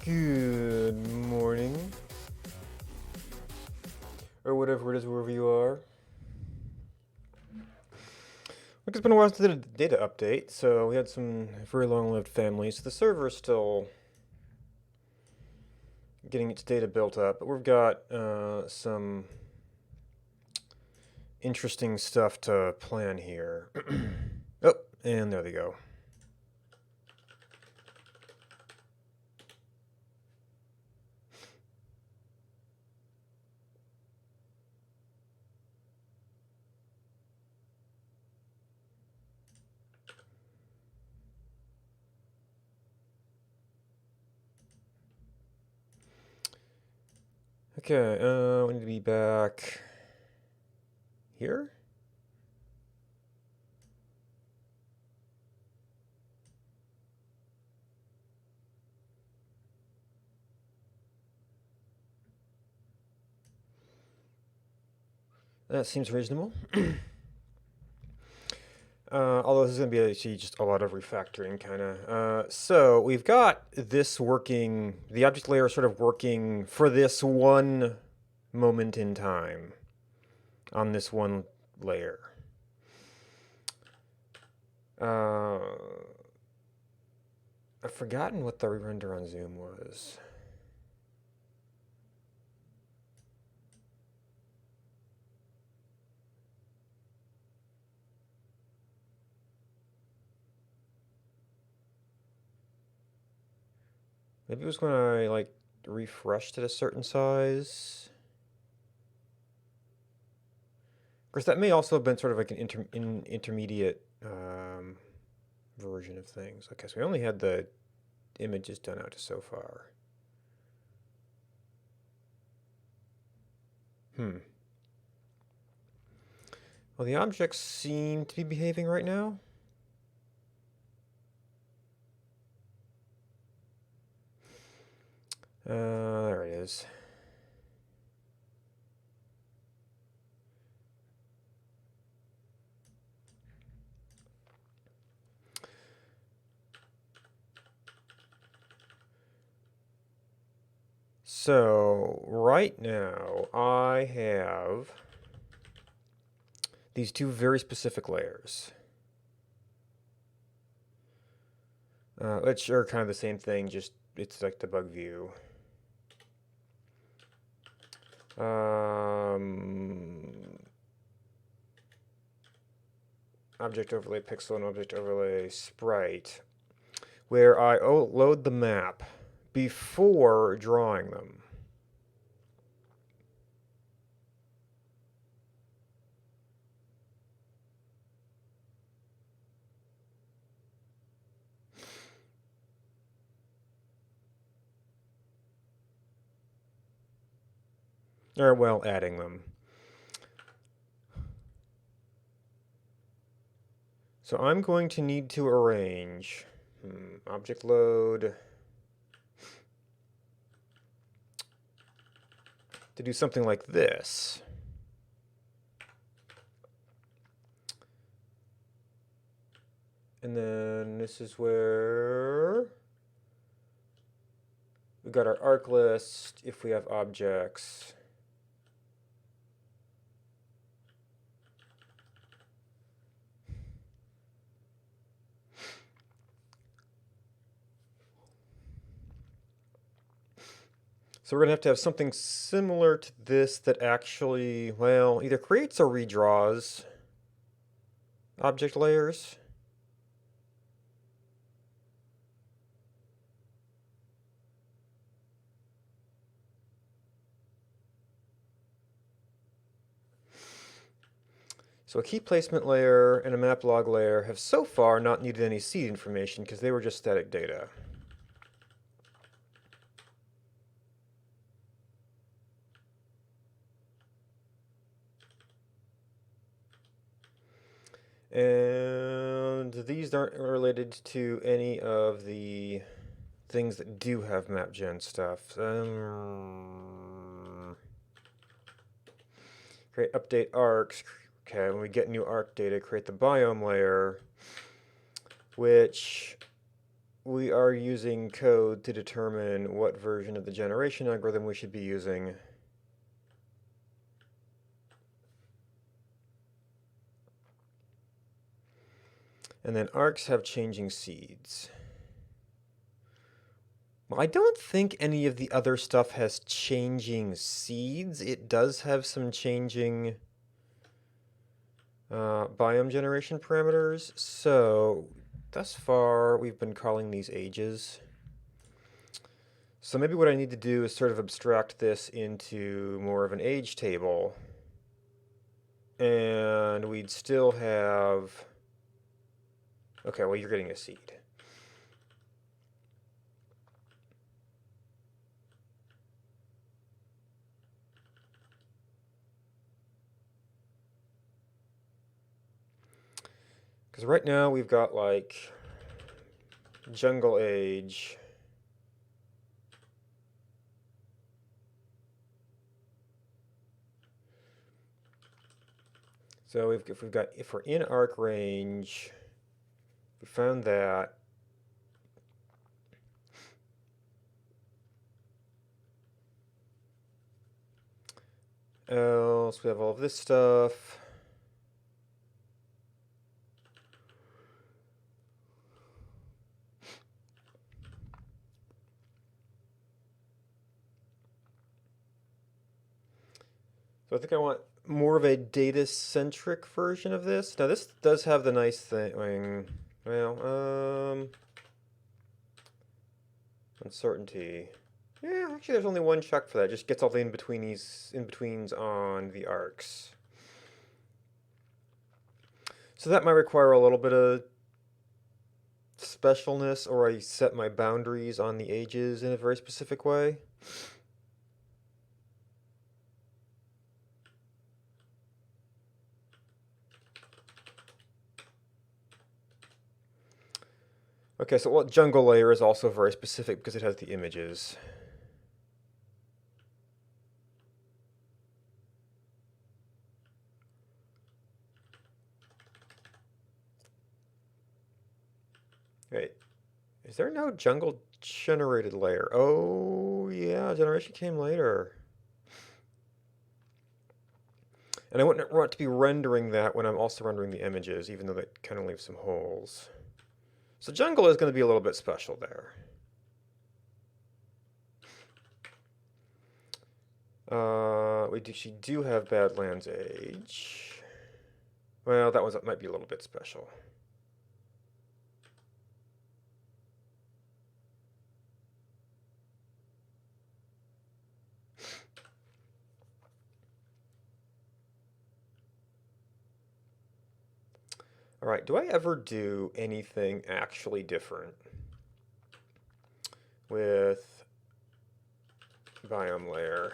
Good morning. Or whatever it is, wherever you are. Look, it's been a while since I did a data update, so we had some very long-lived families. The server is still getting its data built up, but we've got some interesting stuff to plan here. Oh, and there they go. Okay, we need to be back here? That seems reasonable. Although this is going to be actually just a lot of refactoring, kind of. So we've got this working, the object layer sort of working for this one moment in time on this one layer. I've forgotten what the render on Zoom was. Maybe it was when I like refreshed at a certain size. Of course, that may also have been sort of like an intermediate version of things. Okay, so we only had the images done out to so far. Well, the objects seem to be behaving right now. There it is. So right now I have these two very specific layers, which are kind of the same thing, just it's like debug view. Object overlay pixel and object overlay sprite, where I load the map before drawing them. Or, well, adding them. So I'm going to need to arrange object load to do something like this. And then this is where we got our arc list if we have objects. So we're going to have something similar to this that actually, well, either creates or redraws object layers. So a key placement layer and a map log layer have so far not needed any seed information because they were just static data. And these aren't related to any of the things that do have mapgen stuff. Create update arcs. Okay, when we get new arc data, create the biome layer, which we are using code to determine what version of the generation algorithm we should be using. And then arcs have changing seeds. Well, I don't think any of the other stuff has changing seeds. It does have some changing biome generation parameters. So thus far, we've been calling these ages. So maybe what I need to do is sort of abstract this into more of an age table. And we'd still have... Okay, well, you're getting a seed. Because right now we've got like jungle age. So if we're in arc range, we found that. Else we have all of this stuff. So I think I want more of a data-centric version of this. Now this does have the nice thing, well, uncertainty. Yeah, actually there's only one check for that. It just gets all the in-betweens on the arcs. So that might require a little bit of specialness, or I set my boundaries on the ages in a very specific way. Okay, so well, jungle layer is also very specific because it has the images. Wait, is there no jungle generated layer? Oh, yeah, generation came later. And I wouldn't want to be rendering that when I'm also rendering the images, even though that kind of leaves some holes. So jungle is going to be a little bit special there. We actually do have Badlands Age. Well, that one might be a little bit special. All right, do I ever do anything actually different with biome layer?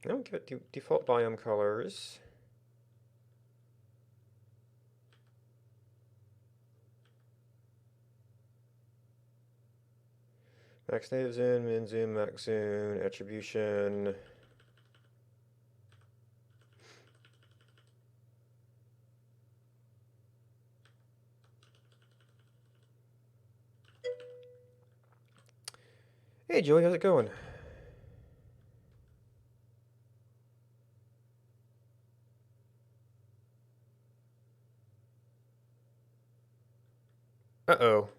No, give it default biome colors. Max native zoom, min zoom, max zoom, attribution. Hey Joey, how's it going? Uh-oh.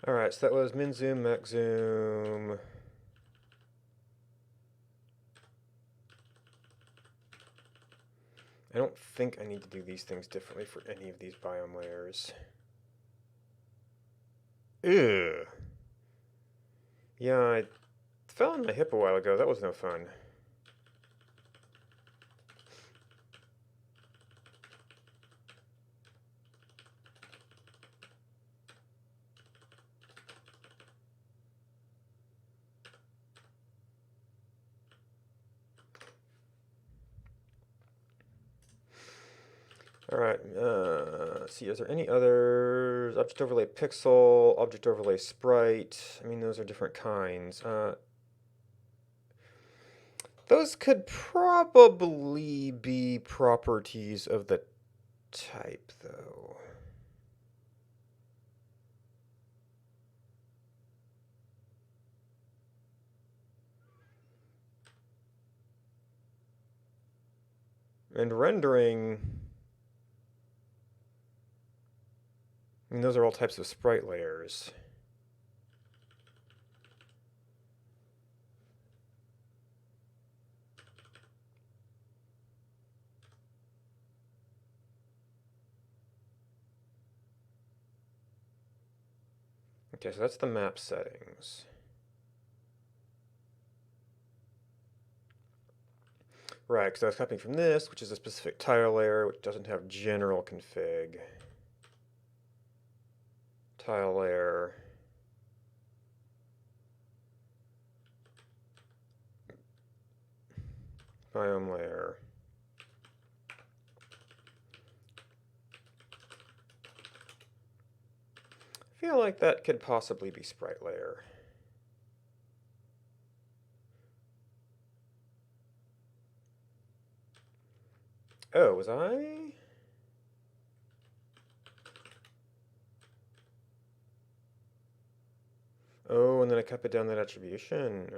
All right, so that was min zoom, max zoom. I don't think I need to do these things differently for any of these biome layers. Ew. Yeah, I fell on my hip a while ago. That was no fun. Alright, let's see, is there any others? Object overlay pixel, object overlay sprite. I mean, those are different kinds. Those could probably be properties of the type, though. And rendering, I mean, those are all types of sprite layers. Okay, so that's the map settings. Right, because I was copying from this, which is a specific tile layer, which doesn't have general config. Tile layer. Biome layer. I feel like that could possibly be sprite layer. Oh, was I? Oh, and then I copied down that attribution.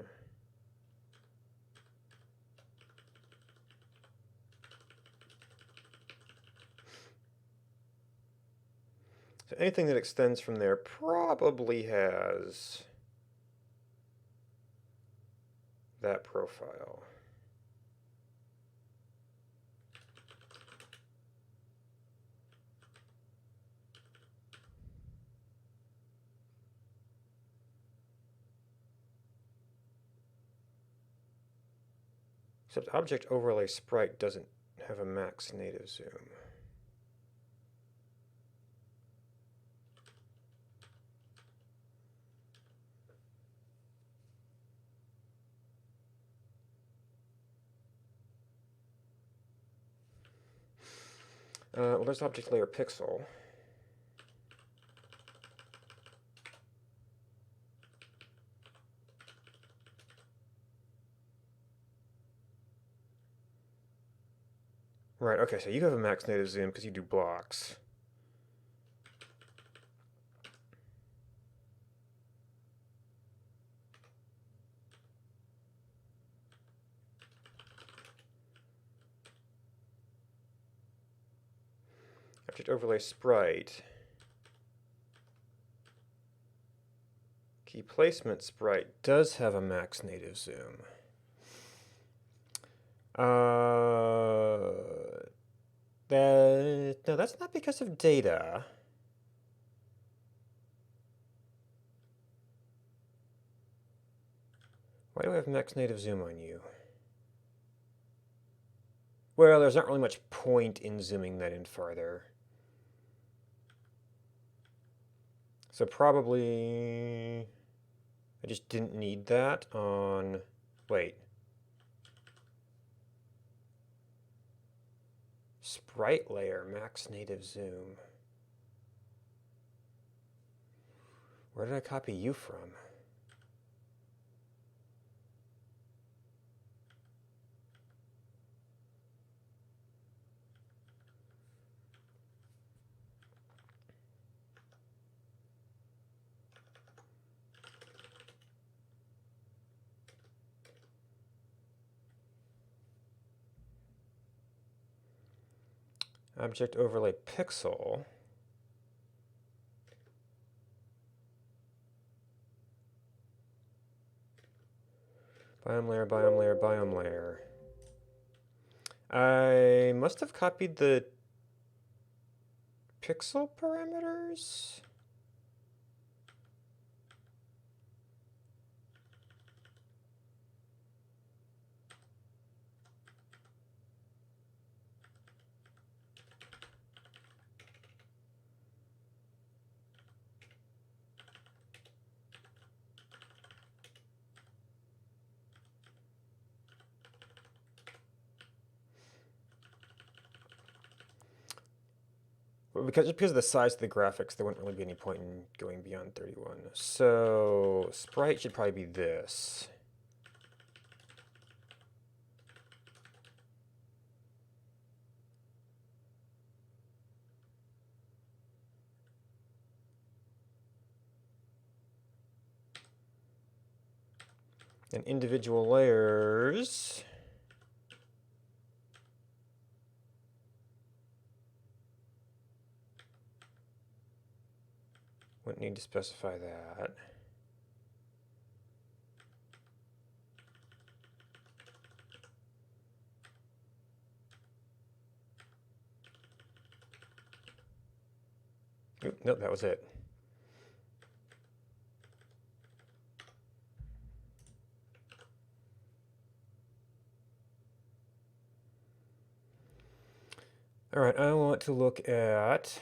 So anything that extends from there probably has that profile. Except object overlay sprite doesn't have a max native zoom. Well, there's object layer pixel. Right, okay, so you have a max native zoom because you do blocks. Object overlay sprite. Key placement sprite does have a max native zoom. No, that's not because of data. Why do I have max native zoom on you? Well, there's not really much point in zooming that in farther. So probably I just didn't need that on, wait. Sprite layer, max native zoom. Where did I copy you from? Object overlay pixel. Biome layer, biome layer, biome layer. I must have copied the pixel parameters. Just because of the size of the graphics, there wouldn't really be any point in going beyond 31. So sprite should probably be this. And individual layers wouldn't need to specify that. Oop, nope, that was it. All right, I want to look at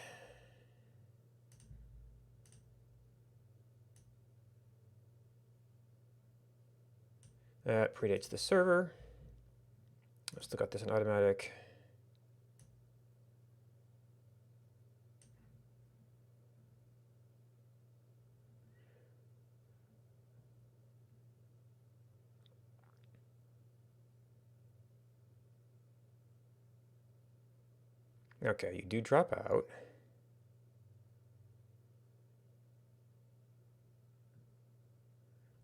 that predates the server. I've still got this in automatic. Okay, you do drop out.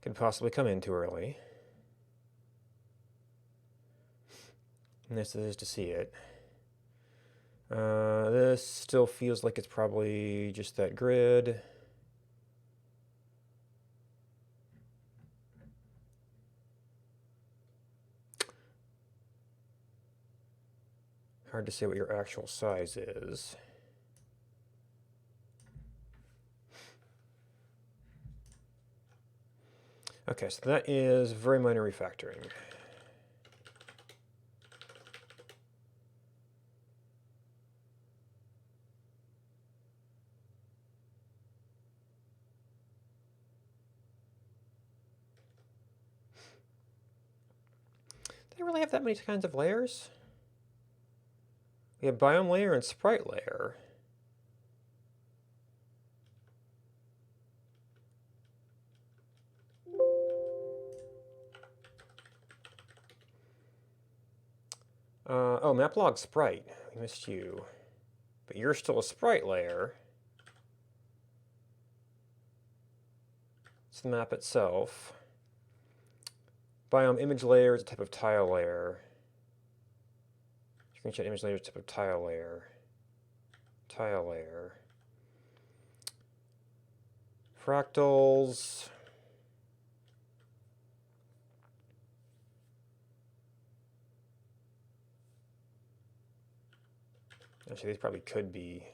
Could possibly come in too early. And this is to see it. This still feels like it's probably just that grid. Hard to say what your actual size is. Okay, so that is very minor refactoring. They really have that many kinds of layers? We have biome layer and sprite layer. Oh, maplog sprite. We missed you. But you're still a sprite layer. It's the map itself. Biome image layer is a type of tile layer. Screenshot image layer is a type of tile layer. Tile layer. Fractals. Actually, these probably could be.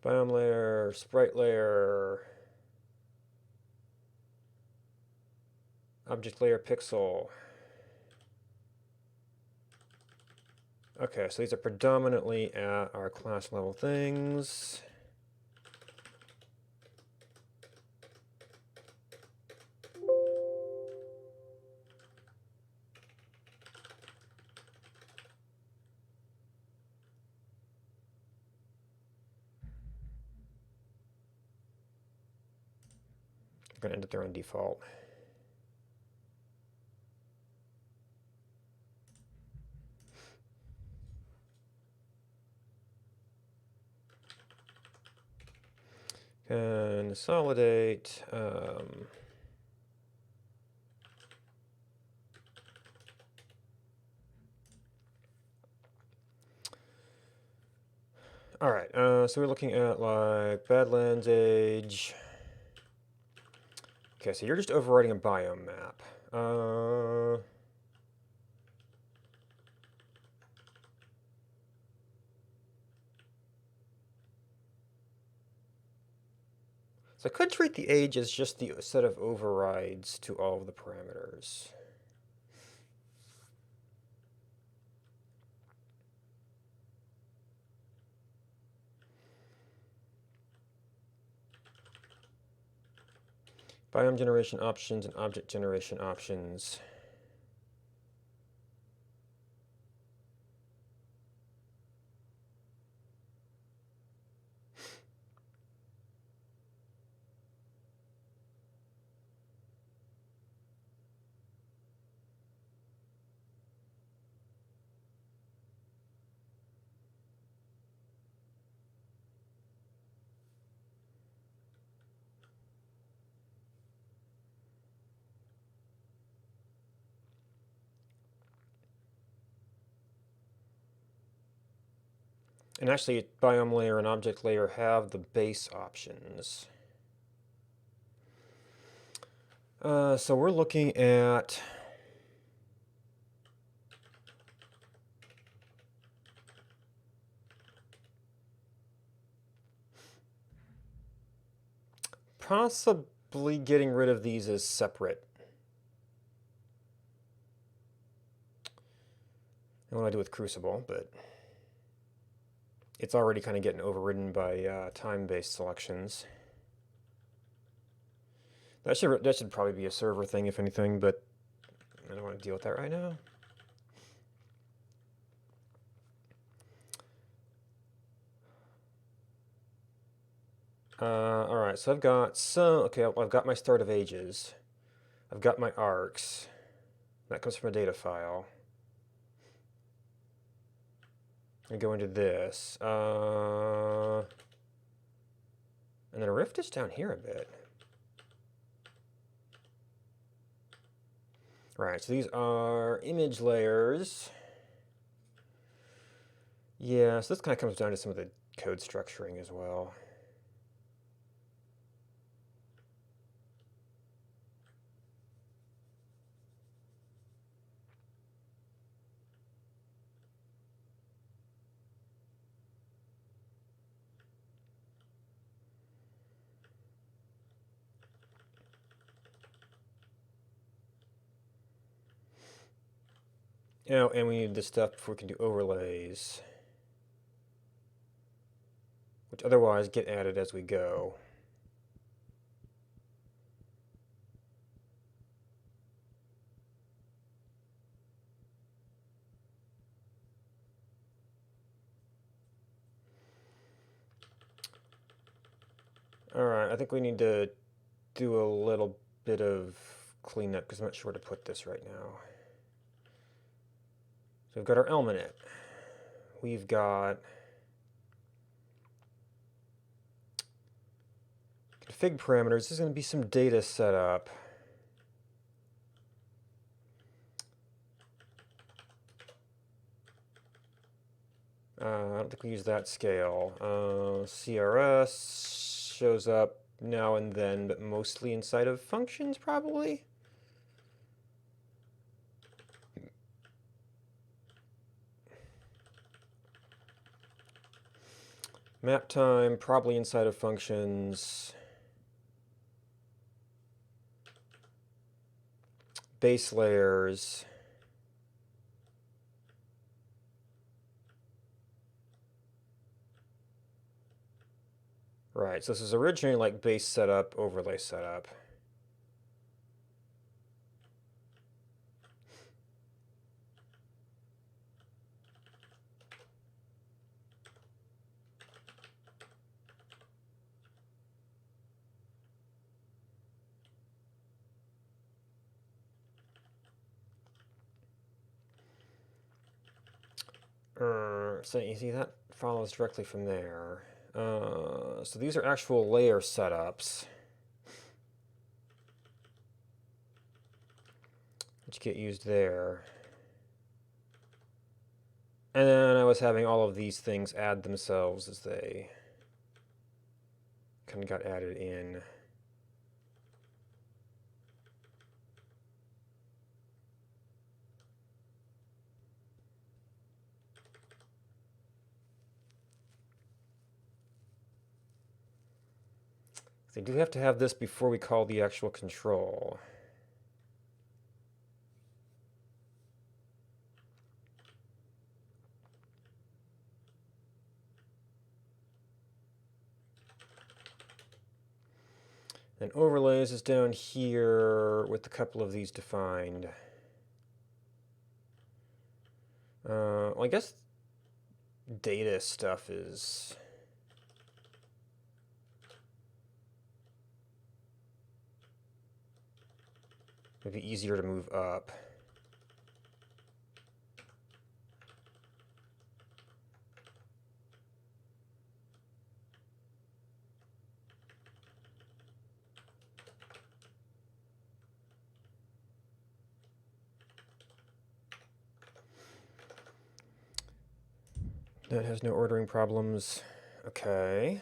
Biome layer, sprite layer, object layer pixel. Okay, so these are predominantly at our class level things. They're going to end up their own default. Consolidate. All right, so we're looking at like Badlands Age. Okay, so you're just overwriting a biome map. So I could treat the age as just the set of overrides to all of the parameters. Biome generation options and object generation options. And actually, biome layer and object layer have the base options. So we're looking at possibly getting rid of these as separate. I don't want to do with Crucible, but it's already kind of getting overridden by time-based selections. That should probably be a server thing, if anything, but I don't want to deal with that right now. All right, so I've got my start of ages. I've got my arcs. That comes from a data file. I go into this. And then a rift is down here a bit. Right, so these are image layers. Yeah, so this kind of comes down to some of the code structuring as well. You know, and we need this stuff before we can do overlays, which otherwise get added as we go. All right, I think we need to do a little bit of cleanup because I'm not sure where to put this right now. So we've got our Elminate. We've got config parameters. There's going to be some data set up. I don't think we use that scale. CRS shows up now and then, but mostly inside of functions, probably. Map time, probably inside of functions. Base layers. Right, so this is originally like base setup, overlay setup. So you see that follows directly from there. So these are actual layer setups, which get used there. And then I was having all of these things add themselves as they kind of got added in. They do have to have this before we call the actual control. And overlays is down here with a couple of these defined. Well, I guess data stuff is maybe easier to move up. That has no ordering problems. Okay.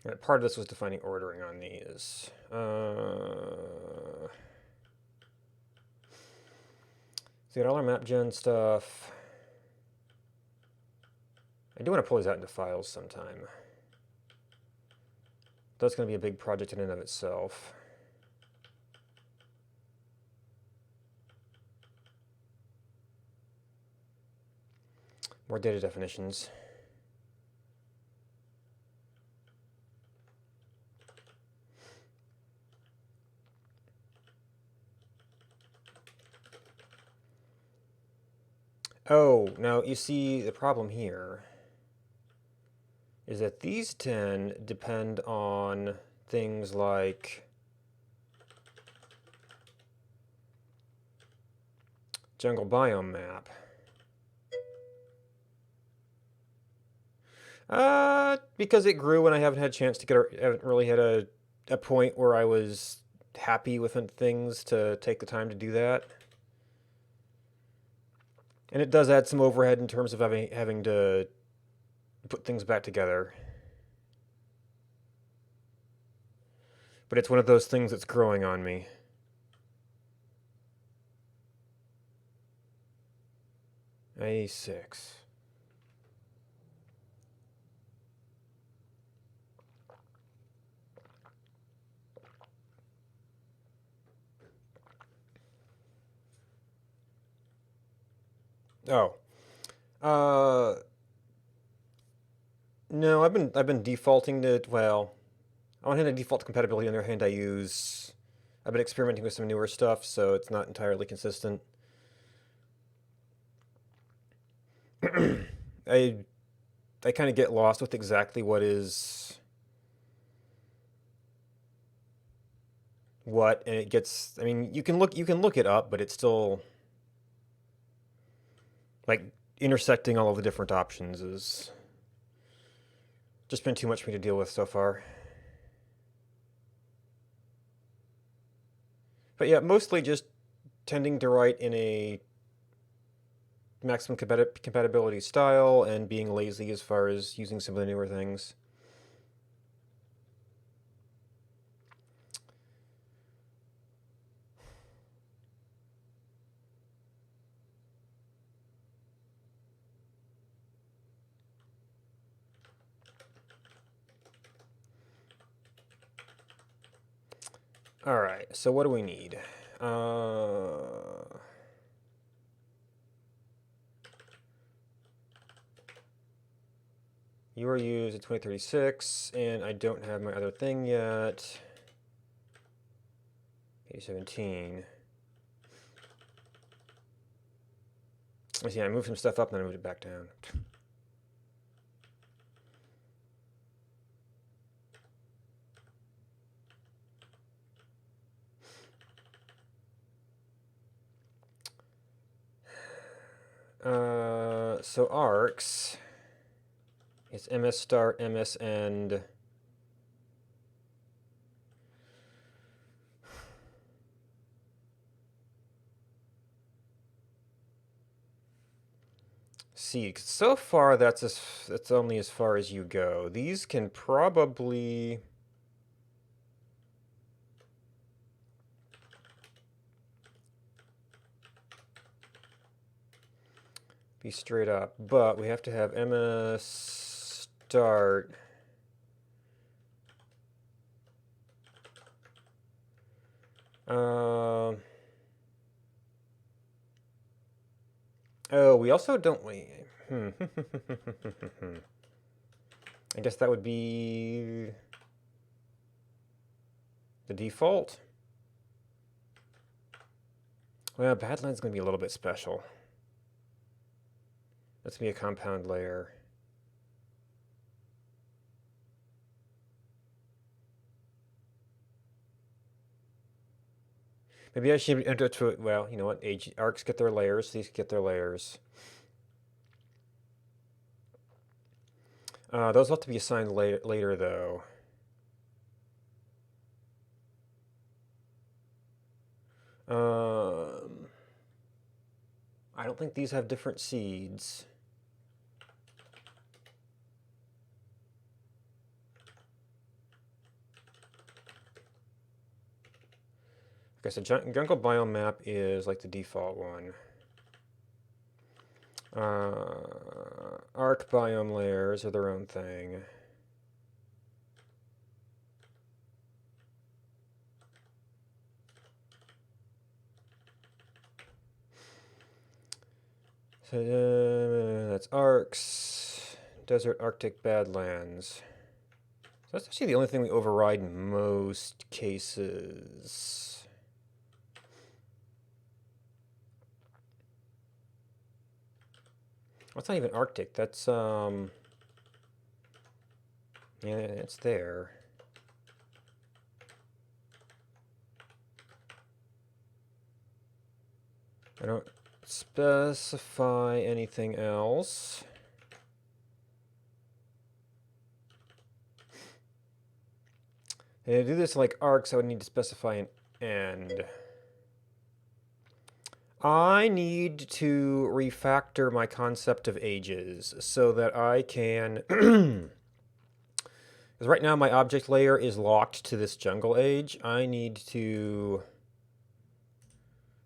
And part of this was defining ordering on these. So we got all our map gen stuff. I do want to pull these out into files sometime. That's going to be a big project in and of itself. More data definitions. Oh, now you see the problem here is that these 10 depend on things like jungle biome map. Because it grew and I haven't had a chance to haven't really had a point where I was happy with things to take the time to do that. And it does add some overhead in terms of having to put things back together. But it's one of those things that's growing on me. A6. Oh. No, I've been defaulting to, well, on one hand I default to compatibility, on the other hand I've been experimenting with some newer stuff, so it's not entirely consistent. I I kind of get lost with exactly what is what, and it gets, I mean, you can look it up, but it's still like intersecting all of the different options is just been too much for me to deal with so far. But yeah, mostly just tending to write in a maximum compatibility style and being lazy as far as using some of the newer things. All right, so what do we need? URUs at 2036, and I don't have my other thing yet. 2017. See, I moved some stuff up and then I moved it back down. So arcs, it's ms start, ms end. See, so far that's only as far as you go. These can probably be straight up, but we have to have ms start. Oh, we also don't wait. I guess that would be the default. Well, Badlands going to be a little bit special. That's going to be a compound layer. Maybe I should enter to it. Well, you know what? Arcs get their layers. These get their layers. Those have to be assigned later, though. I don't think these have different seeds. Okay, so jungle biome map is like the default one. Arc biome layers are their own thing. So that's arcs, desert, Arctic, Badlands. So that's actually the only thing we override in most cases. Well, it's not even Arctic. That's yeah, it's there. I don't specify anything else. And to do this like arcs, I would need to specify an end. I need to refactor my concept of ages so that I can, because right now my object layer is locked to this jungle age. I need to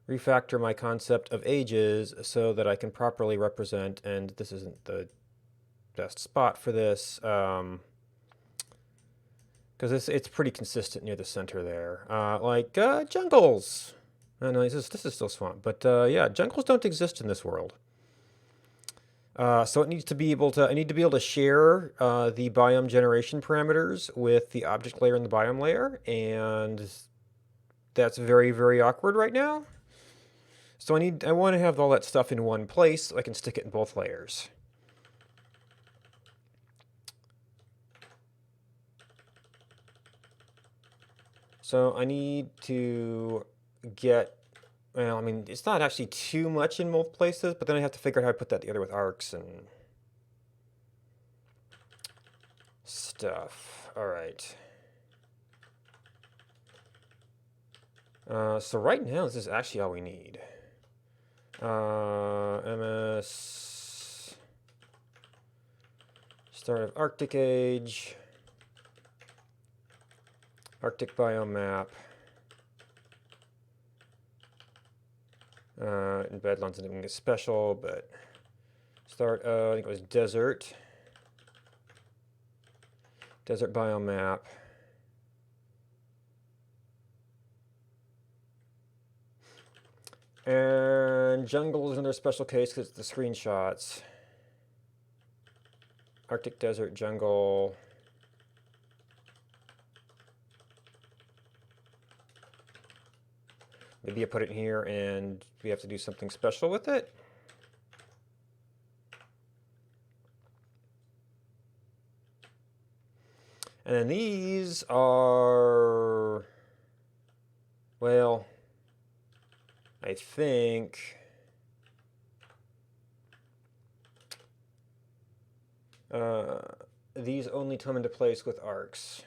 refactor my concept of ages so that I can properly represent, and this isn't the best spot for this, because it's pretty consistent near the center there. Like jungles. No, this is still swamp, but yeah, jungles don't exist in this world. So it needs to be able to. I need to be able to share the biome generation parameters with the object layer and the biome layer, and that's very, very awkward right now. So I want to have all that stuff in one place so I can stick it in both layers. So I need to get, well, I mean, it's not actually too much in both places, but then I have to figure out how to put that together with arcs and stuff. All right. So right now, this is actually all we need. MS start of Arctic age, Arctic biome map. In Badlands, anything is special, but start. I think it was desert biome map. And jungle is another special case because it's the screenshots. Arctic desert jungle. Maybe I put it in here and we have to do something special with it. And these are, well, I think uh, these only come into place with arcs.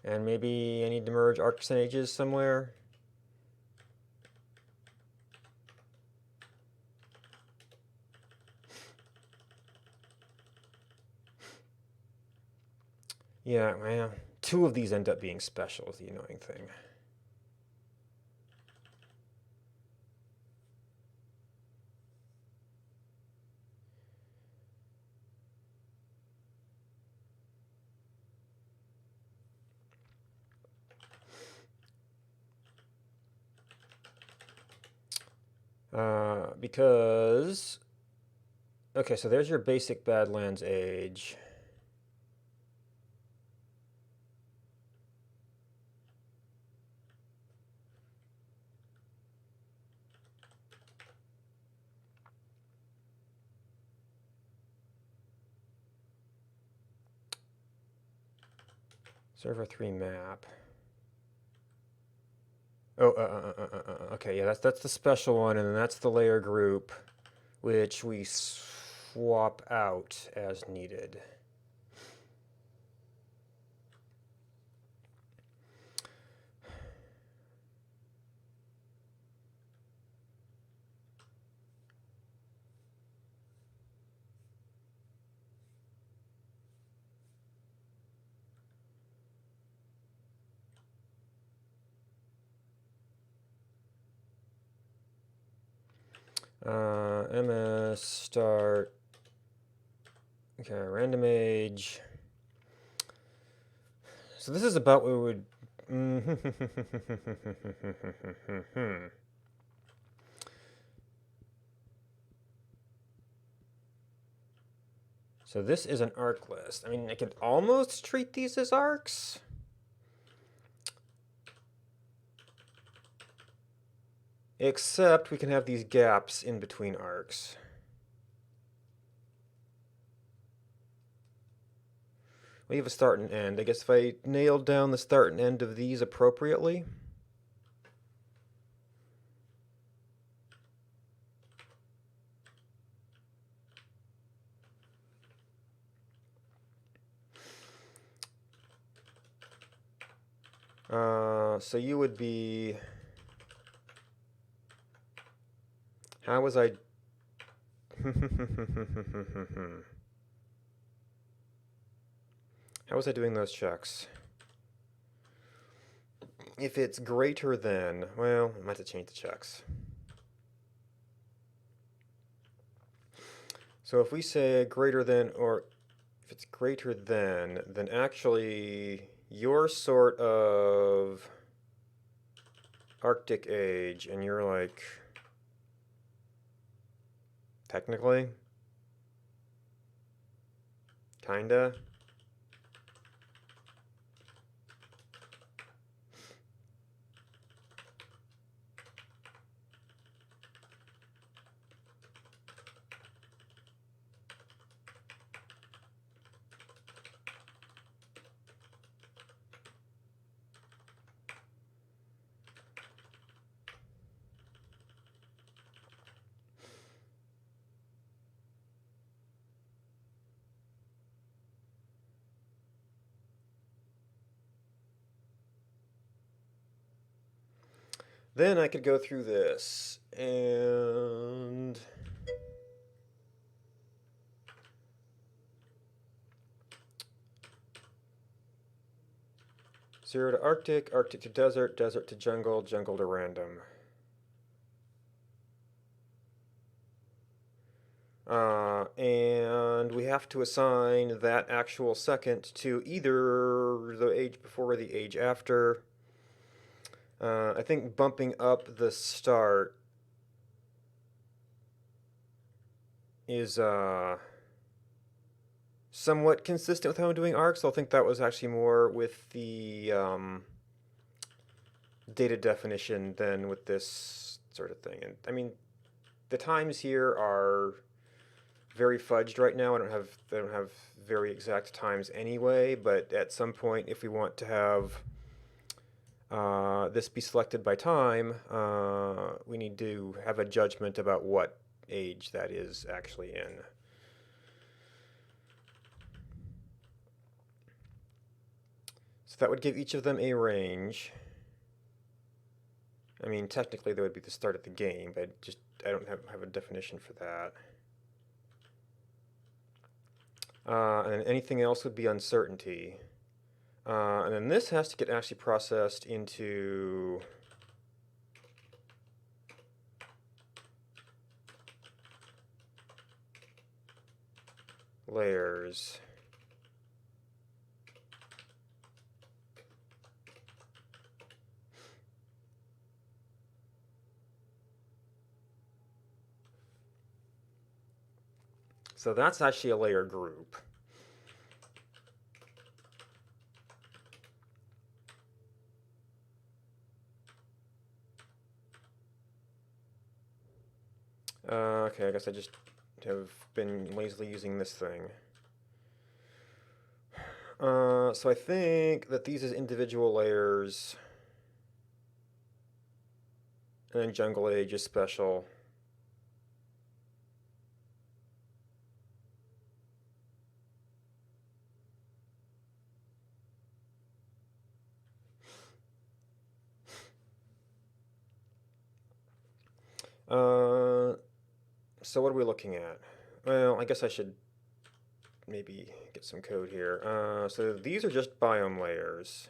And maybe I need to merge arc percentages somewhere. Yeah, well, two of these end up being special is the annoying thing. Because, okay, so there's your basic Badlands age. Server 3 map. Oh, okay, yeah, that's the special one, and then that's the layer group, which we swap out as needed. MS start. Okay, random age. So this is about what we would. So this is an arc list. I mean, I could almost treat these as arcs. Except we can have these gaps in between arcs. We have a start and end. I guess if I nailed down the start and end of these appropriately. So you would be. How was I? How was I doing those checks? If it's greater than, well, I might have to change the checks. So if we say greater than, or if it's greater than, then actually you're sort of Arctic age, and you're like, technically, kinda. Then I could go through this and 0 to Arctic, Arctic to desert, desert to jungle, jungle to random. And we have to assign that actual second to either the age before or the age after. I think bumping up the start is somewhat consistent with how I'm doing arcs. I think that was actually more with the data definition than with this sort of thing. And I mean, the times here are very fudged right now. I don't have very exact times anyway. But at some point, if we want to have this be selected by time, we need to have a judgment about what age that is actually in. So that would give each of them a range. I mean, technically, that would be the start of the game, but I don't have a definition for that. And then anything else would be uncertainty. And then this has to get actually processed into layers. So that's actually a layer group. Okay, I guess I just have been lazily using this thing. So I think that these as individual layers, and then Jungle Age is special. So what are we looking at? Well, I guess I should maybe get some code here. So these are just biome layers.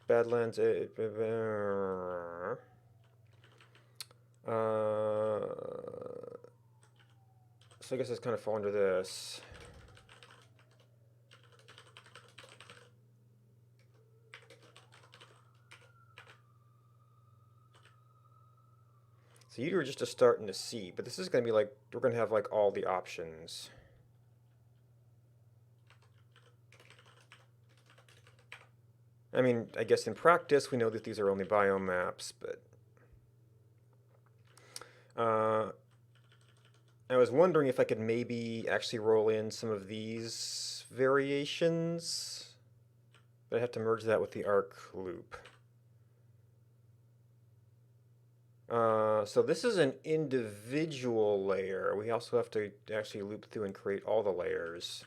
Badlands. So I guess it's kind of fall under this. So you were just a start in the C, but this is going to be like, we're going to have like all the options. I mean, I guess in practice we know that these are only biome maps, but I was wondering if I could maybe actually roll in some of these variations, but I have to merge that with the arc loop. So this is an individual layer. We also have to actually loop through and create all the layers.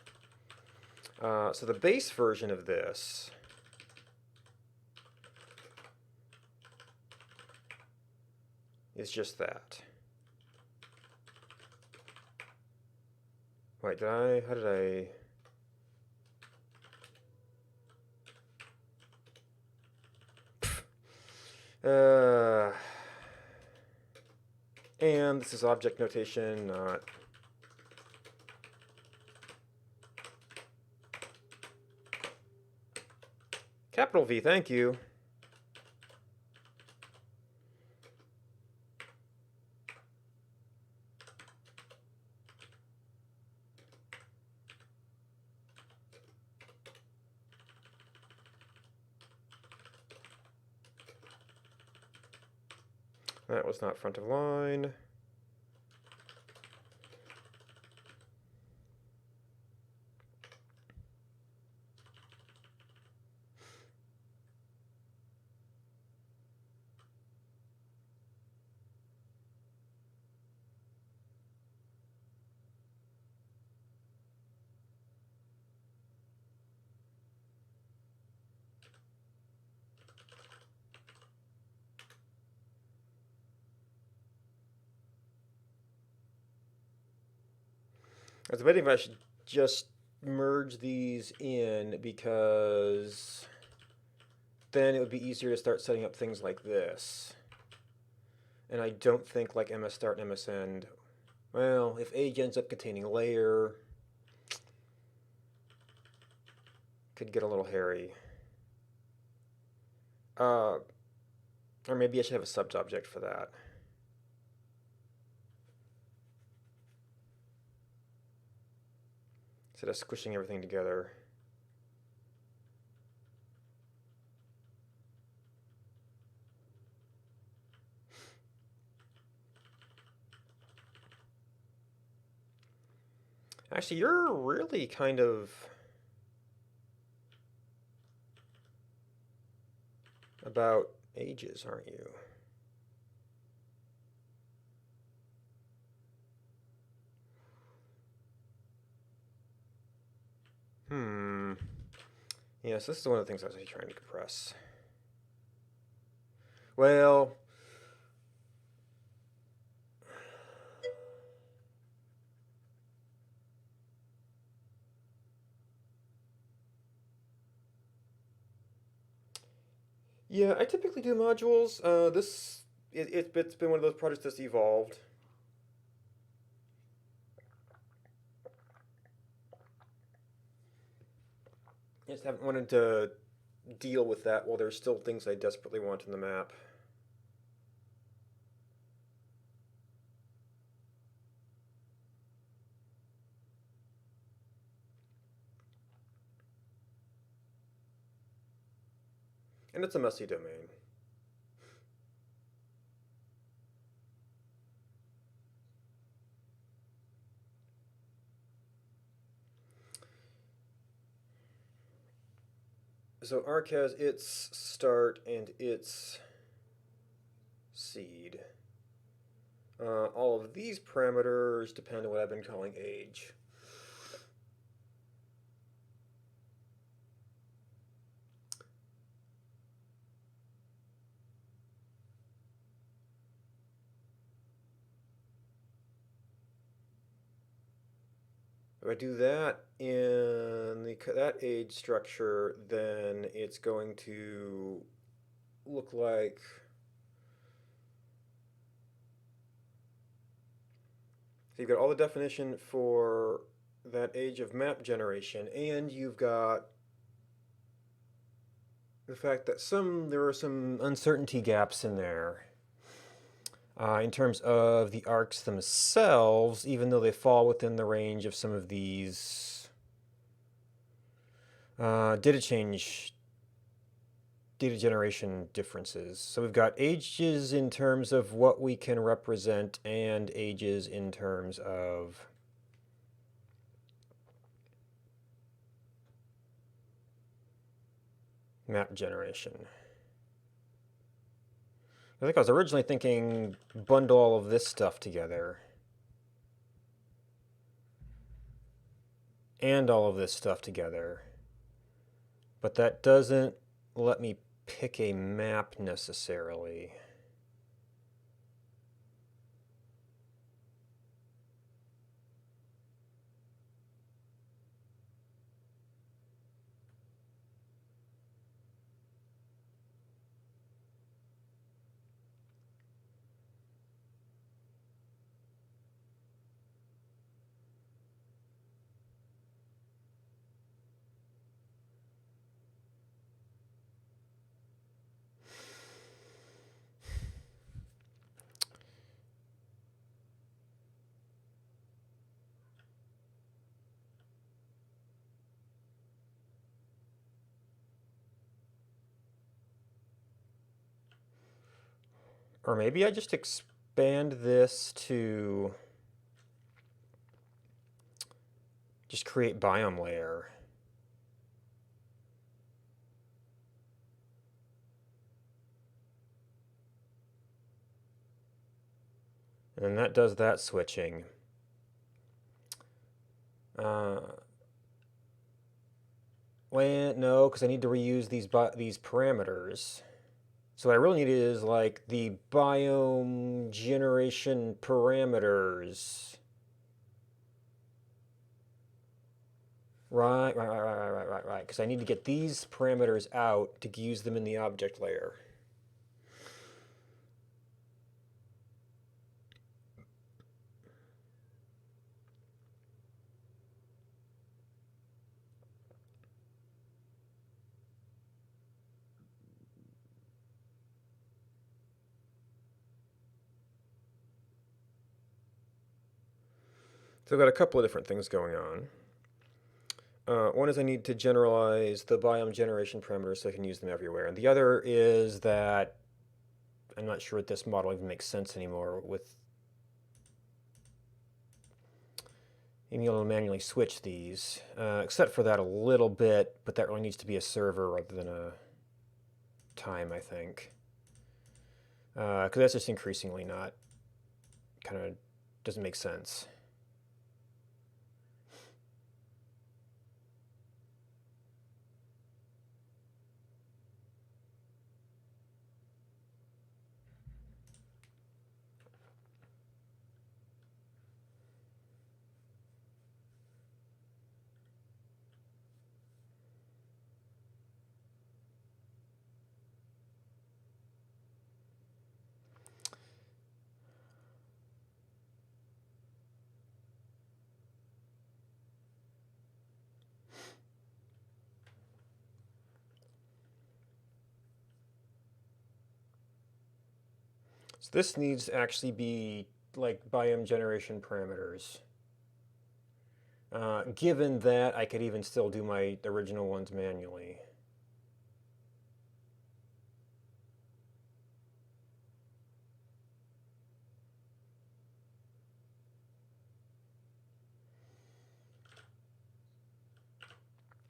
So the base version of this is just that. Wait, how did I... and this is object notation, not... Capital V, thank you. That was not front of line. I was debating if I should just merge these in, because then it would be easier to start setting up things like this. And I don't think like MS start and MS end. Well, if age ends up containing layer, could get a little hairy. Or maybe I should have a subject for that. instead of squishing everything together. Actually, you're really kind of about ages, aren't you? Hmm. Yes, this is one of the things I was trying to compress. Well, yeah, I typically do modules. It's been one of those projects that's evolved. I just haven't wanted to deal with that while there's still things I desperately want in the map. And it's a messy domain. So arc has its start and its seed. All of these parameters depend on what I've been calling age. If I do that in that age structure, then it's going to look like so you've got all the definition for that age of map generation, and you've got the fact that there are some uncertainty gaps in there. In terms of the arcs themselves, even though they fall within the range of some of these data generation differences. So we've got ages in terms of what we can represent and ages in terms of map generation. I think I was originally thinking bundle all of this stuff together and all of this stuff together. But that doesn't let me pick a map necessarily. Or maybe I just expand this to just create biome layer. And that does that switching. Uh, well, no, because I need to reuse these parameters. So what I really need is like the biome generation parameters. Right. Because I need to get these parameters out to use them in the object layer. So I've got a couple of different things going on. One is I need to generalize the biome generation parameters so I can use them everywhere. And the other is that I'm not sure that this model even makes sense anymore with being able to manually switch these, except for that a little bit, but that really needs to be a server rather than a time, I think. Because that's just increasingly not, kind of doesn't make sense. So this needs to actually be like biome generation parameters. Given that I could even still do my original ones manually.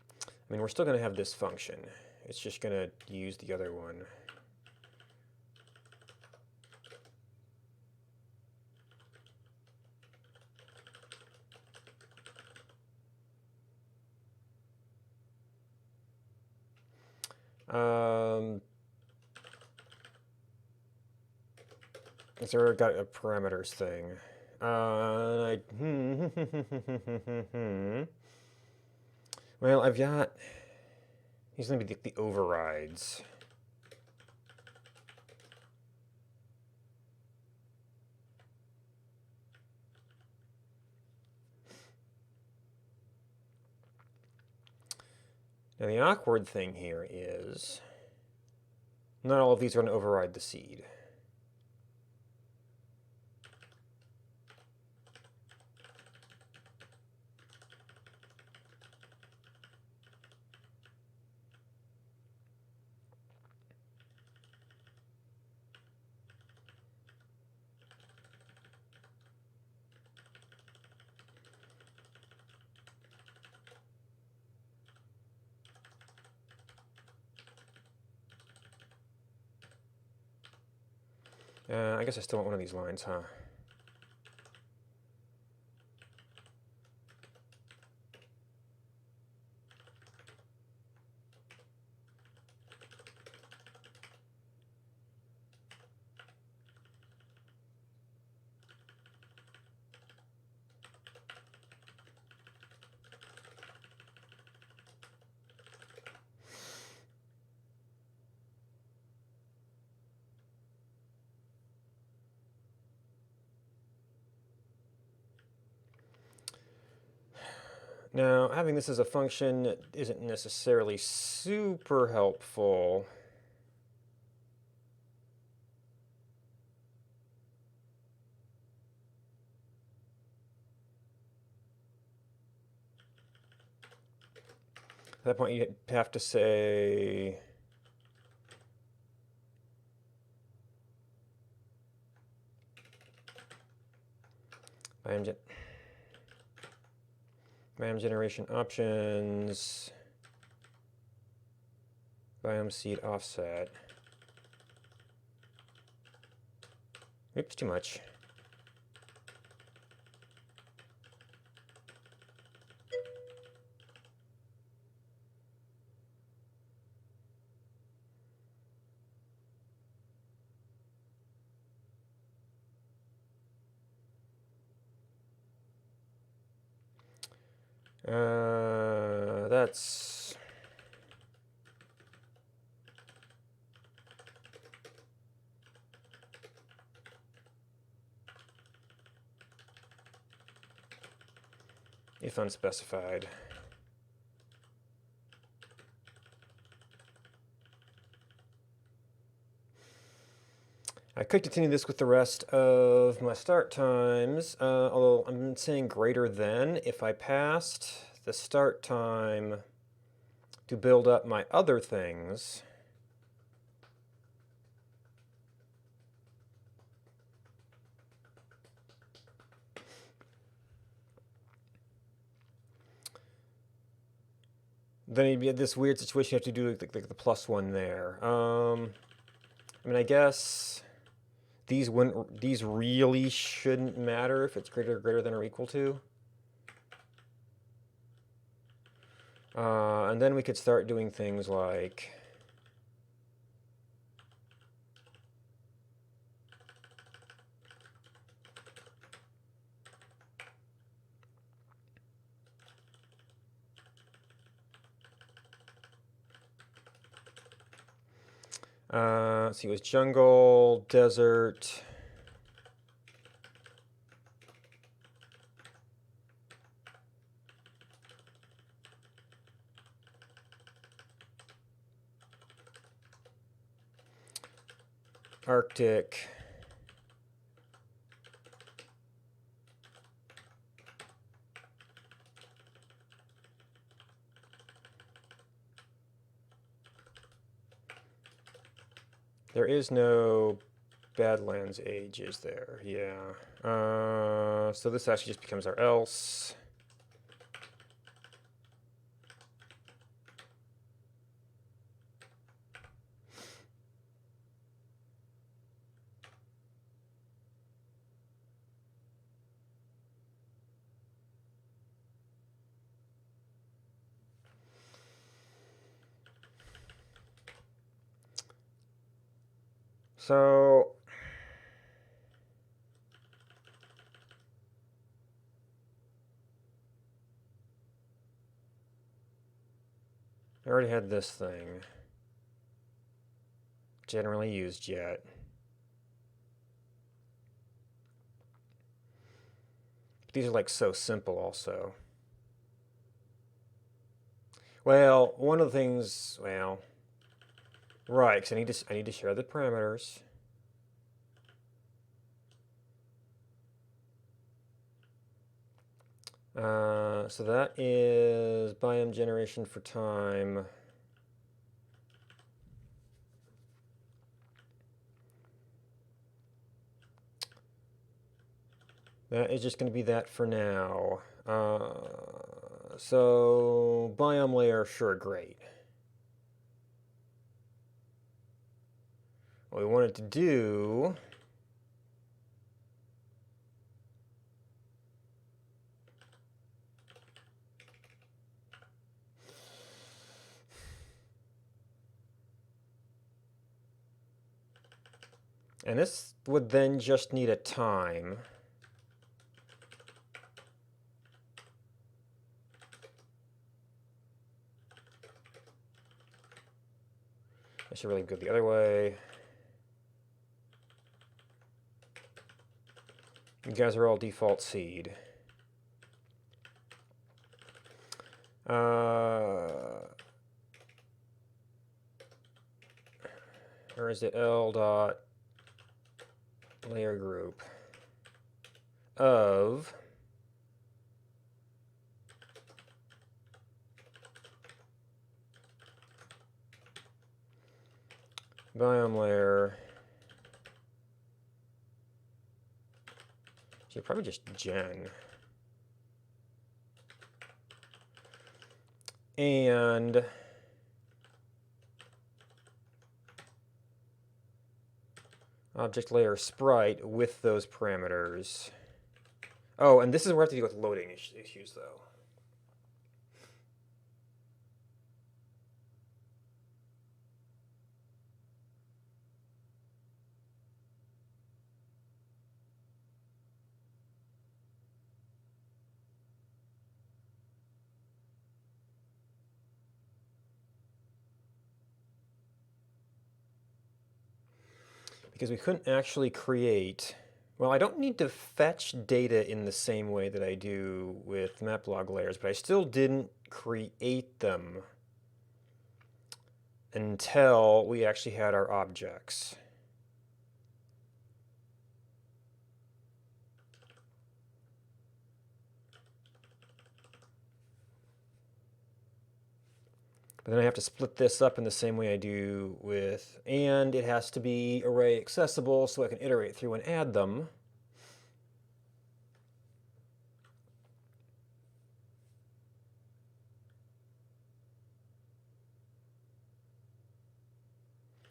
I mean, we're still going to have this function. It's just going to use the other one. So I got a parameters thing. Well, I've got, these are going to be the overrides. Now the awkward thing here is not all of these are going to override the seed. I guess I still want one of these lines, huh? Now, having this as a function isn't necessarily super helpful. At that point, you have to say biome generation options, biome seed offset. Oops, too much. That's if unspecified. I could continue this with the rest of my start times, although I'm saying greater than if I passed, the start time to build up my other things. Then you'd be in this weird situation. You have to do like the plus one there. I mean, I guess these really shouldn't matter if it's greater than or equal to. And then we could start doing things like let's see, it was jungle, desert. Arctic. There is no Badlands age, is there? Yeah. So this actually just becomes our else. So I already had this thing. Generally used yet. But these are like so simple also. Well, one of the things, well, right, because I need to share the parameters. So that is biome generation for time. That is just going to be that for now. So biome layer, sure, great. What we wanted to do and this would then just need a time. I should really go the other way. You guys are all default seed. Or is it L dot layer group of biome layer? So probably just gen. And object layer sprite with those parameters. Oh, and this is where I have to deal with loading issues, though. Because we couldn't actually create, well, I don't need to fetch data in the same way that I do with maplog layers, but I still didn't create them until we actually had our objects. But then I have to split this up in the same way I do with, and it has to be array accessible so I can iterate through and add them.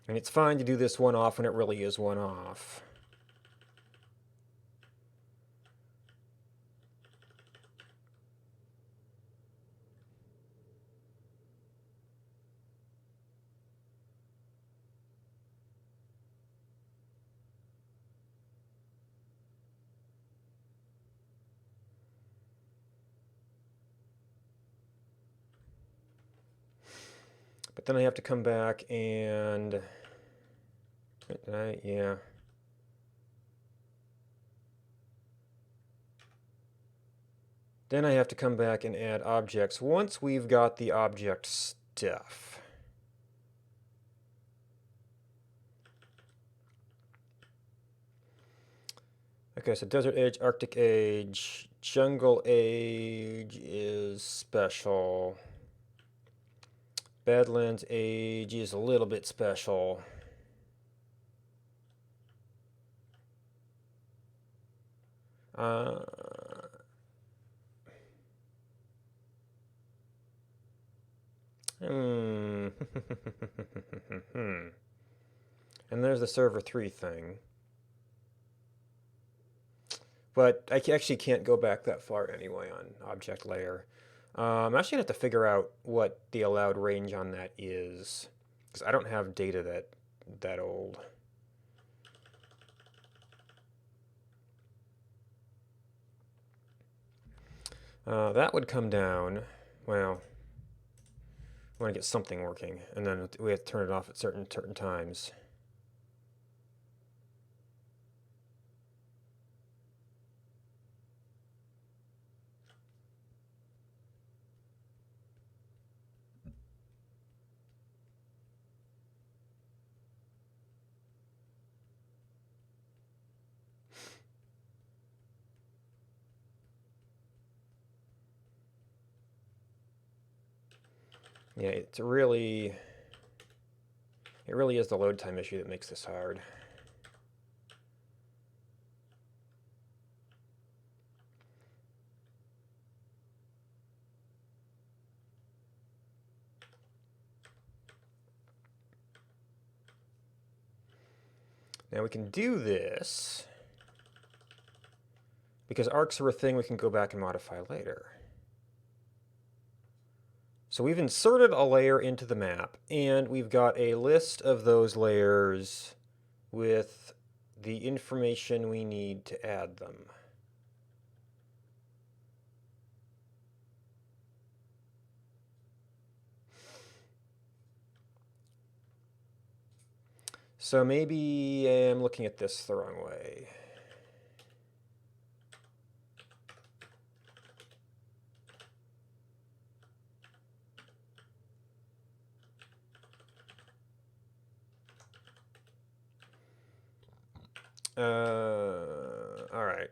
And it's fine to do this one off when it really is one off. But then I have to come back and, yeah. Then I have to come back and add objects once we've got the object stuff. Okay, so Desert Age, Arctic Age, Jungle Age is special. Badlands Age is a little bit special. Uh, hmm. And there's the server 3 thing. But I actually can't go back that far anyway on object layer. I'm actually going to have to figure out what the allowed range on that is, because I don't have data that old. That would come down, well, I want to get something working, and then we have to turn it off at certain times. Yeah, it really is the load time issue that makes this hard. Now we can do this because arcs are a thing we can go back and modify later. So we've inserted a layer into the map, and we've got a list of those layers with the information we need to add them. So maybe I'm looking at this the wrong way. All right.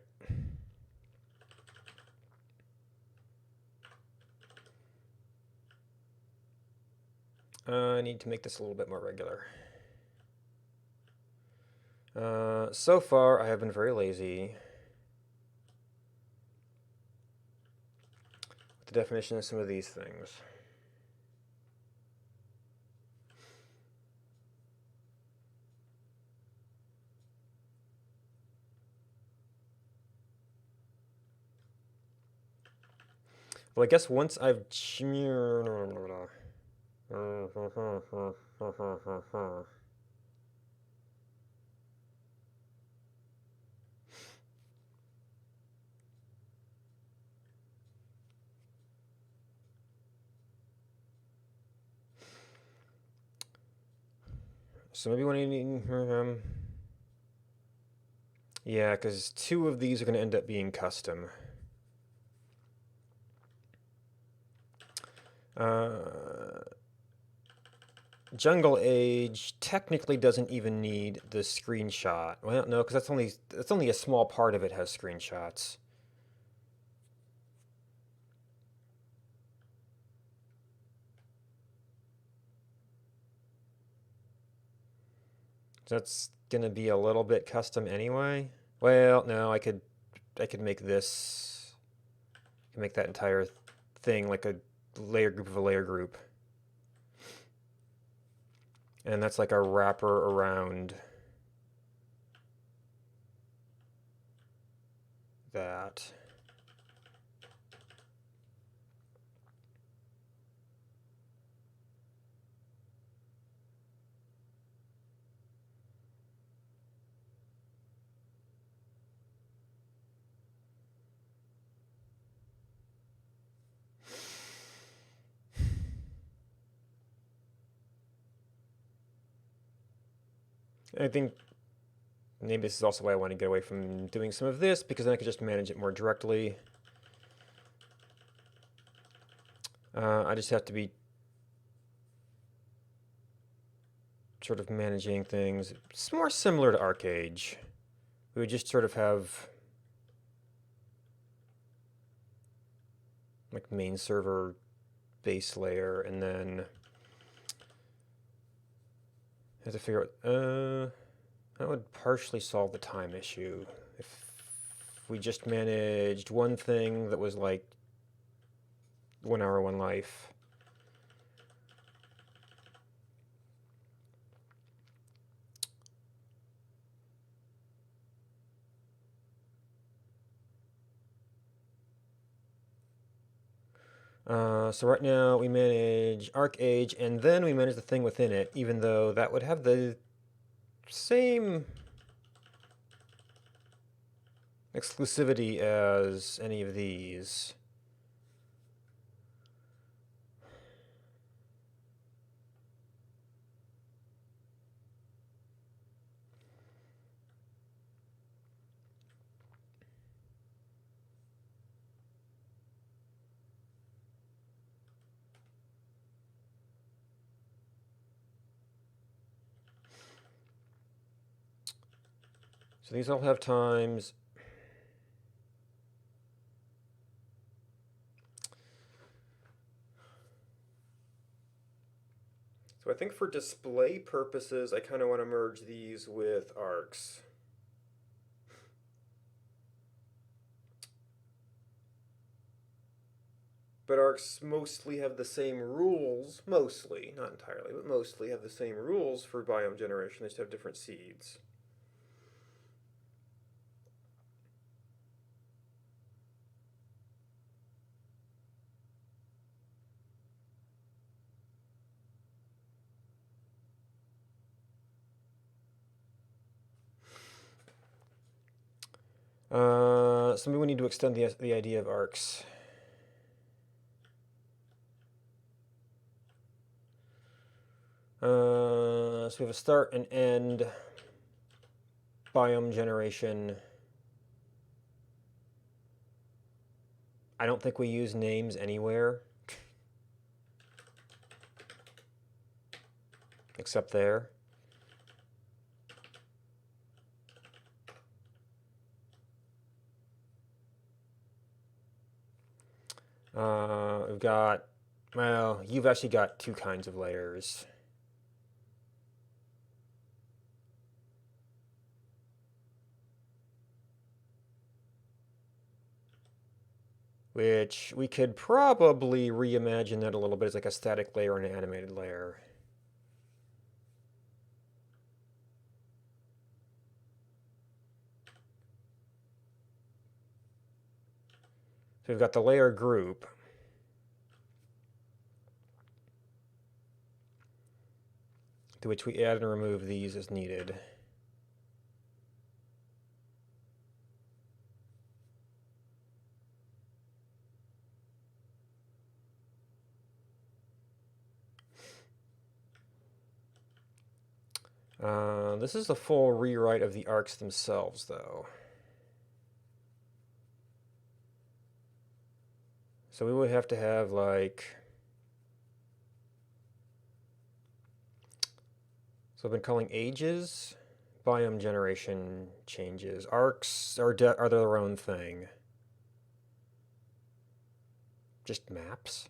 I need to make this a little bit more regular. So far, I have been very lazy with the definition of some of these things. Well, I guess once I've... So maybe when I need... yeah, because 2 of these are going to end up being custom. Jungle Age technically doesn't even need the screenshot. Well, no, because that's only a small part of it has screenshots. That's gonna be a little bit custom anyway. Well, no, I could make this, I can make that entire thing like a layer group of a layer group. And that's like a wrapper around that. I think maybe this is also why I want to get away from doing some of this, because then I could just manage it more directly. I just have to be sort of managing things. It's more similar to Arcade. We would just sort of have like main server base layer, and then I have to figure out, that would partially solve the time issue. If we just managed one thing that was like 1 hour, 1 life. So right now we manage arc age, and then we manage the thing within it, even though that would have the same exclusivity as any of these. So these all have times. So I think for display purposes, I kind of want to merge these with arcs. But arcs mostly have the same rules, mostly, not entirely, but mostly have the same rules for biome generation. They just have different seeds. So maybe we need to extend the idea of arcs. So we have a start and end biome generation. I don't think we use names anywhere except there. We've got, well, you've actually got 2 kinds of layers. Which we could probably reimagine that a little bit as like a static layer and an animated layer. So we've got the layer group. To which we add and remove these as needed. This is the full rewrite of the arcs themselves, though. So we would have to have like, so I've been calling ages biome generation changes. Arcs are their own thing. Just maps.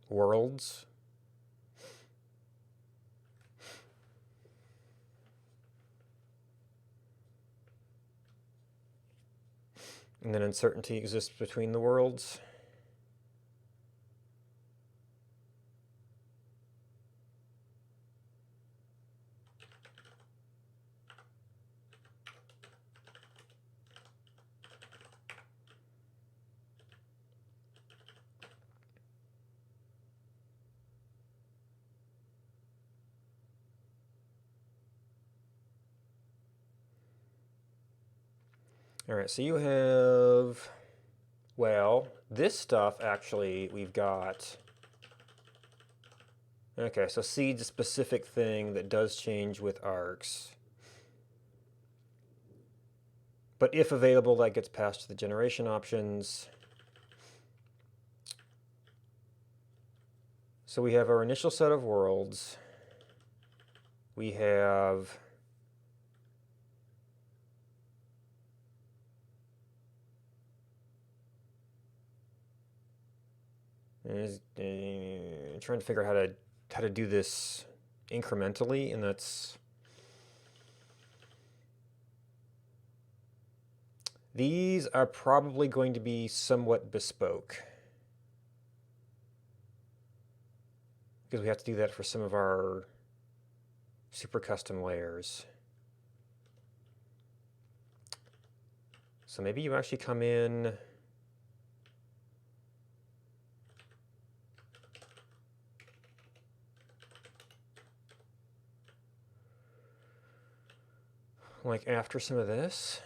Worlds. And then uncertainty exists between the worlds. All right, so you have, well, this stuff actually we've got. Okay, so seed's a specific thing that does change with arcs. But if available, that gets passed to the generation options. So we have our initial set of worlds. We have trying to figure out how to do this incrementally, and that's these are probably going to be somewhat bespoke because we have to do that for some of our super custom layers. So maybe you actually come in like after some of this.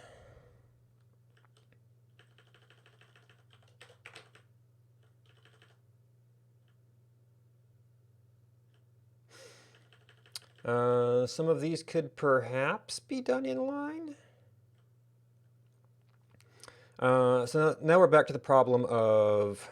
Some of these could perhaps be done in line. So now we're back to the problem of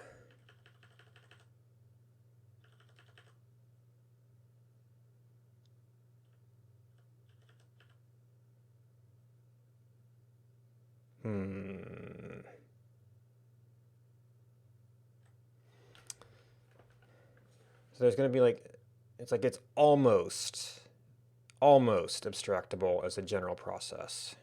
So there's going to be like it's almost abstractable as a general process.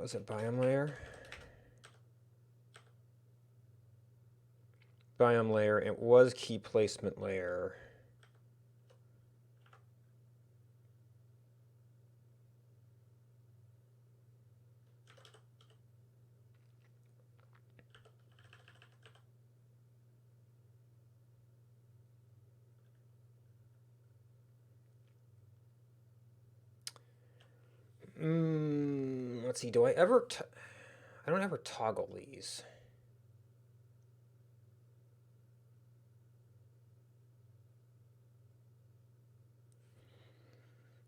Was it biome layer? Biome layer. It was key placement layer. Let's see. Do I ever? I don't ever toggle these.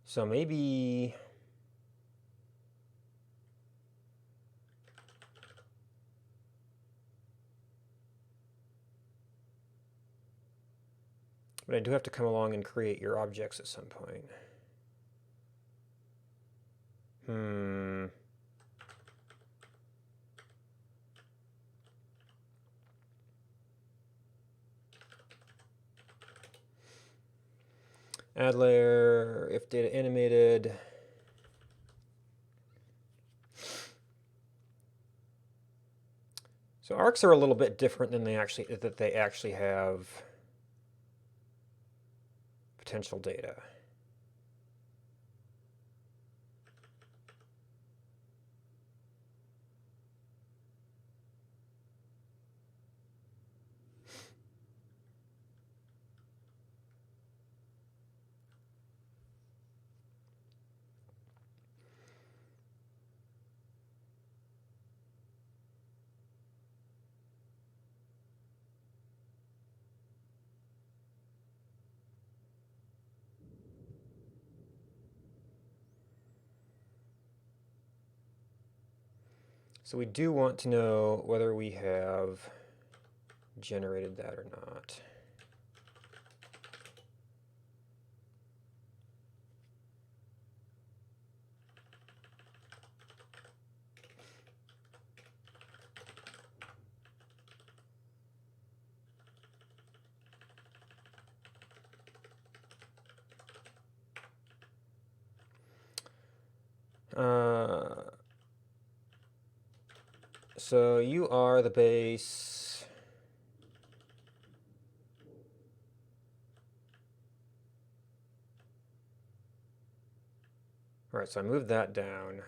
So maybe. But I do have to come along and create your objects at some point. Add layer, if data animated. So arcs are a little bit different than they actually have potential data. So we do want to know whether we have generated that or not. So you are the base. All right, so I moved that down.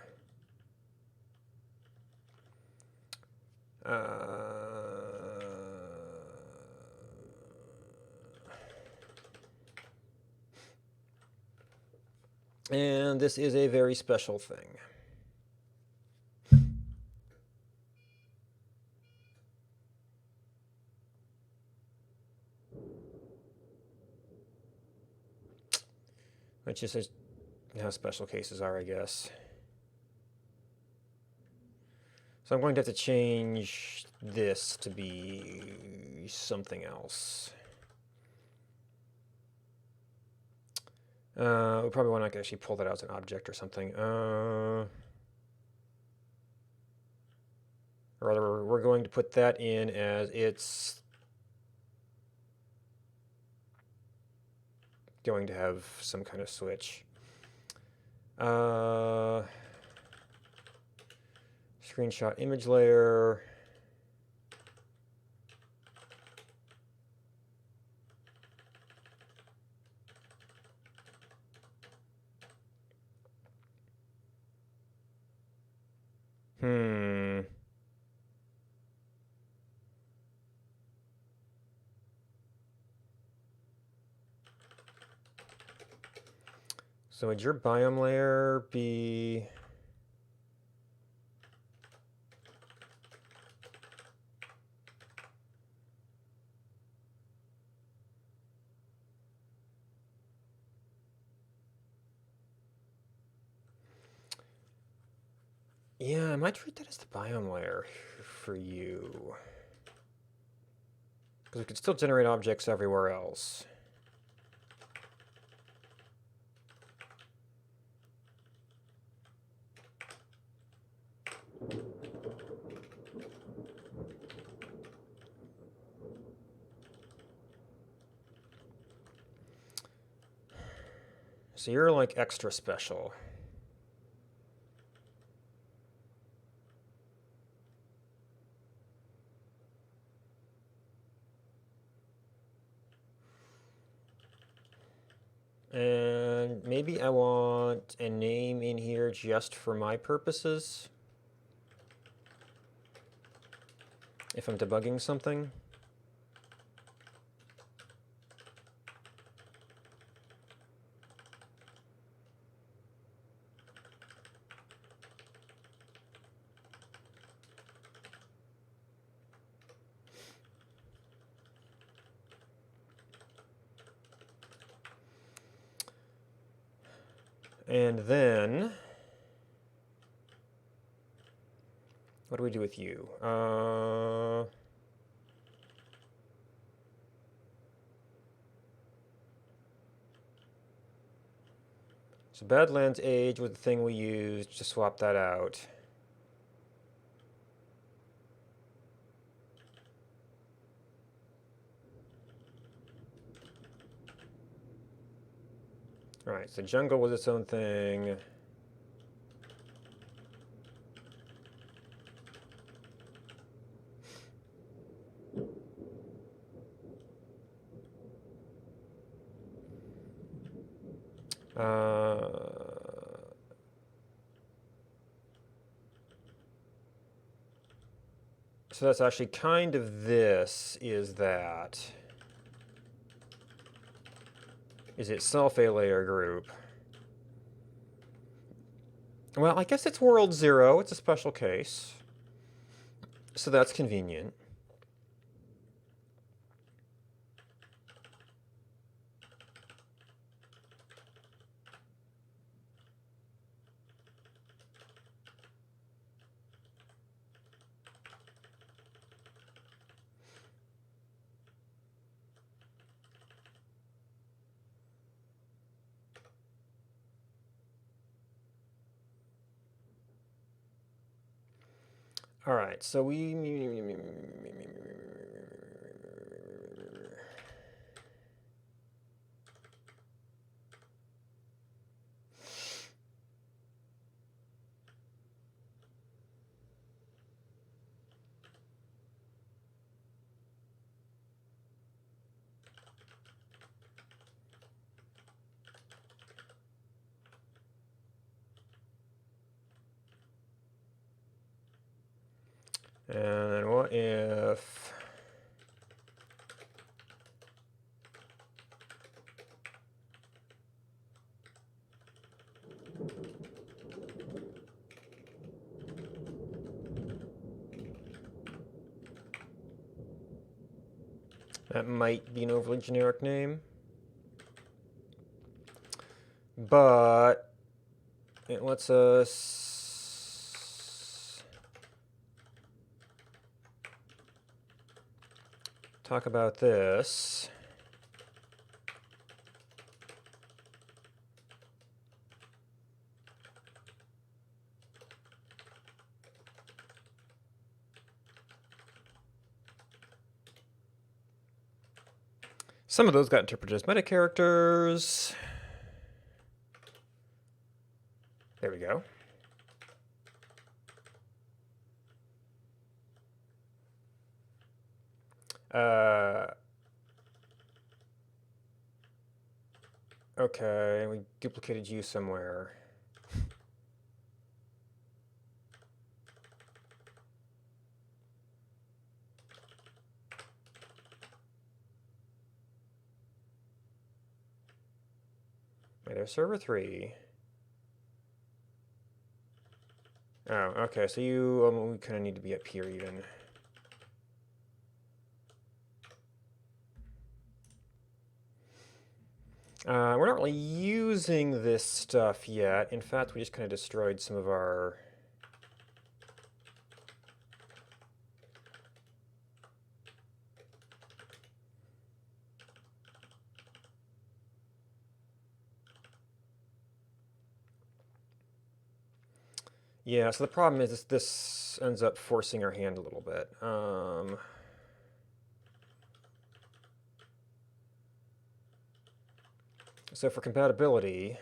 And this is a very special thing. Which is how special cases are, I guess. So I'm going to have to change this to be something else. We probably want to actually pull that out as an object or something. Or rather, we're going to put that in as it's going to have some kind of switch. Screenshot image layer. So would your biome layer be... Yeah, I might treat that as the biome layer for you. Because we could still generate objects everywhere else. So you're like extra special. And maybe I want a name in here just for my purposes. If I'm debugging something. And then, what do we do with you? So Badlands Age was the thing we used to swap that out. All right, so jungle was its own thing. So that's actually kind of this is that. Is itself a layer group. Well, I guess it's world 0. It's a special case. So that's convenient. All right, so we... And then what if that might be an overly generic name, but it lets us talk about this. Some of those got interpreted as meta characters. There we go. Okay, we duplicated you somewhere. Wait, there's server 3. Oh, okay, so you, we kind of need to be up here even. We're not really using this stuff yet. In fact, we just kind of destroyed some of our... Yeah, so the problem is this ends up forcing our hand a little bit. So for compatibility,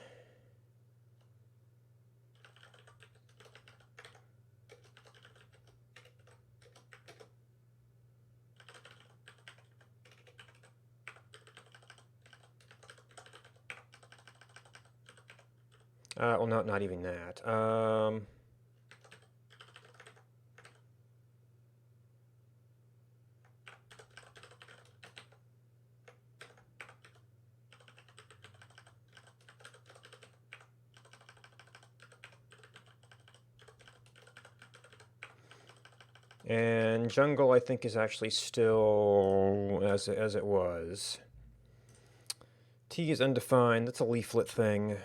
well, no, not even that. And jungle, I think, is actually still as it was. T is undefined. That's a leaflet thing.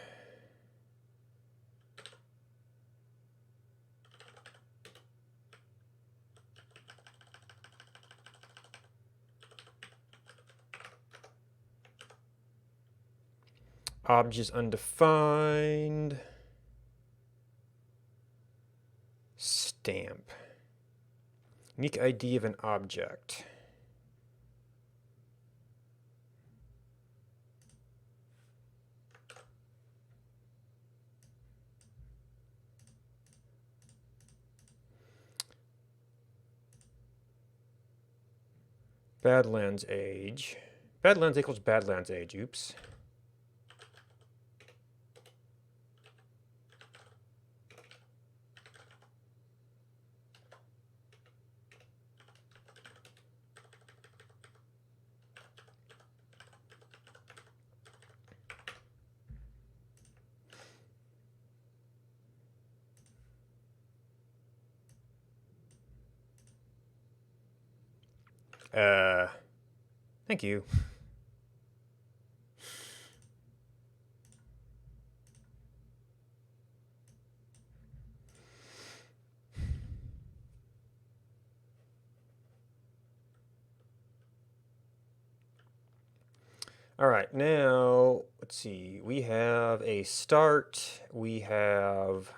Obj is undefined. Stamp. Unique ID of an object. Badlands age. Badlands equals Badlands age. Oops. Thank you. All right, now, let's see. We have a start. We have...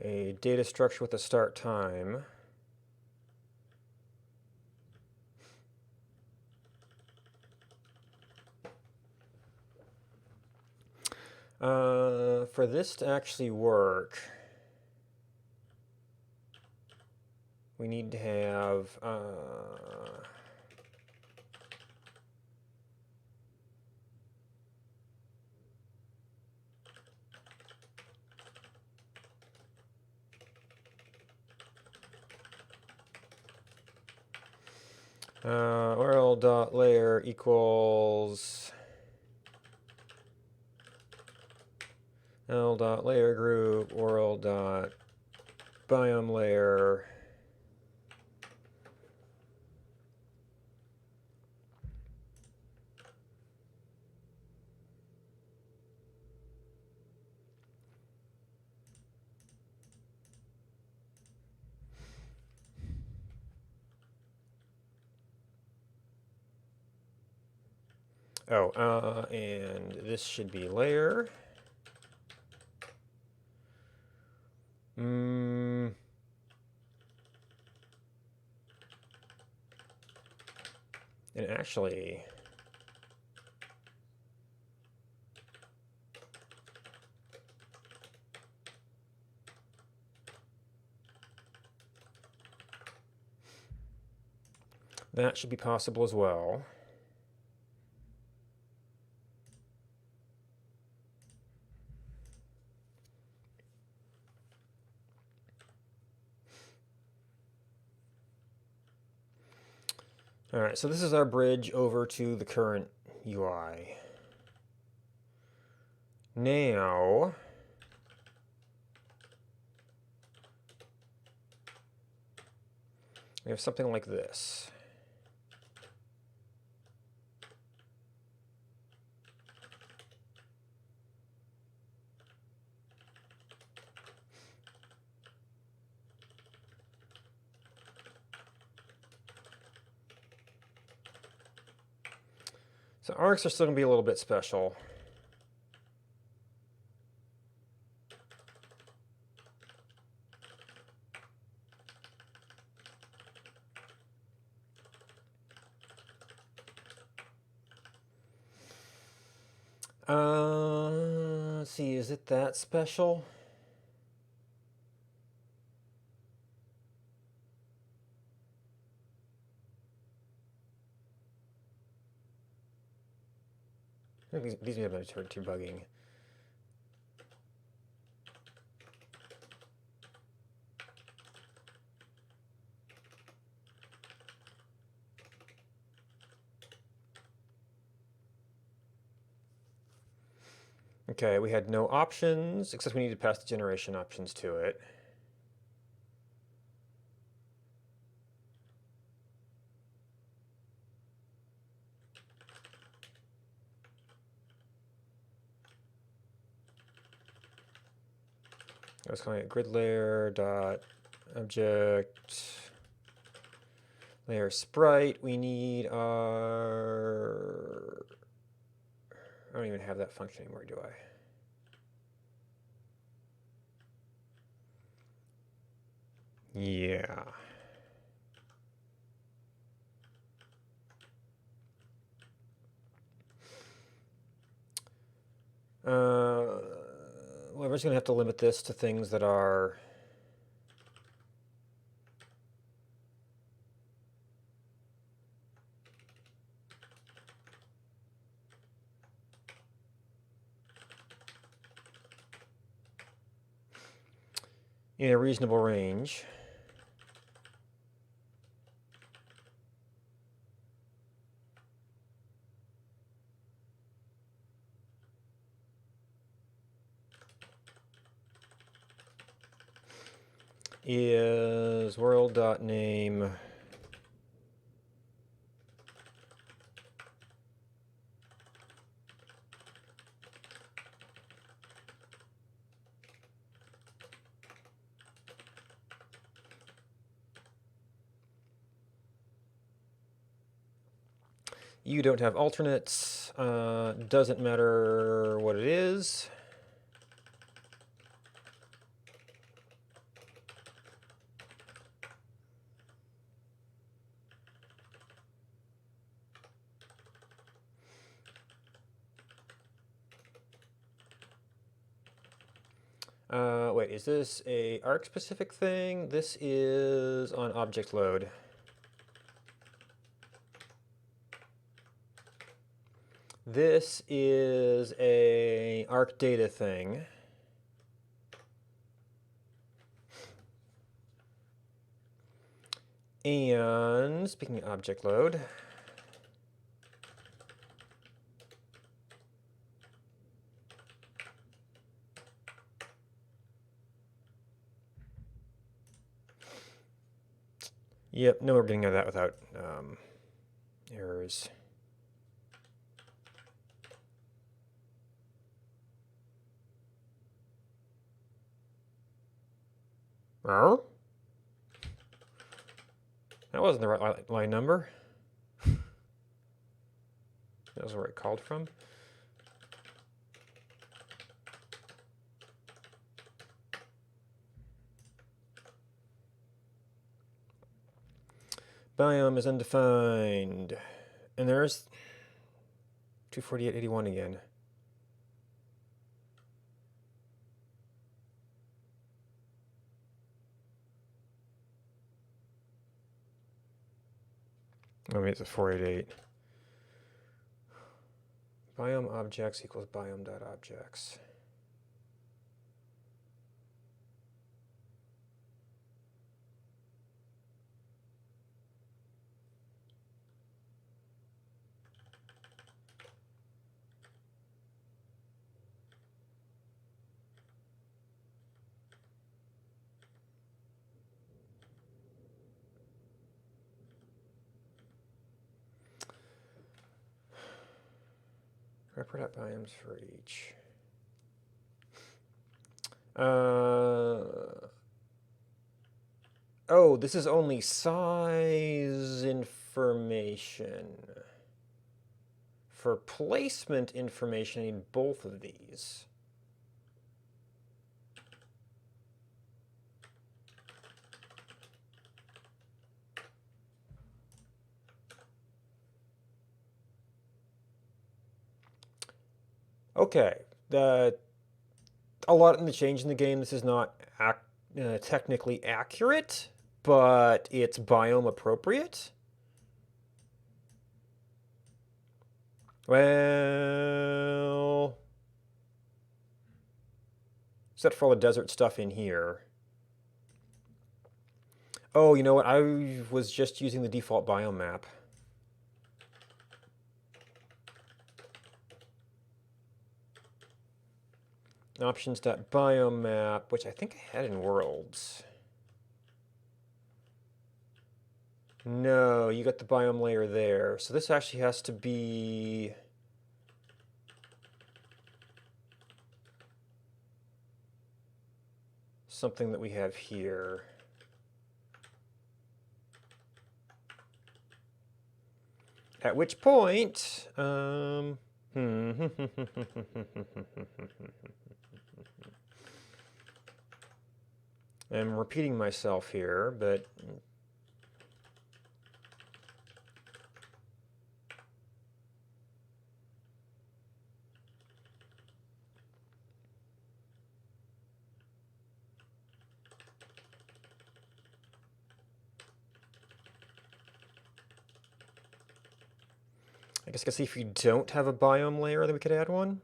a data structure with a start time. For this to actually work, we need to have URL.layer equals L.layer group URL.biome layer. And this should be layer. And actually, that should be possible as well. All right, so this is our bridge over to the current UI. Now, we have something like this. So arcs are still going to be a little bit special. Let's see, is it that special? I think these may have been too bugging. Okay, we had no options, except we need to pass the generation options to it. I was calling it grid layer dot object layer sprite. We need our, I don't even have that function anymore, do I? Yeah. Well, we're just going to have to limit this to things that are in a reasonable range. Is world.name you don't have alternates, doesn't matter what it is. Wait, is this a arc specific thing? This is on object load. This is a arc data thing. And speaking of object load, yep, no, we're getting out of that without errors. That wasn't the right line number. That was where it called from. Biome is undefined. And there's 248.81 again. Maybe it's a 488. Biome objects equals biome.objects. Report biomes for each. Oh, this is only size information. For placement information, I need both of these. Okay, a lot in the change in the game. This is not technically accurate, but it's biome appropriate. Well, except for all the desert stuff in here. Oh, you know what? I was just using the default biome map. Options.biome map, which I think I had in Worlds. No, you got the biome layer there. So this actually has to be something that we have here. At which point, I'm repeating myself here, but I guess I could see if you don't have a biome layer that we could add one.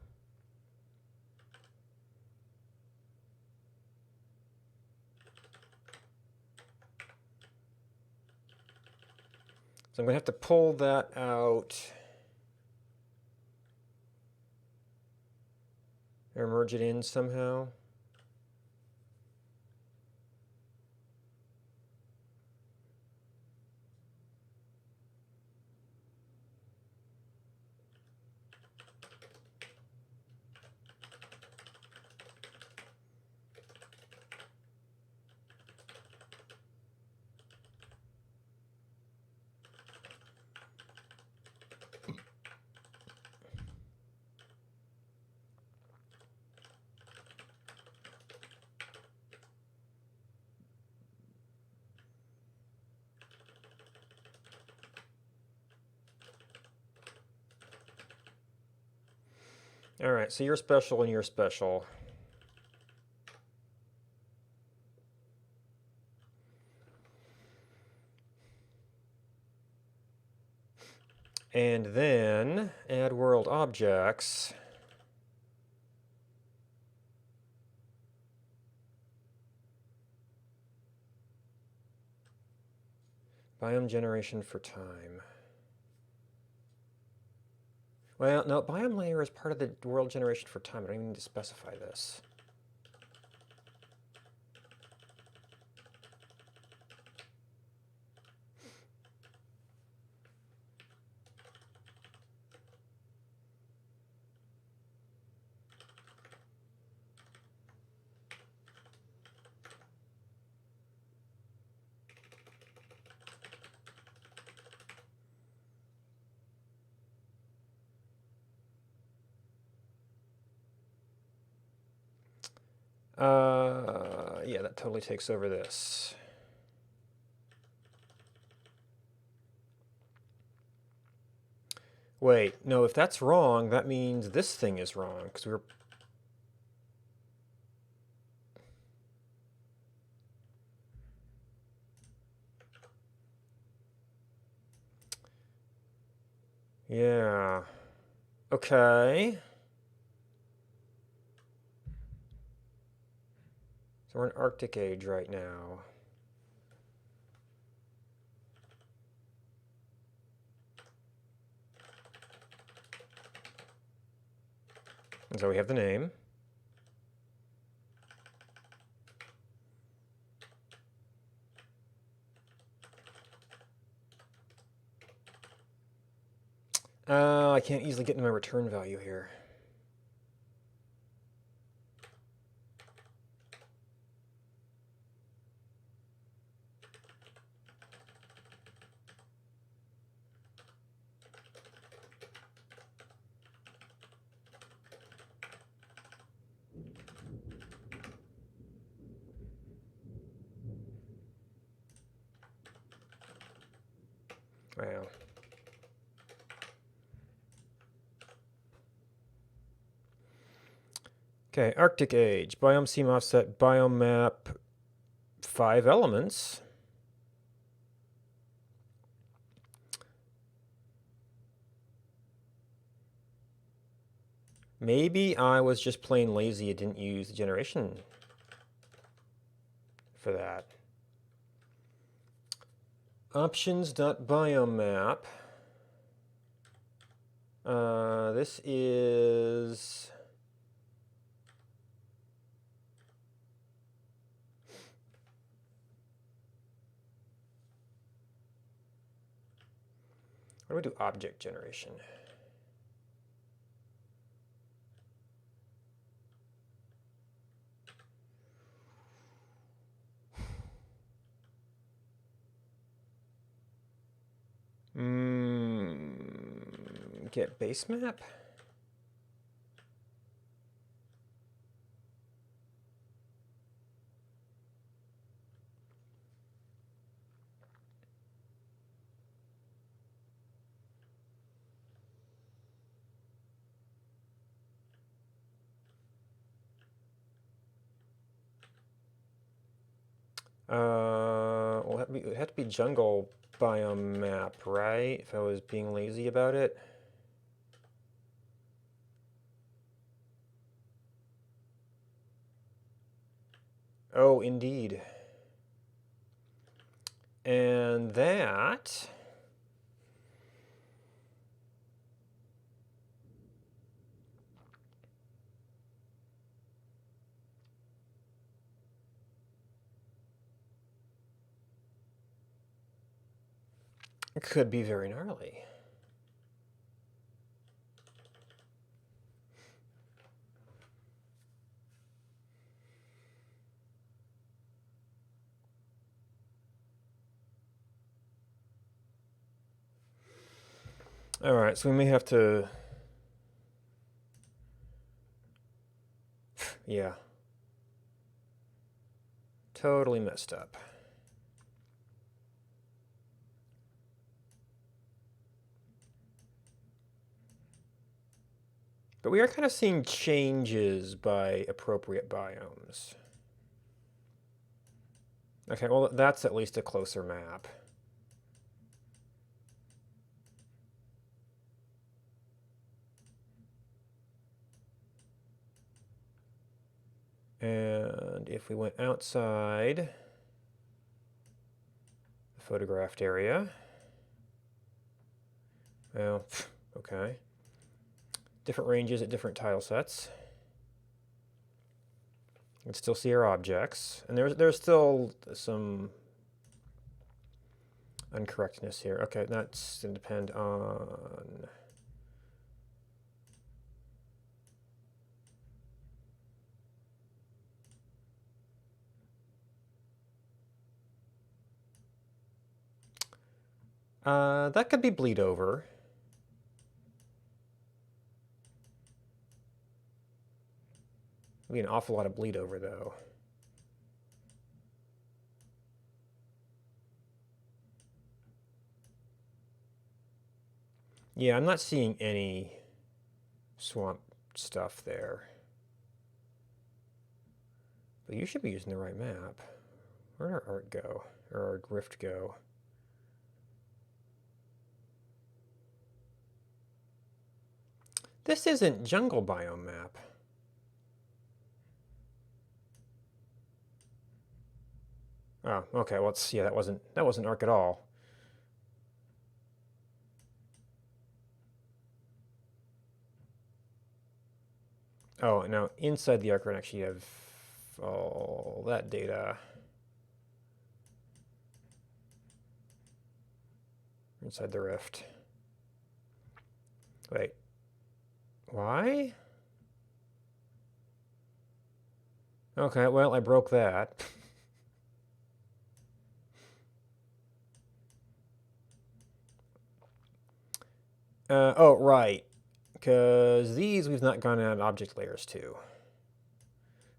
So I'm going to have to pull that out or merge it in somehow. All right, so you're special and you're special. And then add world objects. Biome generation for time. Well, no, biome layer is part of the world generation for time. I don't even need to specify this. Yeah, that totally takes over this. Wait, no, if that's wrong, that means this thing is wrong, because we were... Yeah. Okay. So we're in Arctic age right now. And so we have the name. I can't easily get into my return value here. Wow. Okay, Arctic age, biome seam offset, biome map, 5 elements. Maybe I was just plain lazy and didn't use the generation for that. Options.biomap. This is... What do we do object generation? Get base map? Well, it had to be jungle biome map, right? If I was being lazy about it. Oh, indeed. And that... could be very gnarly. All right, so we may have to... Yeah. Totally messed up. But we are kind of seeing changes by appropriate biomes. Okay, well, that's at least a closer map. And if we went outside the photographed area, well, okay. Different ranges at different tile sets. You can still see our objects. And there's still some uncorrectness here. Okay, that's going to depend on... that could be bleed over. Be an awful lot of bleed over, though. Yeah, I'm not seeing any swamp stuff there. But you should be using the right map. Where'd our art go? Or our rift go? This isn't jungle biome map. Oh, okay. Well, yeah, that wasn't arc at all. Oh, now inside the arc, we're actually have all that data. Inside the rift. Wait. Why? Okay, well, I broke that. Oh, right. Because these we've not gone out object layers to.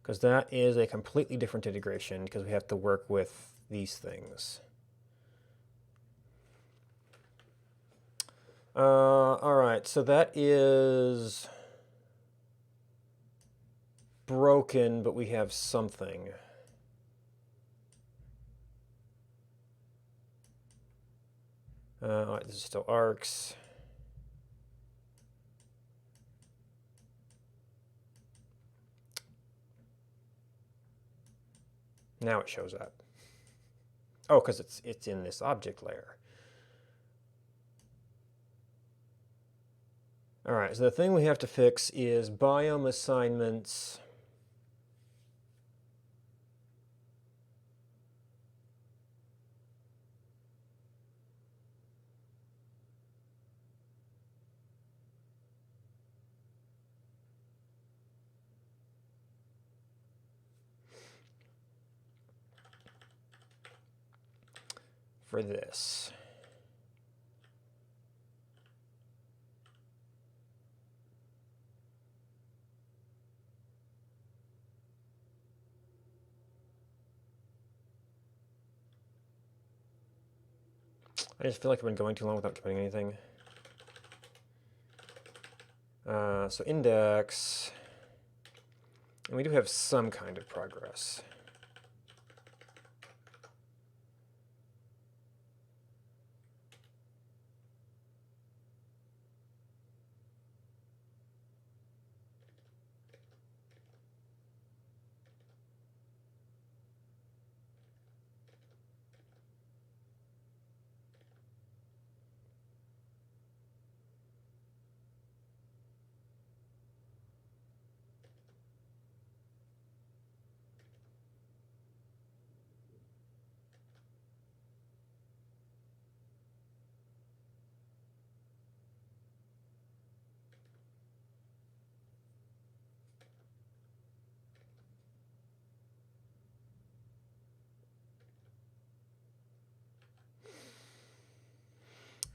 Because that is a completely different integration because we have to work with these things. All right, so that is broken, but we have something. All right, this is still arcs. Now it shows up. Oh, because it's in this object layer. All right, so the thing we have to fix is biome assignments. For this. I just feel like I've been going too long without committing anything. So index, and we do have some kind of progress.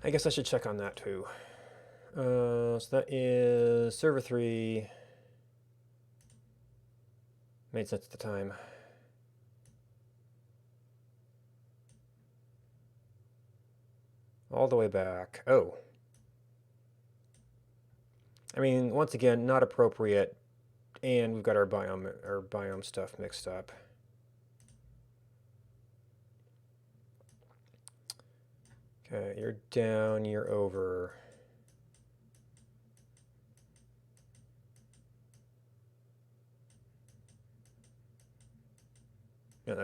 I guess I should check on that too. So that is server 3. Made sense at the time. All the way back. Oh. I mean, once again, not appropriate, and we've got our biome stuff mixed up. Okay, you're down, you're over.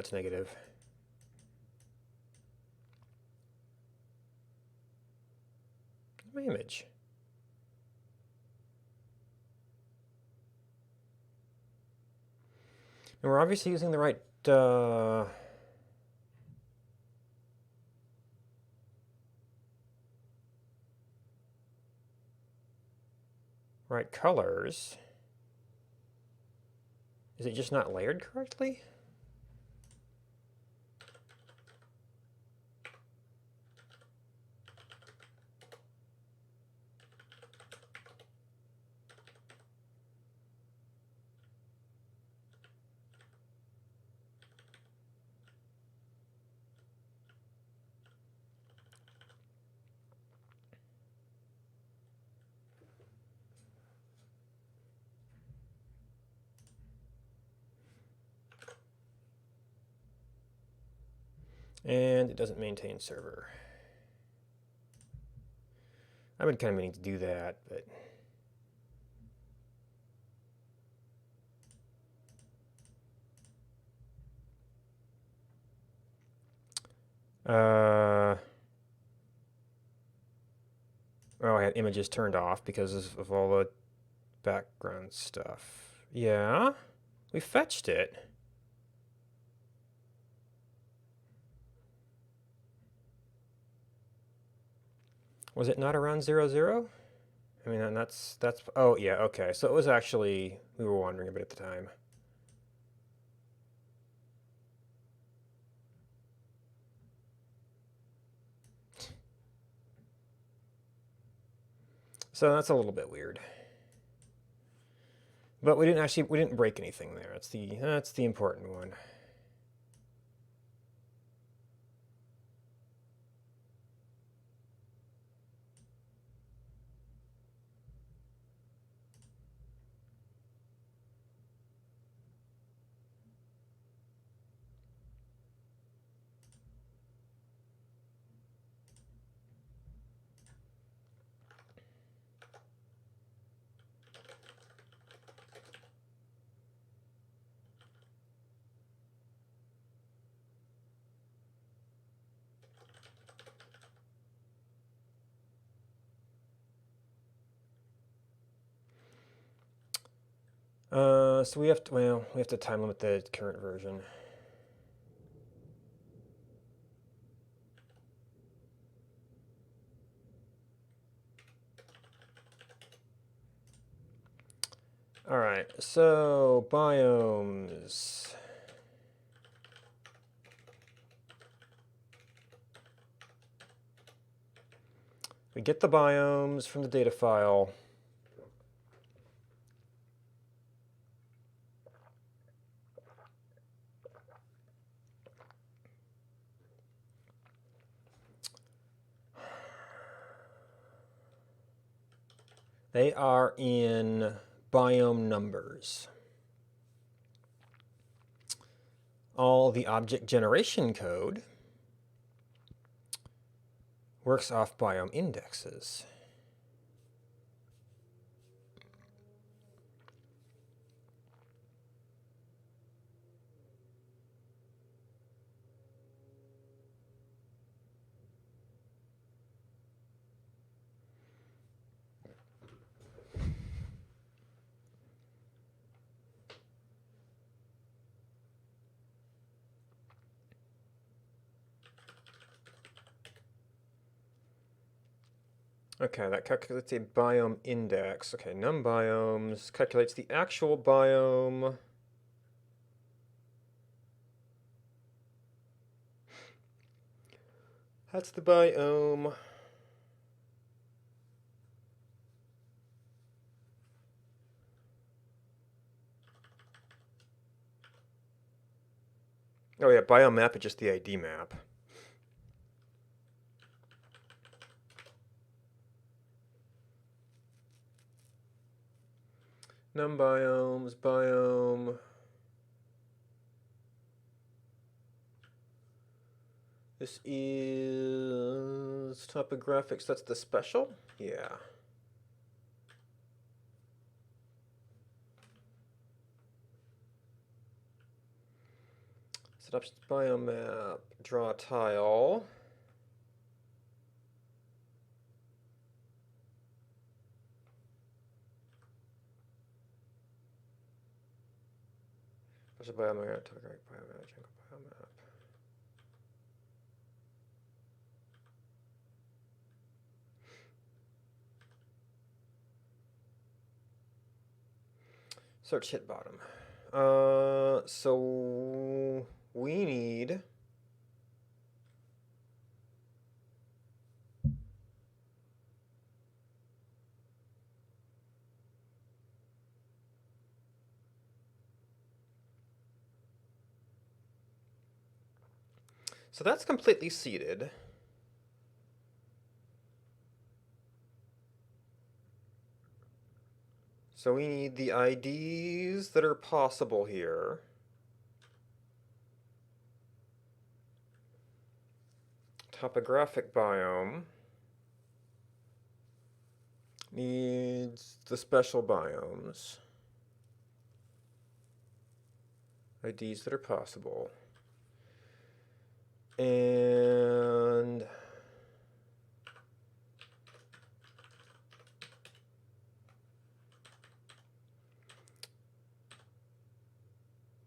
it's negative. My image. And we're obviously using the right right colors. Is it just not layered correctly? And it doesn't maintain server. I've been kind of meaning to do that, but oh, I had images turned off because of all the background stuff. Yeah, we fetched it. Was it not around 0, 0? I mean, that's, oh yeah, okay. So it was actually, we were wondering a bit at the time. So that's a little bit weird. But we didn't break anything there. That's the important one. So we have to, well, we have to time limit the current version. All right, so biomes. We get the biomes from the data file. They are in biome numbers. All the object generation code works off biome indexes. Okay, that calculates a biome index. Okay, num biomes calculates the actual biome. That's the biome. Oh yeah, biome map is just the ID map. Num biomes, biome. This is topographics. That's the special? Yeah. Set up biomap, draw a tile. There's a biomap, topographic biomap, jungle biomap. Search hit bottom. So we need so that's completely seeded. So we need the IDs that are possible here. Topographic biome needs the special biomes. IDs that are possible. And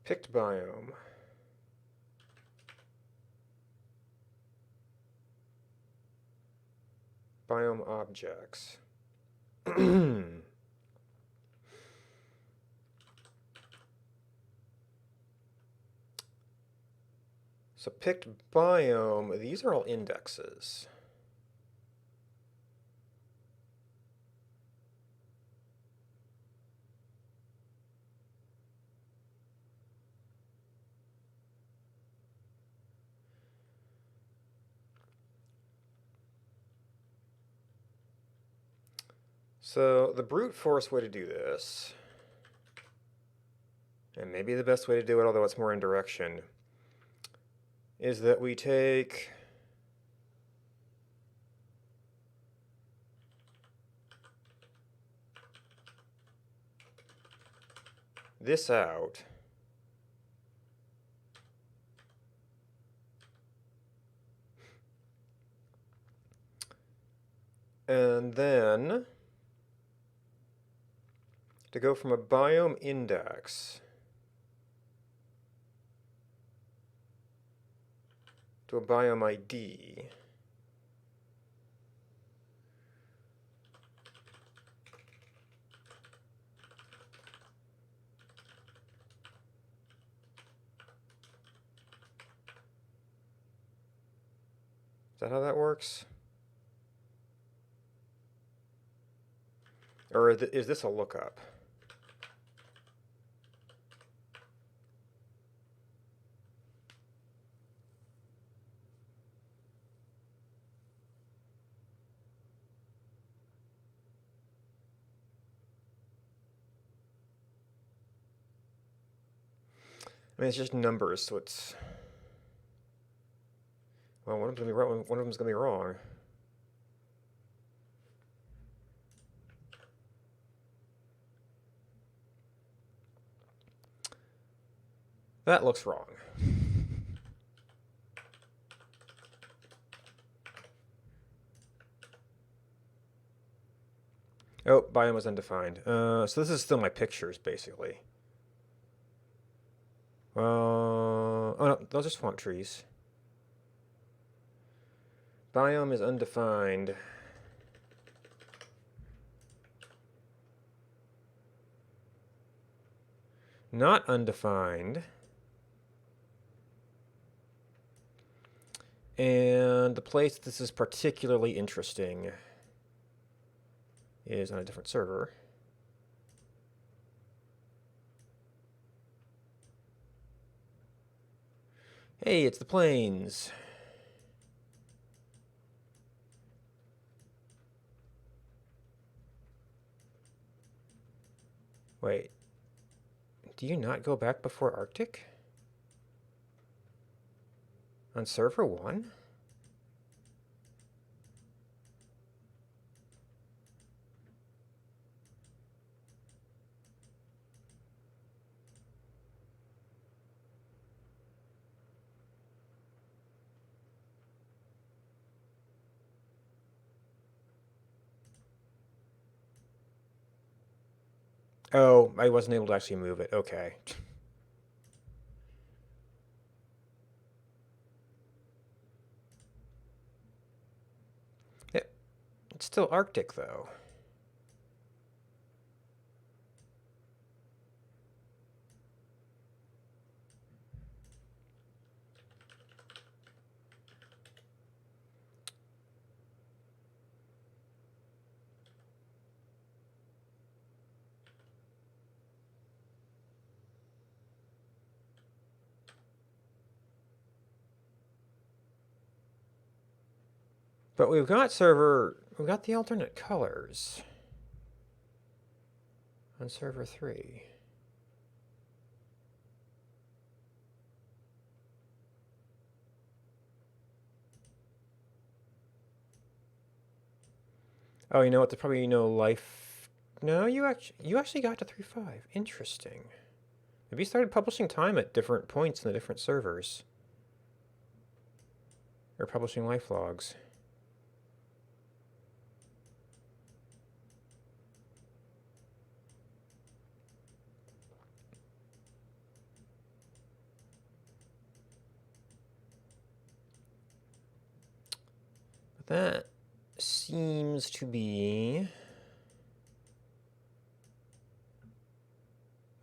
picked biome. Biome objects. So picked biome, these are all indexes. So the brute force way to do this, and maybe the best way to do it, although it's more in direction, is that we take this out, and then to go from a biome index to a biome ID. Is that how that works? Or is this a lookup? I mean, it's just numbers, so it's... Well, one of them's gonna be right, one of them's gonna be wrong. That looks wrong. Oh, biome was undefined. So this is still my pictures, basically. Oh no, those are swamp trees. Biome is undefined. Not undefined. And the place this is particularly interesting is on a different server. Hey, it's the plains. Wait, do you not go back before Arctic? On server 1? Oh, I wasn't able to actually move it. Okay. Yeah, it's still Arctic, though. But we've got the alternate colors on server 3. Oh, you know what? There's probably no life. No, you actually got to 3.5. Interesting. Maybe you started publishing time at different points in the different servers. Or publishing life logs. But that seems to be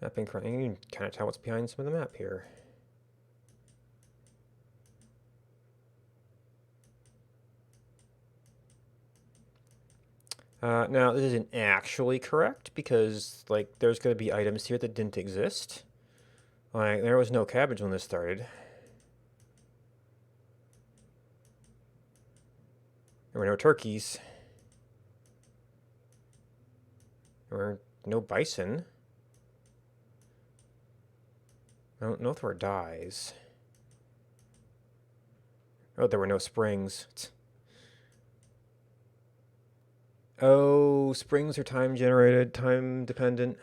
mapping. You can kind of tell what's behind some of the map here. Now, this isn't actually correct because, like, there's going to be items here that didn't exist. Like, there was no cabbage when this started. There were no turkeys. There were no bison. I don't know if there were dyes. Oh, there were no springs. Oh, springs are time generated, time dependent.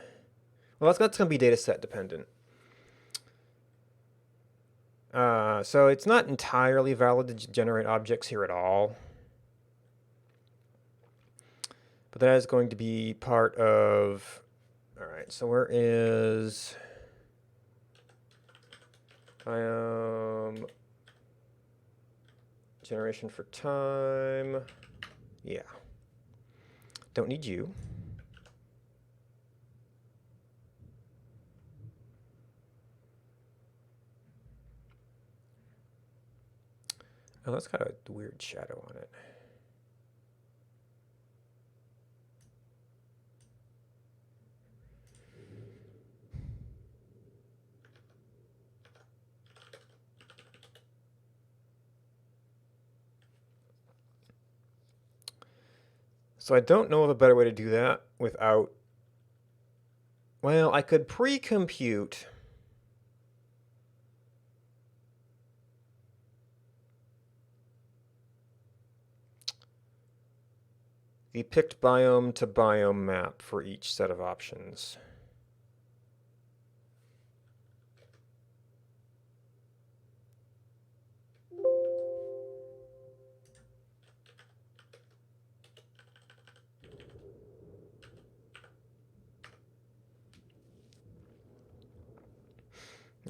Well, that's going to be data set dependent. So it's not entirely valid to generate objects here at all. But that is going to be part of... All right, so where is... Generation for time. Yeah. Don't need you. Oh, that's got a weird shadow on it. So I don't know of a better way to do that without... Well, I could pre-compute the picked biome to biome map for each set of options.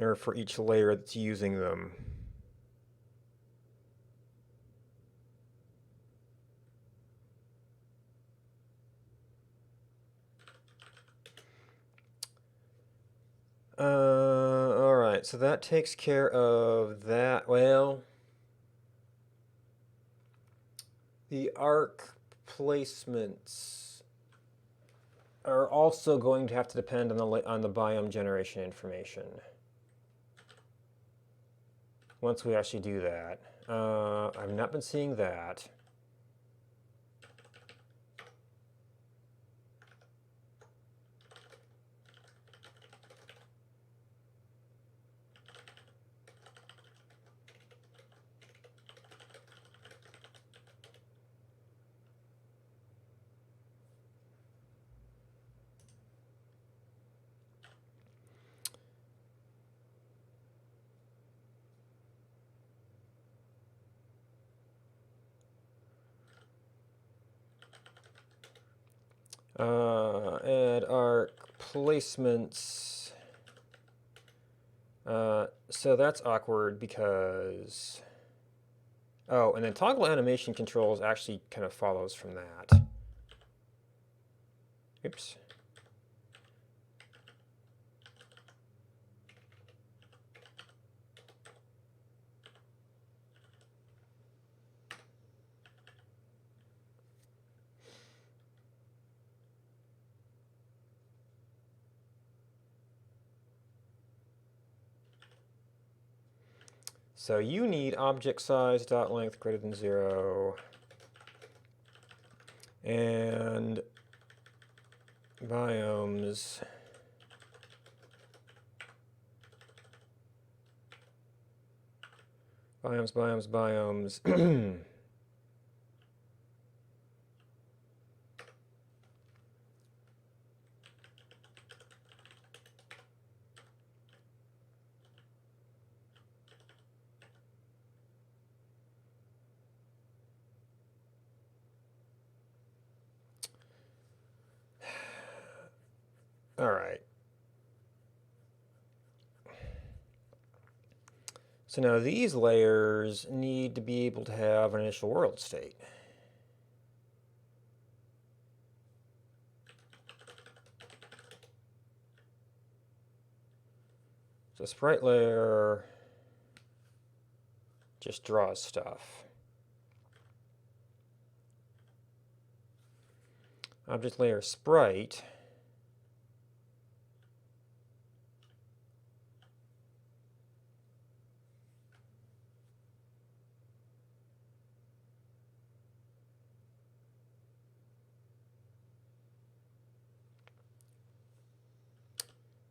Or for each layer that's using them. All right, so that takes care of that. Well, the arc placements are also going to have to depend on the biome generation information. Once we actually do that, I've not been seeing that. Add arc replacements. So that's awkward because... Oh, and then toggle animation controls actually kind of follows from that. Oops. So you need object size dot length greater than 0 and biomes biomes. All right. So now these layers need to be able to have an initial world state. So sprite layer just draws stuff. Object layer sprite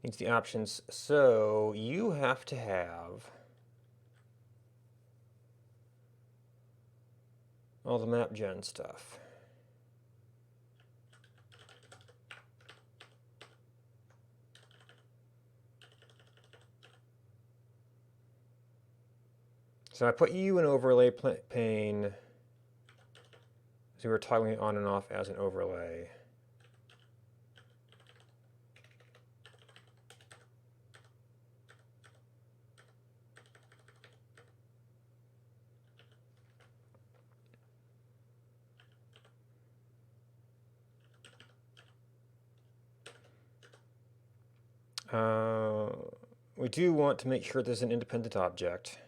needs the options. So you have to have all the map gen stuff. So I put you in overlay pane. So we're toggling it on and off as an overlay. We do want to make sure there's an independent object.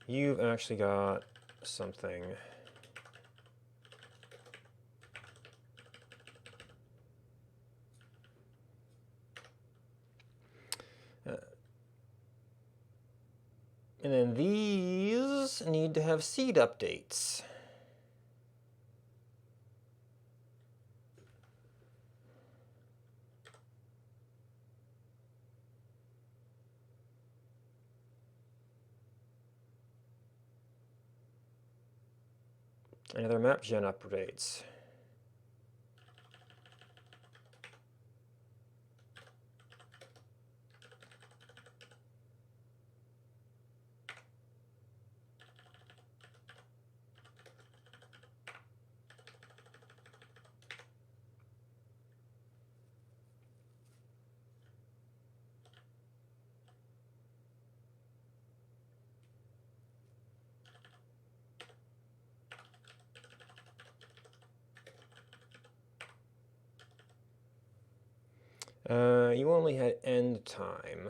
You've actually got something. And then these need to have seed updates. And other map gen updates. You only had end time.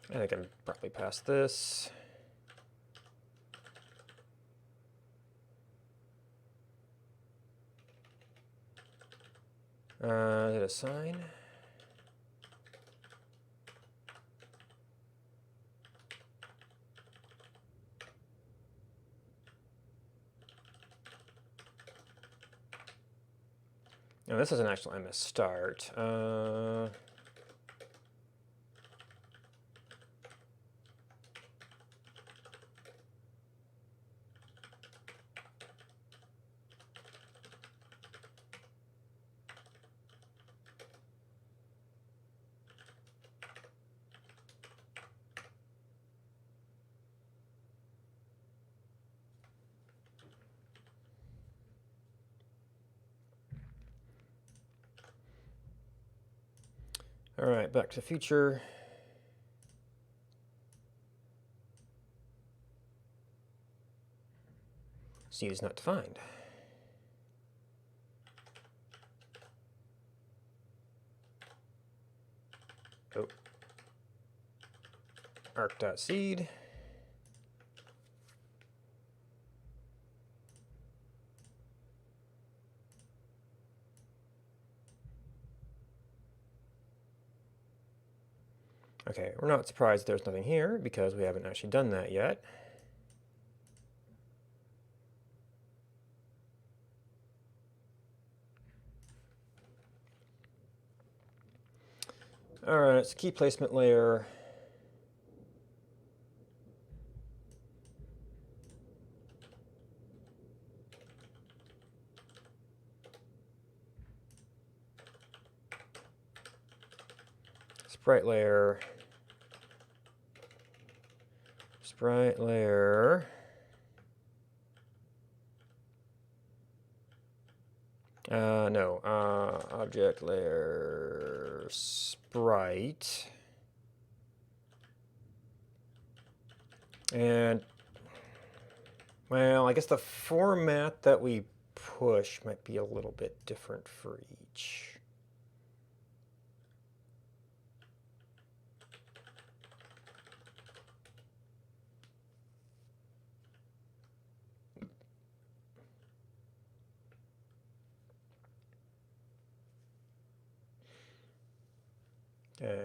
I think I can probably pass this. Did assign? No, this is an actual MS start. All right, Back to the Future. C is not defined. Oh. Arc.seed. Okay, we're not surprised there's nothing here because we haven't actually done that yet. All right, so key placement layer. Sprite layer. Sprite layer. No, object layer sprite. And, well, I guess the format that we push might be a little bit different for each.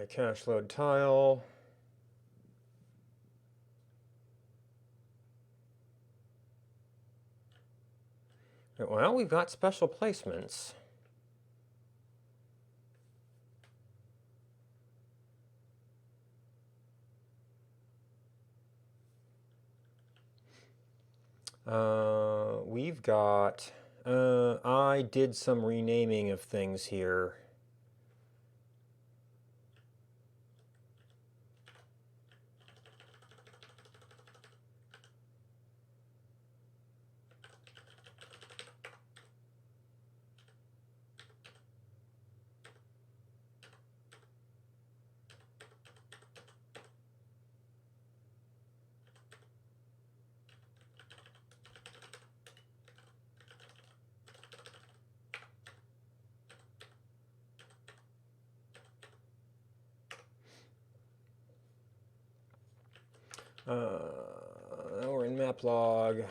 Cache load tile. Well, we've got special placements. We've got, I did some renaming of things here. Now we're in map log.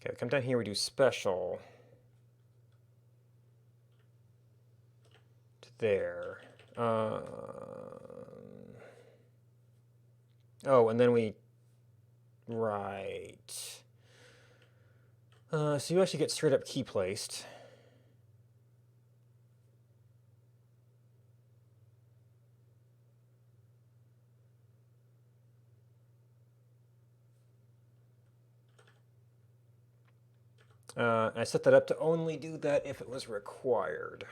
Okay, come down here, we do special. To there. Oh, and then we, right. So you actually get straight up key placed. I set that up to only do that if it was required.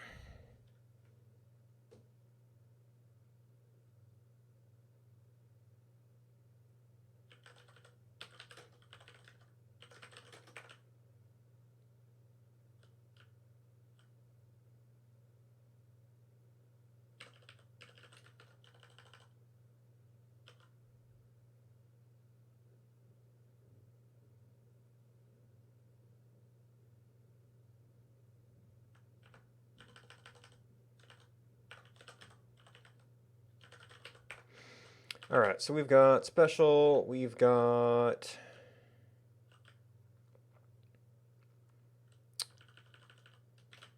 All right, so we've got special, we've got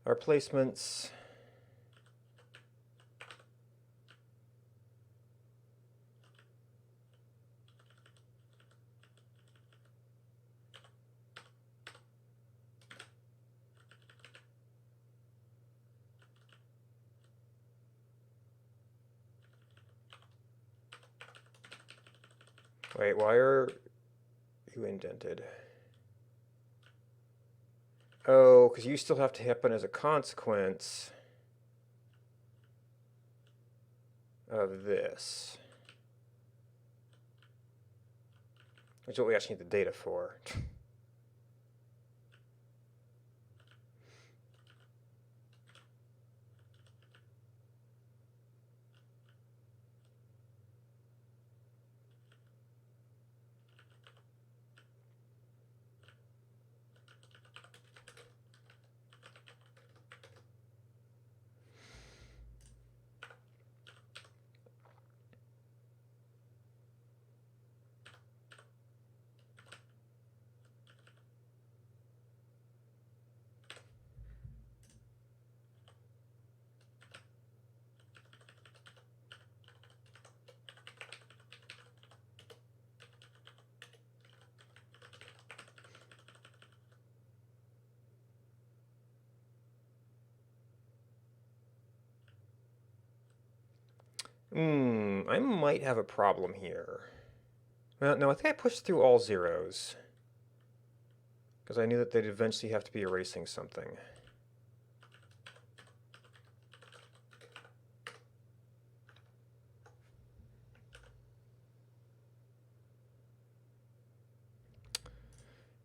our placements. Wait, why are you indented? Oh, because you still have to happen as a consequence of this. Which is what we actually need the data for. I might have a problem here. Well, no, I think I pushed through all zeros. Because I knew that they'd eventually have to be erasing something.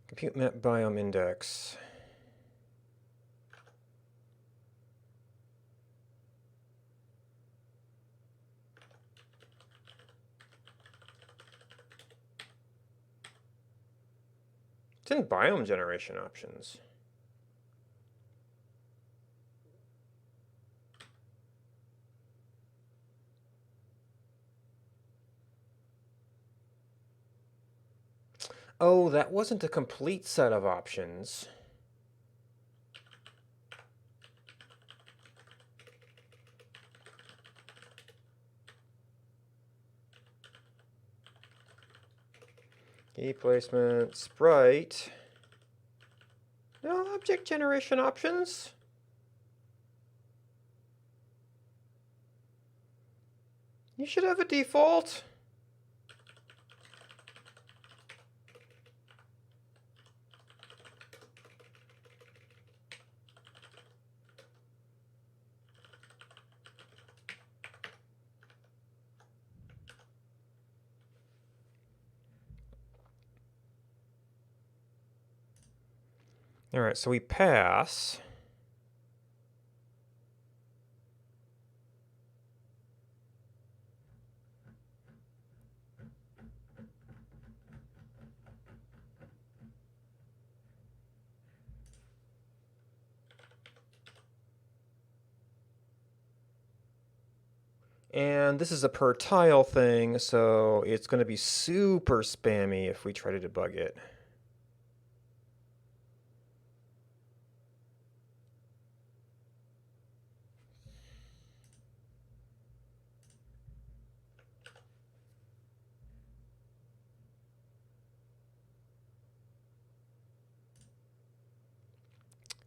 Compute map biome index. It's in biome generation options. Oh, that wasn't a complete set of options. Key placement, sprite. No object generation options. You should have a default. All right, so we pass. And this is a per tile thing, so it's going to be super spammy if we try to debug it.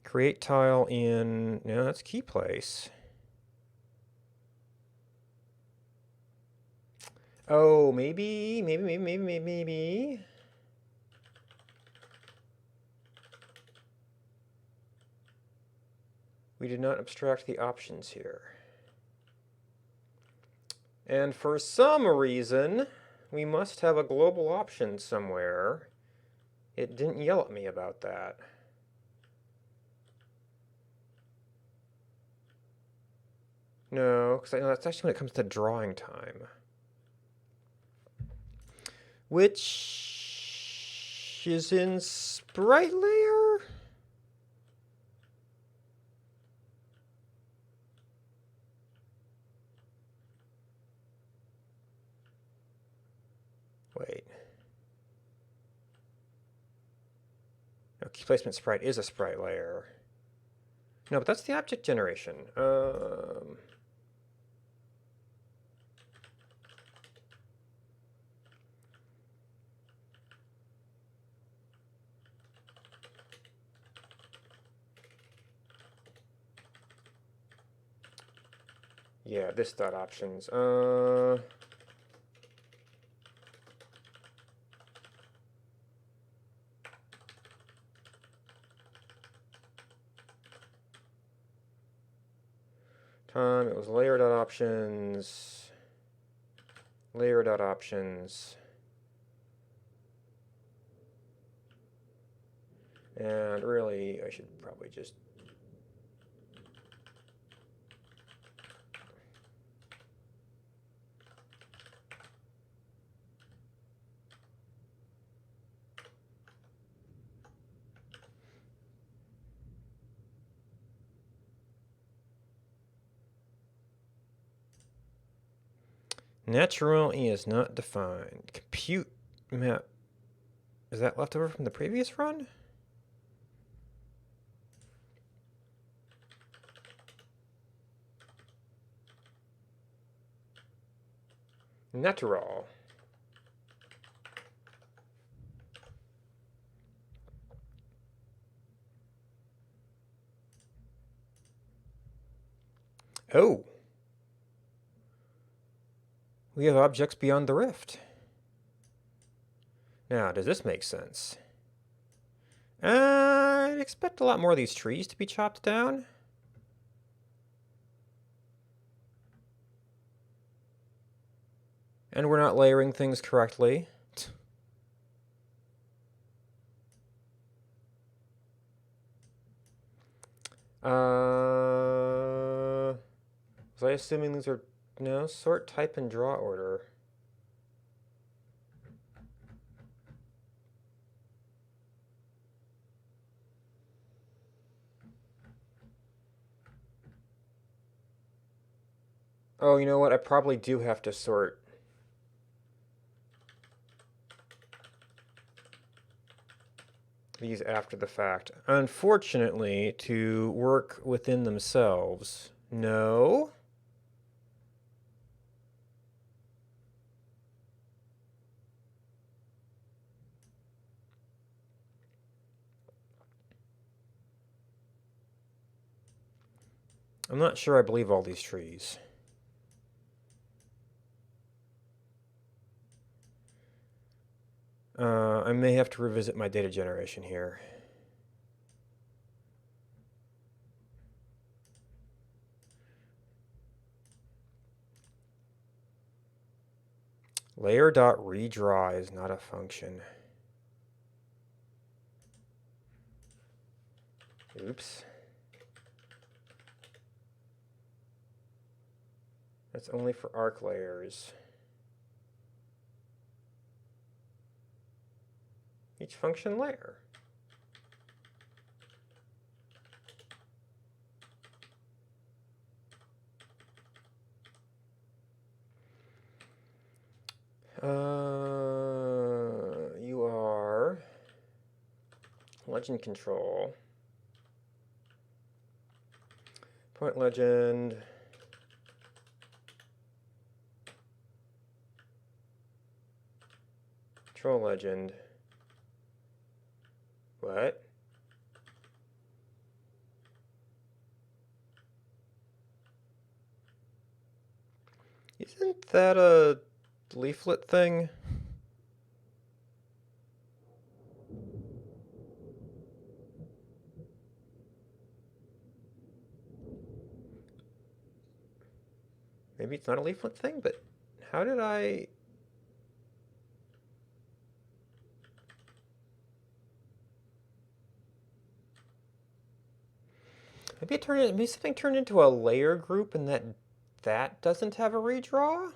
Create tile in, no, that's key place. Oh, maybe. We did not abstract the options here. And for some reason, we must have a global option somewhere. It didn't yell at me about that. No, because I know that's actually when it comes to drawing time. Which is in sprite layer? Wait. No, key placement sprite is a sprite layer. No, but that's the object generation. Yeah, this dot options. It was layer.options, layer.options, and really I should probably just natural E is not defined. Compute map. Is that left over from the previous run? Natural. Oh. We have objects beyond the rift. Now, does this make sense? I'd expect a lot more of these trees to be chopped down. And we're not layering things correctly. Was I assuming these are... No, sort, type, and draw order. Oh, you know what? I probably do have to sort. These after the fact. Unfortunately, to work within themselves. No. I'm not sure I believe all these trees. I may have to revisit my data generation here. Layer.redraw is not a function. Oops. That's only for arc layers. Each function layer. You are legend control. Point legend. Control legend. What? Isn't that a leaflet thing? Maybe it's not a leaflet thing, but how did I... Maybe something turned into a layer group and that doesn't have a redraw?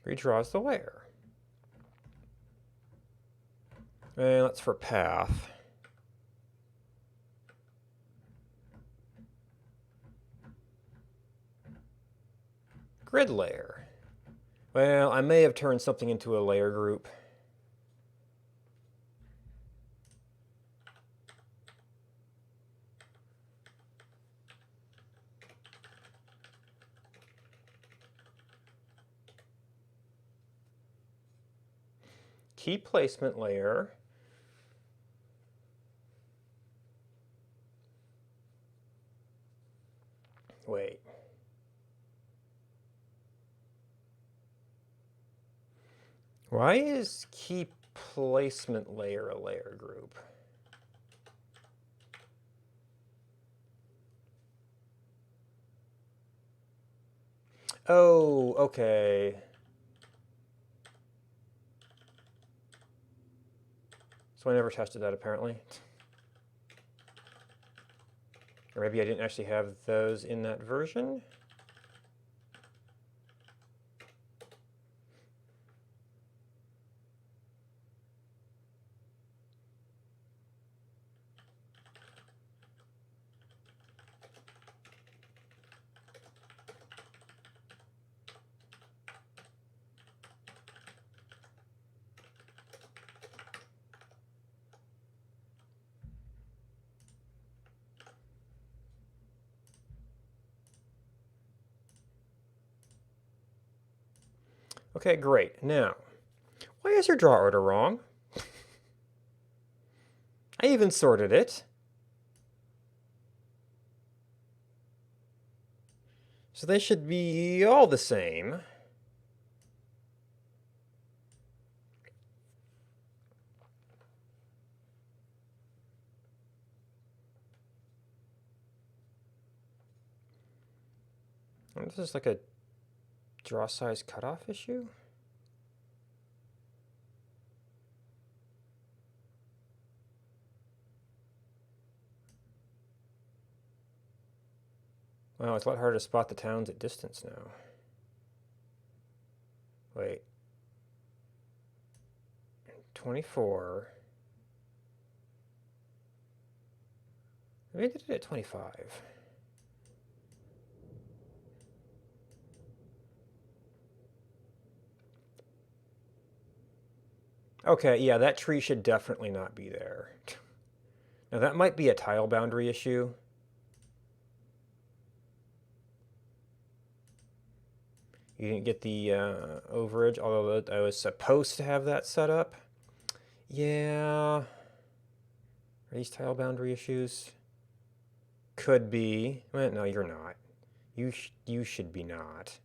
Redraws the layer. And that's for path. Grid layer. Well, I may have turned something into a layer group. Key placement layer. Why is key placement layer a layer group? Oh, okay. So I never tested that apparently. Or maybe I didn't actually have those in that version. Okay, great. Now, why is your draw order wrong? I even sorted it. So they should be all the same. And this is like a draw size cutoff issue. Wow, it's a lot harder to spot the towns at distance now. Wait. 24. Maybe I did it at 25. Okay, yeah, that tree should definitely not be there. Now that might be a tile boundary issue. You didn't get the overage, although I was supposed to have that set up. Yeah. Are these tile boundary issues? Could be. Well, no, you're not. You should be not.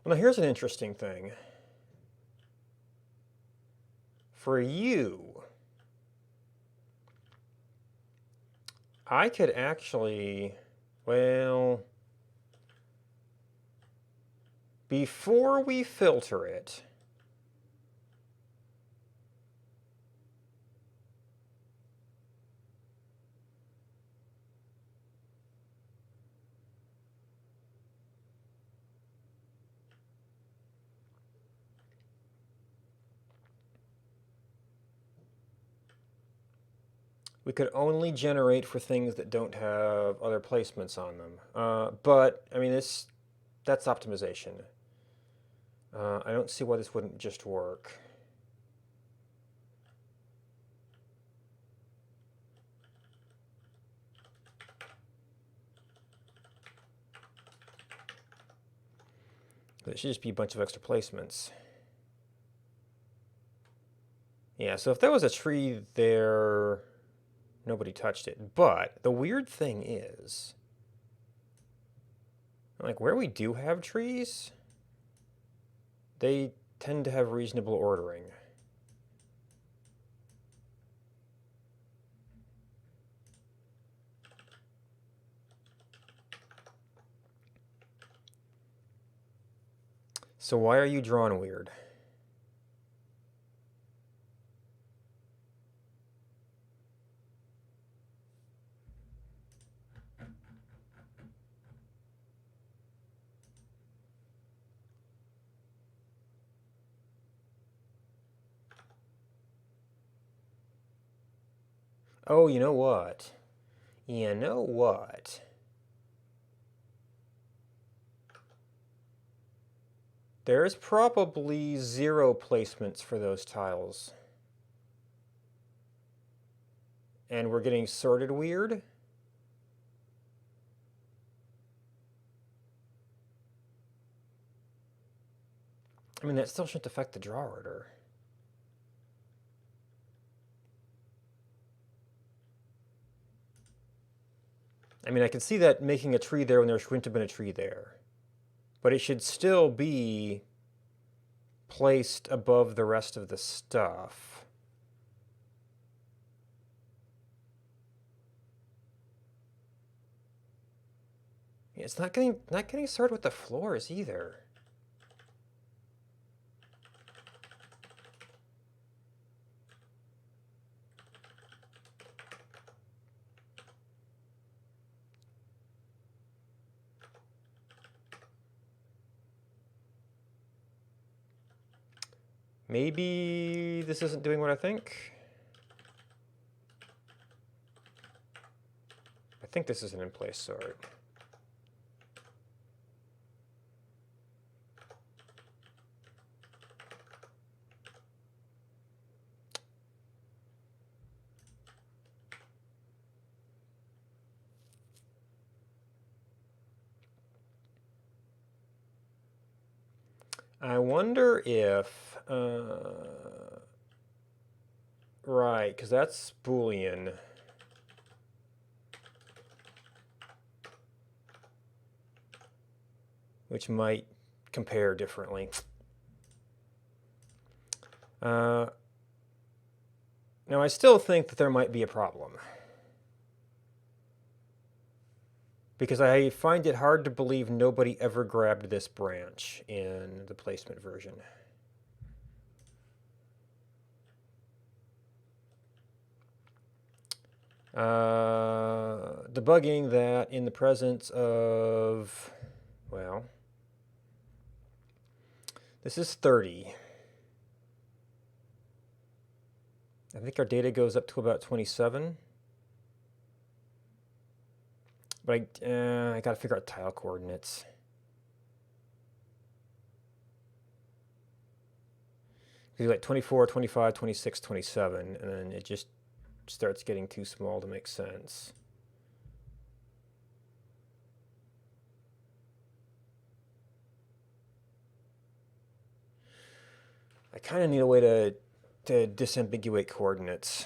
Well, now here's an interesting thing. For you, I could actually, well, before we filter it, we could only generate for things that don't have other placements on them. But, I mean, that's optimization. I don't see why this wouldn't just work. It should just be a bunch of extra placements. Yeah, so if there was a tree there, nobody touched it. But the weird thing is, like where we do have trees, they tend to have reasonable ordering. So why are you drawn weird? Oh, you know what? You know what? There's probably 0 placements for those tiles. And we're getting sorted weird. I mean, that still shouldn't affect the draw order. I mean, I can see that making a tree there when there shouldn't have been a tree there. But it should still be placed above the rest of the stuff. It's not getting started with the floors either. Maybe this isn't doing what I think. I think this is an in-place sort. I wonder if, right, because that's Boolean. Which might compare differently. Now, I still think that there might be a problem. Because I find it hard to believe nobody ever grabbed this branch in the placement version. Debugging that in the presence of, well, this is 30. I think our data goes up to about 27. But I gotta figure out tile coordinates. Because like 24, 25, 26, 27, and then it just starts getting too small to make sense. I kind of need a way to disambiguate coordinates.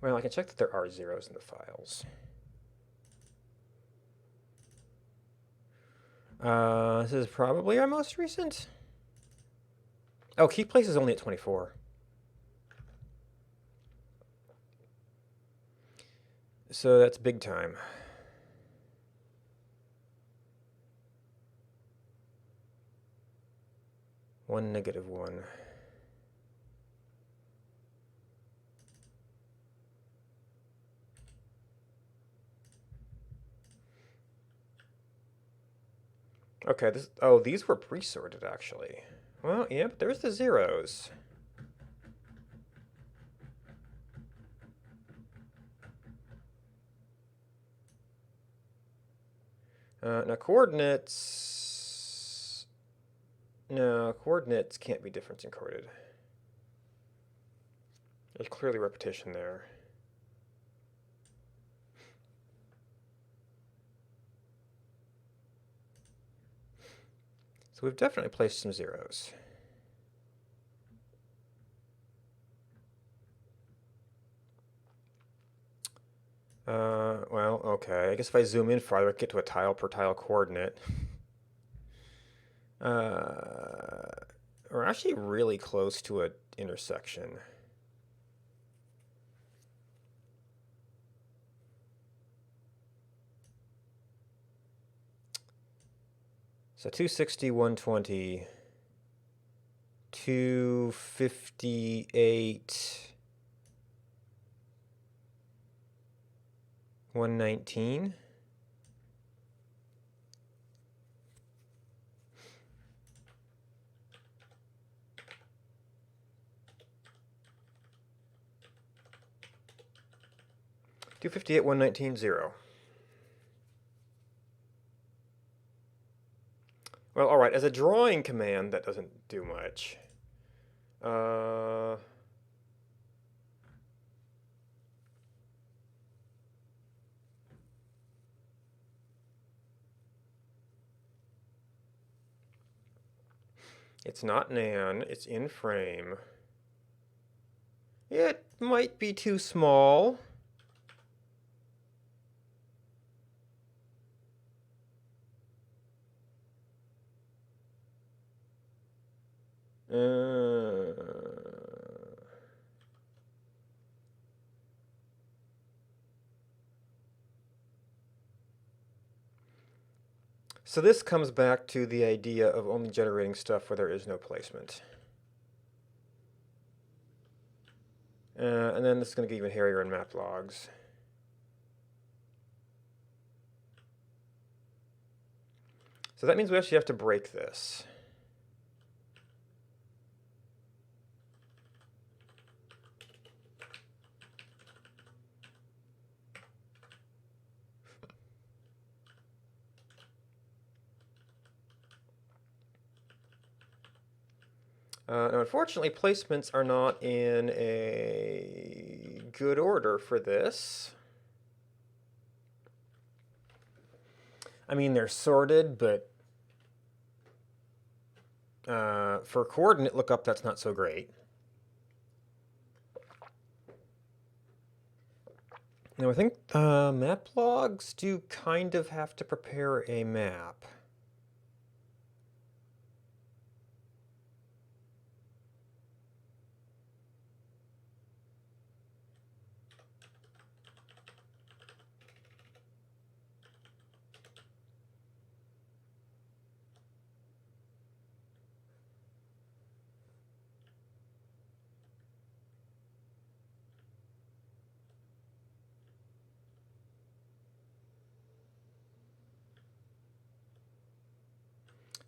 Well, I can check that there are zeros in the files. This is probably our most recent. Oh, key place is only at 24. So that's big time. One negative one. Okay, these were pre-sorted actually. Well, yep, there's the zeros. Now coordinates... No, coordinates can't be difference encoded. There's clearly repetition there. So we've definitely placed some zeros. Well, okay. I guess if I zoom in farther, I get to a tile per tile coordinate. We're actually really close to an intersection. So 260, 120, 258, 119. $258, 119, 0. Well, all right, as a drawing command, that doesn't do much. Uh, it's not nan, it's in frame. It might be too small. Uh, so this comes back to the idea of only generating stuff where there is no placement. And then this is going to get even hairier in map logs. So that means we actually have to break this. Now, unfortunately, placements are not in a good order for this. I mean, they're sorted, but for coordinate lookup, that's not so great. Now, I think map logs do kind of have to prepare a map.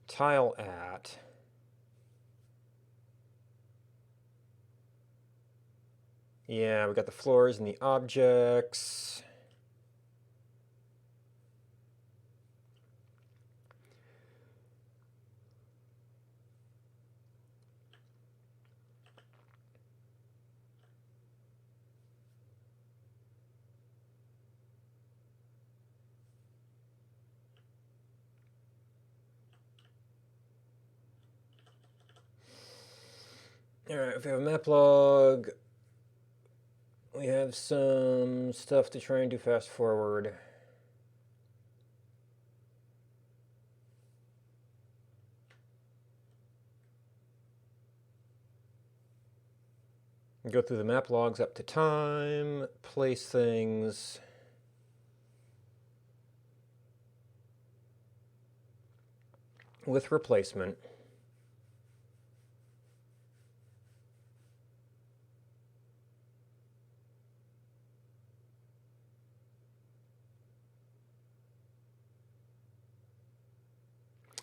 Tile at. Yeah, we got the floors and the objects. All right, if we have a map log, we have some stuff to try and do fast forward. Go through the map logs up to time, place things. With replacement.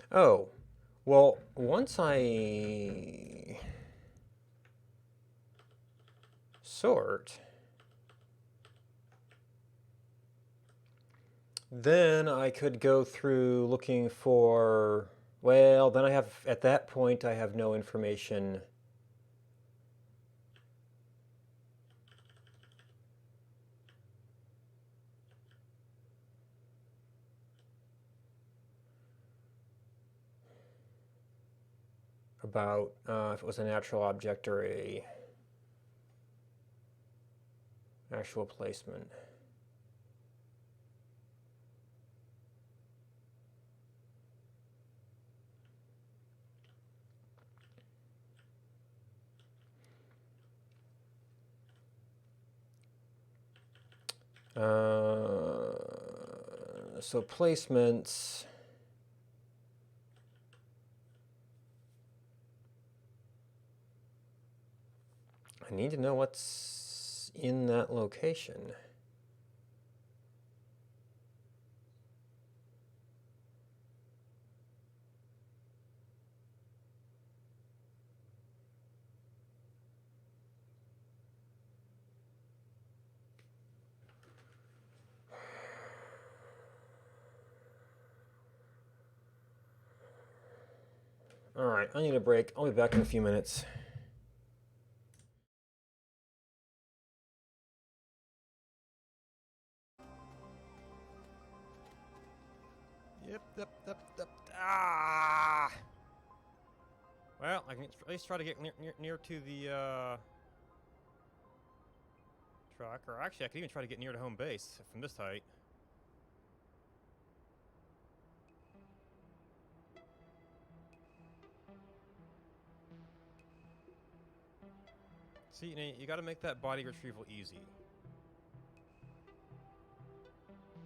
Oh, well, once I sort, then I could go through looking for, well, then I have, at that point, I have no information. About if it was a natural object or a actual placement. So placements. I need to know what's in that location. Alright, I need a break. I'll be back in a few minutes. Yep. Ah! Well, I can at least try to get near to the truck, or actually I could even try to get near to home base from this height. See, you gotta make that body retrieval easy.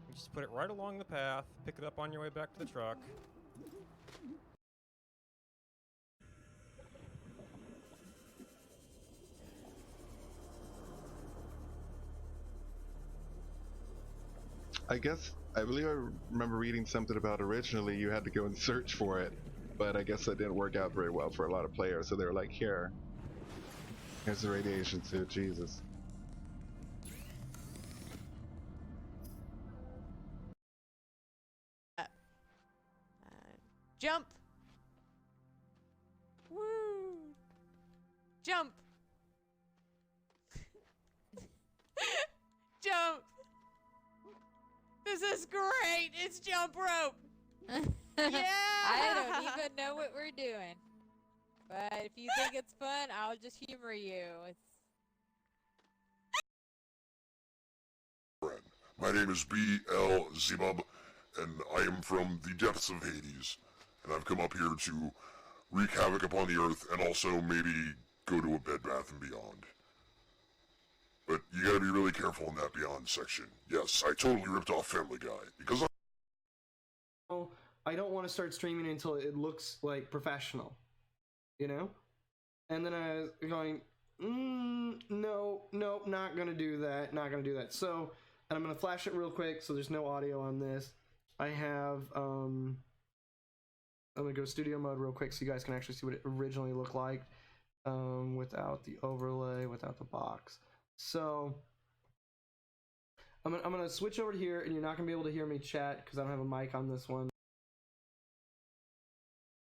You just put it right along the path, pick it up on your way back to the truck. I believe I remember reading something about originally you had to go and search for it, but I guess that didn't work out very well for a lot of players. So they were like, here's the radiation suit, Jesus. Jump! Woo! Jump! Jump! This is great! It's jump rope! Yeah! I don't even know what we're doing. But if you think it's fun, I'll just humor you. My name is B.L. Zebub, and I am from the depths of Hades. And I've come up here to wreak havoc upon the earth and also maybe go to a Bed Bath & Beyond. But you gotta be really careful in that Beyond section. Yes, I totally ripped off Family Guy, because I don't want to start streaming until it looks like professional, you know? And then I was going, no, not gonna do that, So, and I'm gonna flash it real quick so there's no audio on this. I have, I'm gonna go studio mode real quick so you guys can actually see what it originally looked like without the overlay, without the box. So, I'm gonna switch over to here, and you're not gonna be able to hear me chat because I don't have a mic on this one.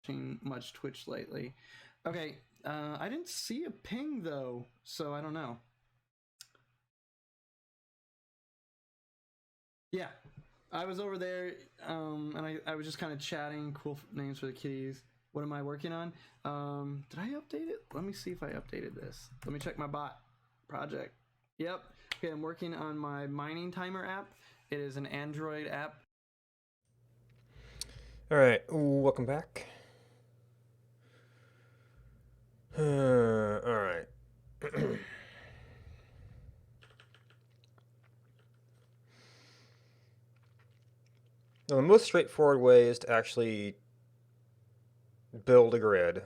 Much Twitch lately. Okay, I didn't see a ping though, so I don't know. Yeah, I was over there, and I was just kind of chatting. Cool names for the kitties. What am I working on? Did I update it? Let me see if I updated this. Let me check my bot project. Yep. Okay, I'm working on my mining timer app. It is an Android app. All right, welcome back. All right. Now, the most straightforward way is to actually build a grid.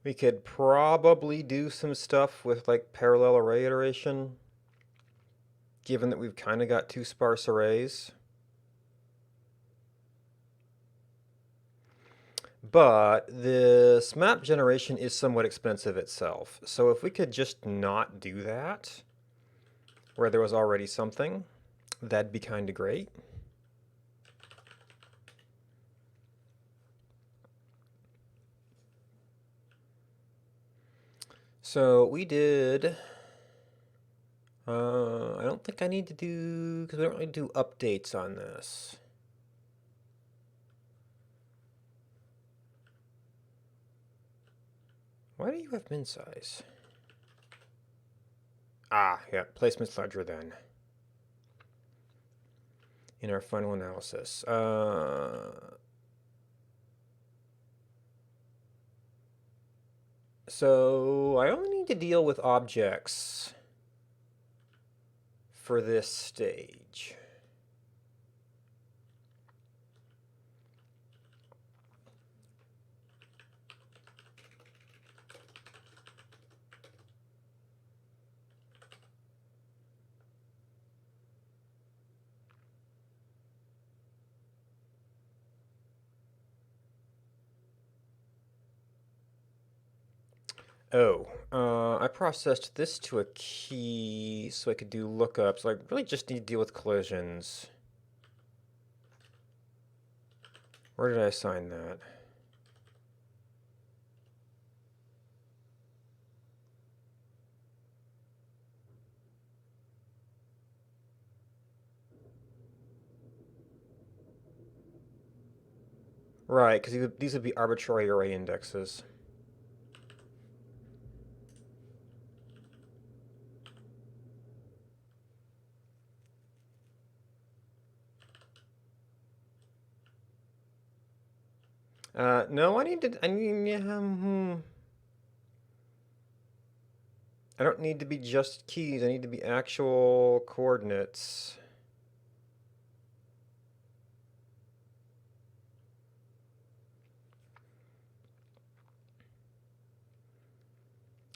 We could probably do some stuff with like parallel array iteration, given that we've kind of got two sparse arrays. But this map generation is somewhat expensive itself. So if we could just not do that, where there was already something, that'd be kind of great. So we did, I don't think I need to do, because we don't really do updates on this. Why do you have min size? Ah, yeah, placement's larger then. In our final analysis. So I only need to deal with objects for this stage. Oh, I processed this to a key so I could do lookups. So I really just need to deal with collisions. Where did I assign that? Right, because these would be arbitrary array indexes. No, I don't need to be just keys. I need to be actual coordinates.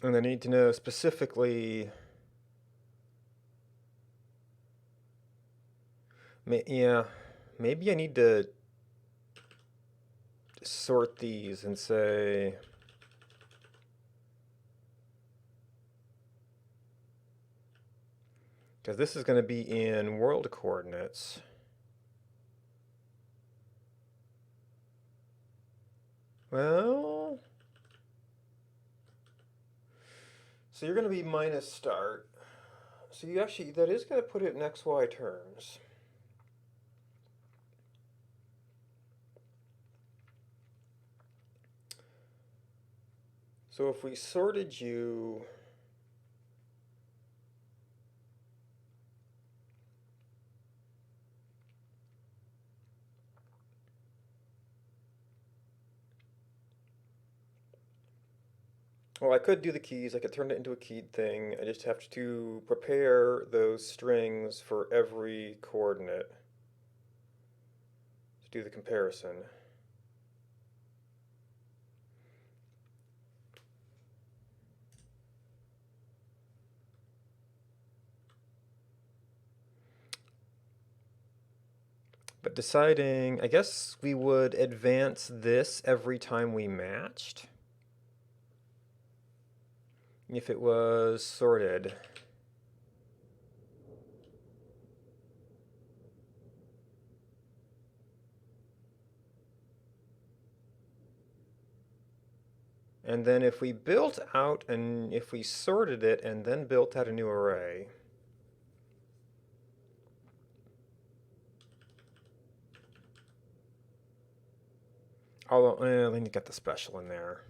And I need to know specifically. Yeah, maybe I need to sort these and say. Because this is going to be in world coordinates. Well, so you're going to be minus start. So you actually, that is going to put it in XY terms. So if we sorted you. Well, I could do the keys. I could turn it into a keyed thing. I just have to prepare those strings for every coordinate to do the comparison. But deciding, I guess we would advance this every time we matched. If it was sorted. And then if we built out, and if we sorted it and then built out a new array. Although, I need to get the special in there.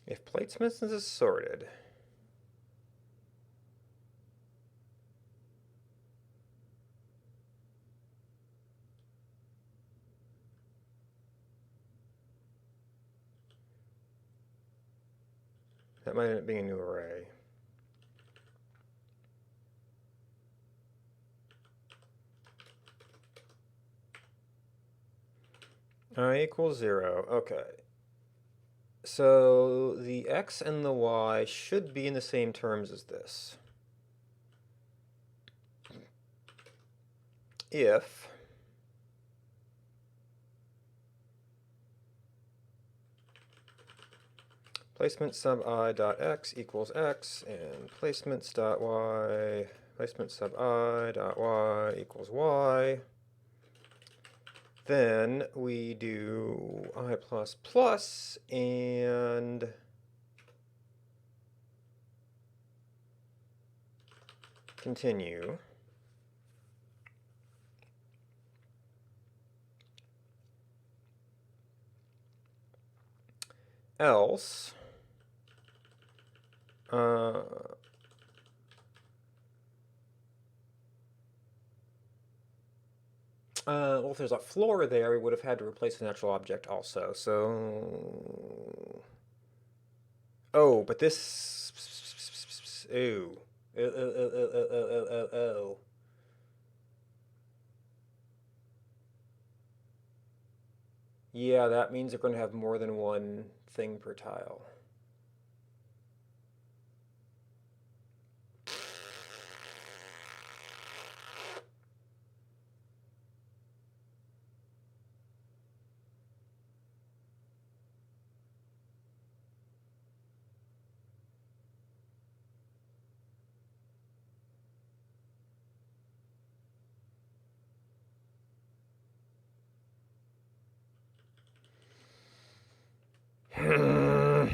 If platesmith is sorted. That might end up being a new array. I equals 0. Okay. So the x and the y should be in the same terms as this. If placement sub I dot x equals x and placements dot y, placement sub I dot y equals y, then we do I plus plus and continue. Else, well, if there's a floor there, we would have had to replace the natural object also. So, oh, but this, ooh, oh. Yeah, that means they're going to have more than one thing per tile. I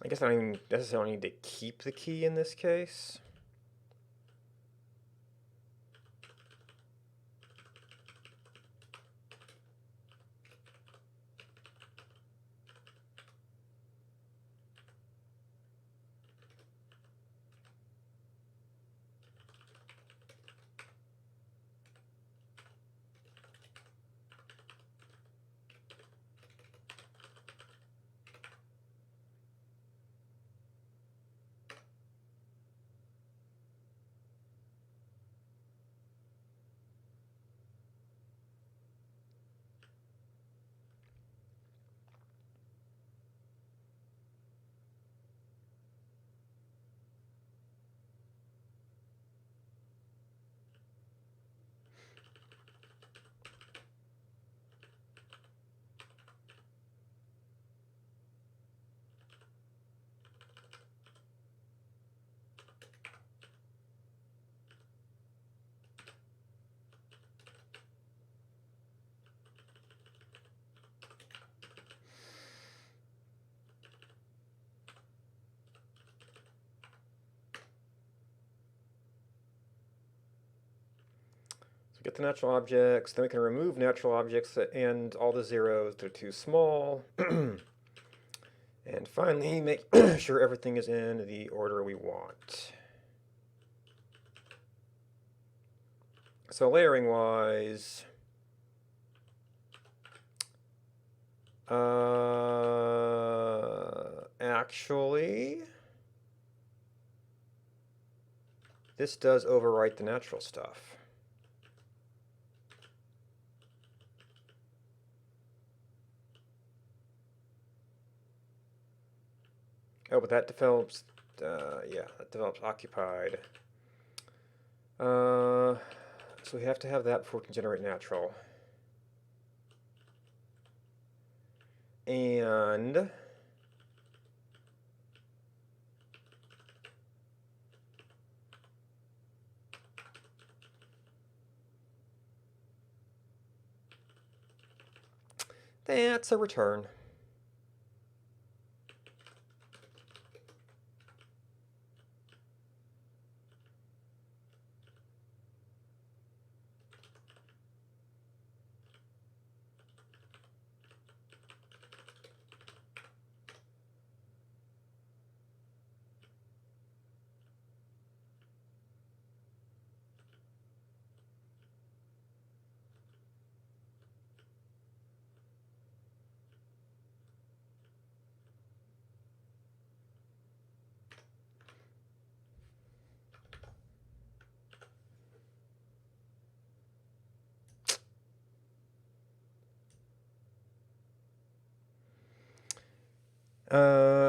guess I don't even necessarily need to keep the key in this case. So get the natural objects, then we can remove natural objects and all the zeros. They're too small. And finally, make sure everything is in the order we want. So layering wise, actually, this does overwrite the natural stuff. Oh, but that develops, yeah, that develops occupied. So we have to have that before we can generate natural. And that's a return.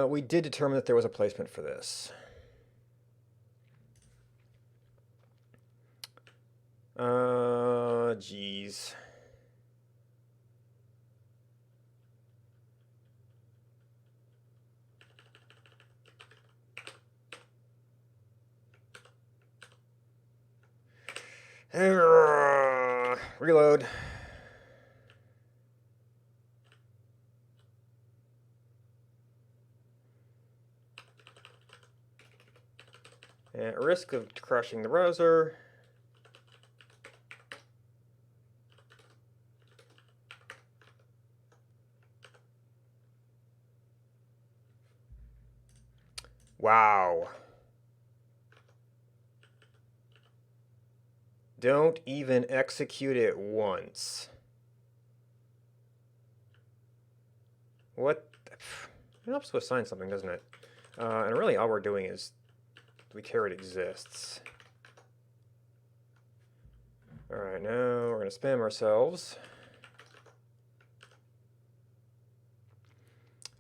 We did determine that there was a placement for this. Geez. Reload. At risk of crashing the browser. Wow. Don't even execute it once. What? It helps to assign something, doesn't it? And really all we're doing is we care it exists. Alright, now we're going to spam ourselves.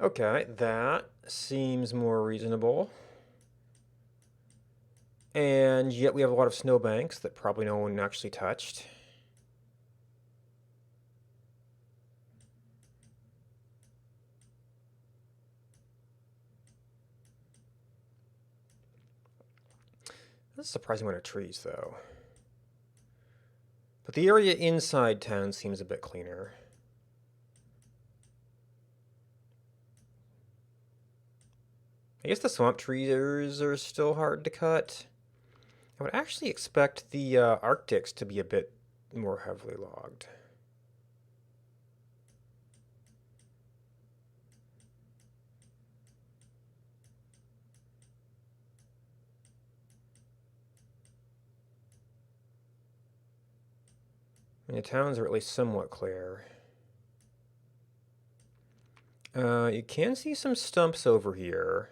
Okay, that seems more reasonable. And yet we have a lot of snowbanks that probably no one actually touched. That's a surprising amount of trees, though. But the area inside town seems a bit cleaner. I guess the swamp trees are still hard to cut. I would actually expect the Arctics to be a bit more heavily logged. And the towns are at least somewhat clear. You can see some stumps over here.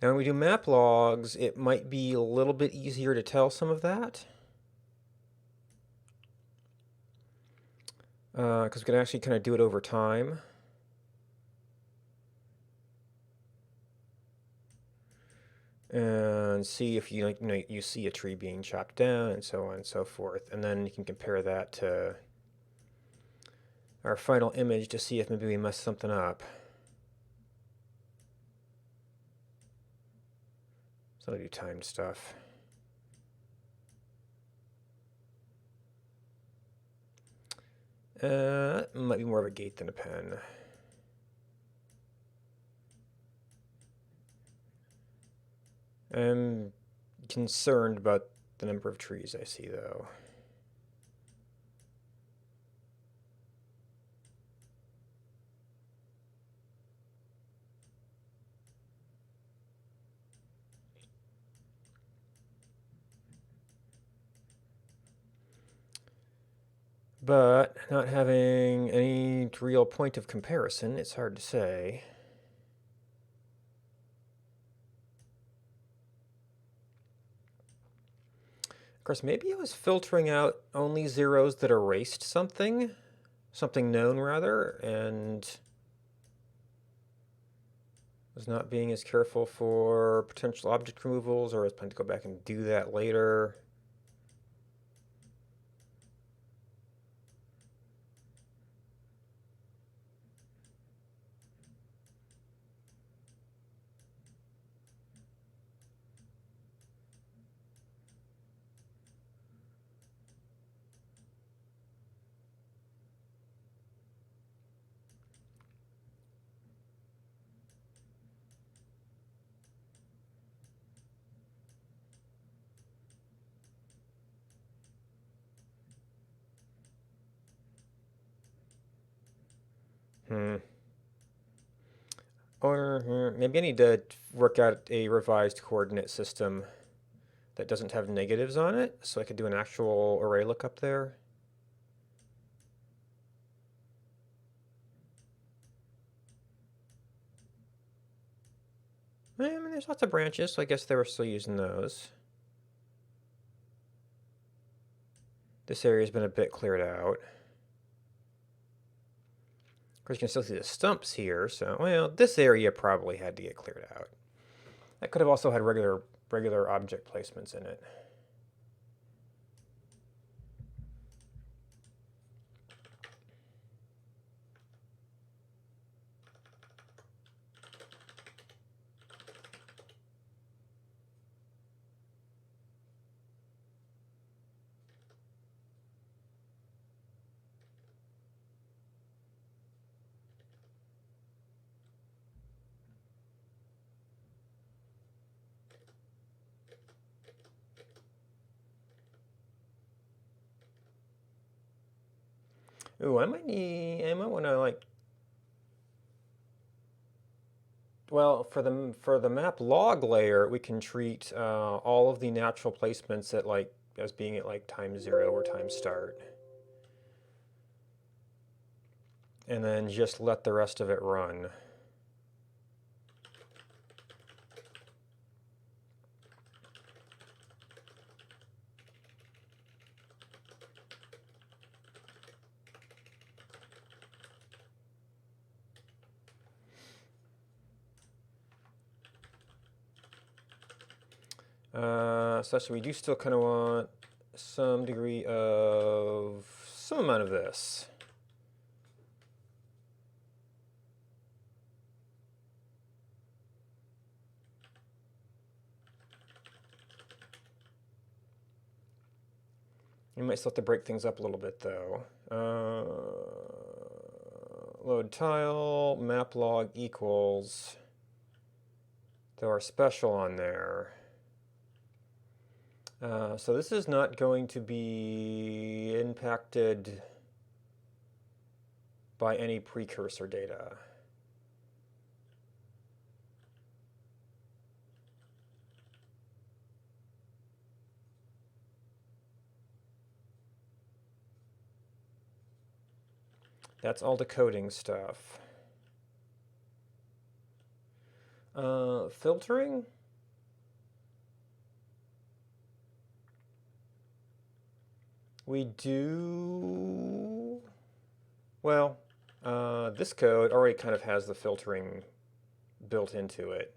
Now, when we do map logs, it might be a little bit easier to tell some of that. Because we can actually kind of do it over time. And see if you see a tree being chopped down and so on and so forth. And then you can compare that to our final image to see if maybe we messed something up. So I'll do timed stuff. Might be more of a gate than a pen. I'm concerned about the number of trees I see, though. But not having any real point of comparison, it's hard to say. Of course, maybe I was filtering out only zeros that erased something known rather, and was not being as careful for potential object removals, or I was planning to go back and do that later. Or maybe I need to work out a revised coordinate system that doesn't have negatives on it, so I could do an actual array lookup there. I mean, there's lots of branches, so I guess they were still using those. This area's been a bit cleared out. Of course, you can still see the stumps here, so, well, this area probably had to get cleared out. That could have also had regular object placements in it. Ooh, I might want to like, well, for the map log layer, we can treat all of the natural placements at like as being at like time 0 or time start. And then just let the rest of it run. So actually we do still kind of want some degree of some amount of this. You might still have to break things up a little bit though. Load tile, map log equals, throw our special on there. So this is not going to be impacted by any precursor data. That's all decoding stuff. Filtering? We do, well, this code already kind of has the filtering built into it.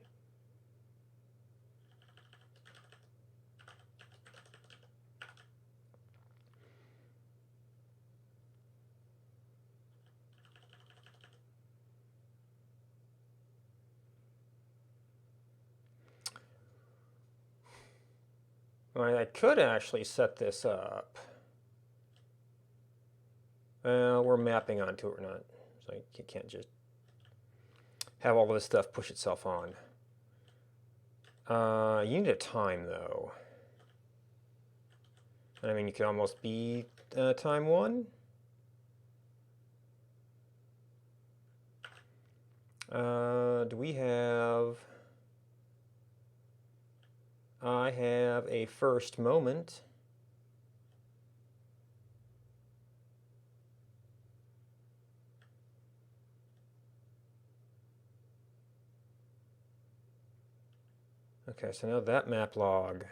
I could actually set this up. We're mapping onto it or not. So you can't just have all of this stuff push itself on. You need a time though. I mean, you could almost be time 1. Do we have... I have a first moment. Okay, so now that map log.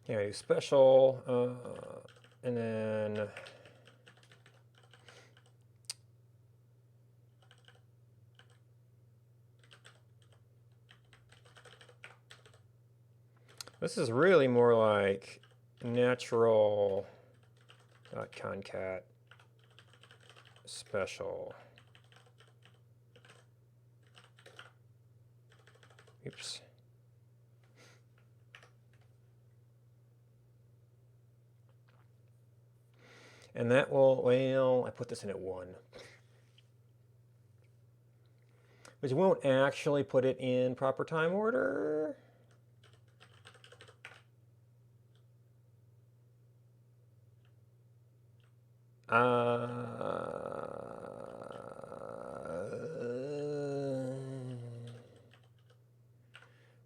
Yeah, I do special, and then this is really more like natural concat special. Oops. And that will, well, I put this in at 1. But you won't actually put it in proper time order.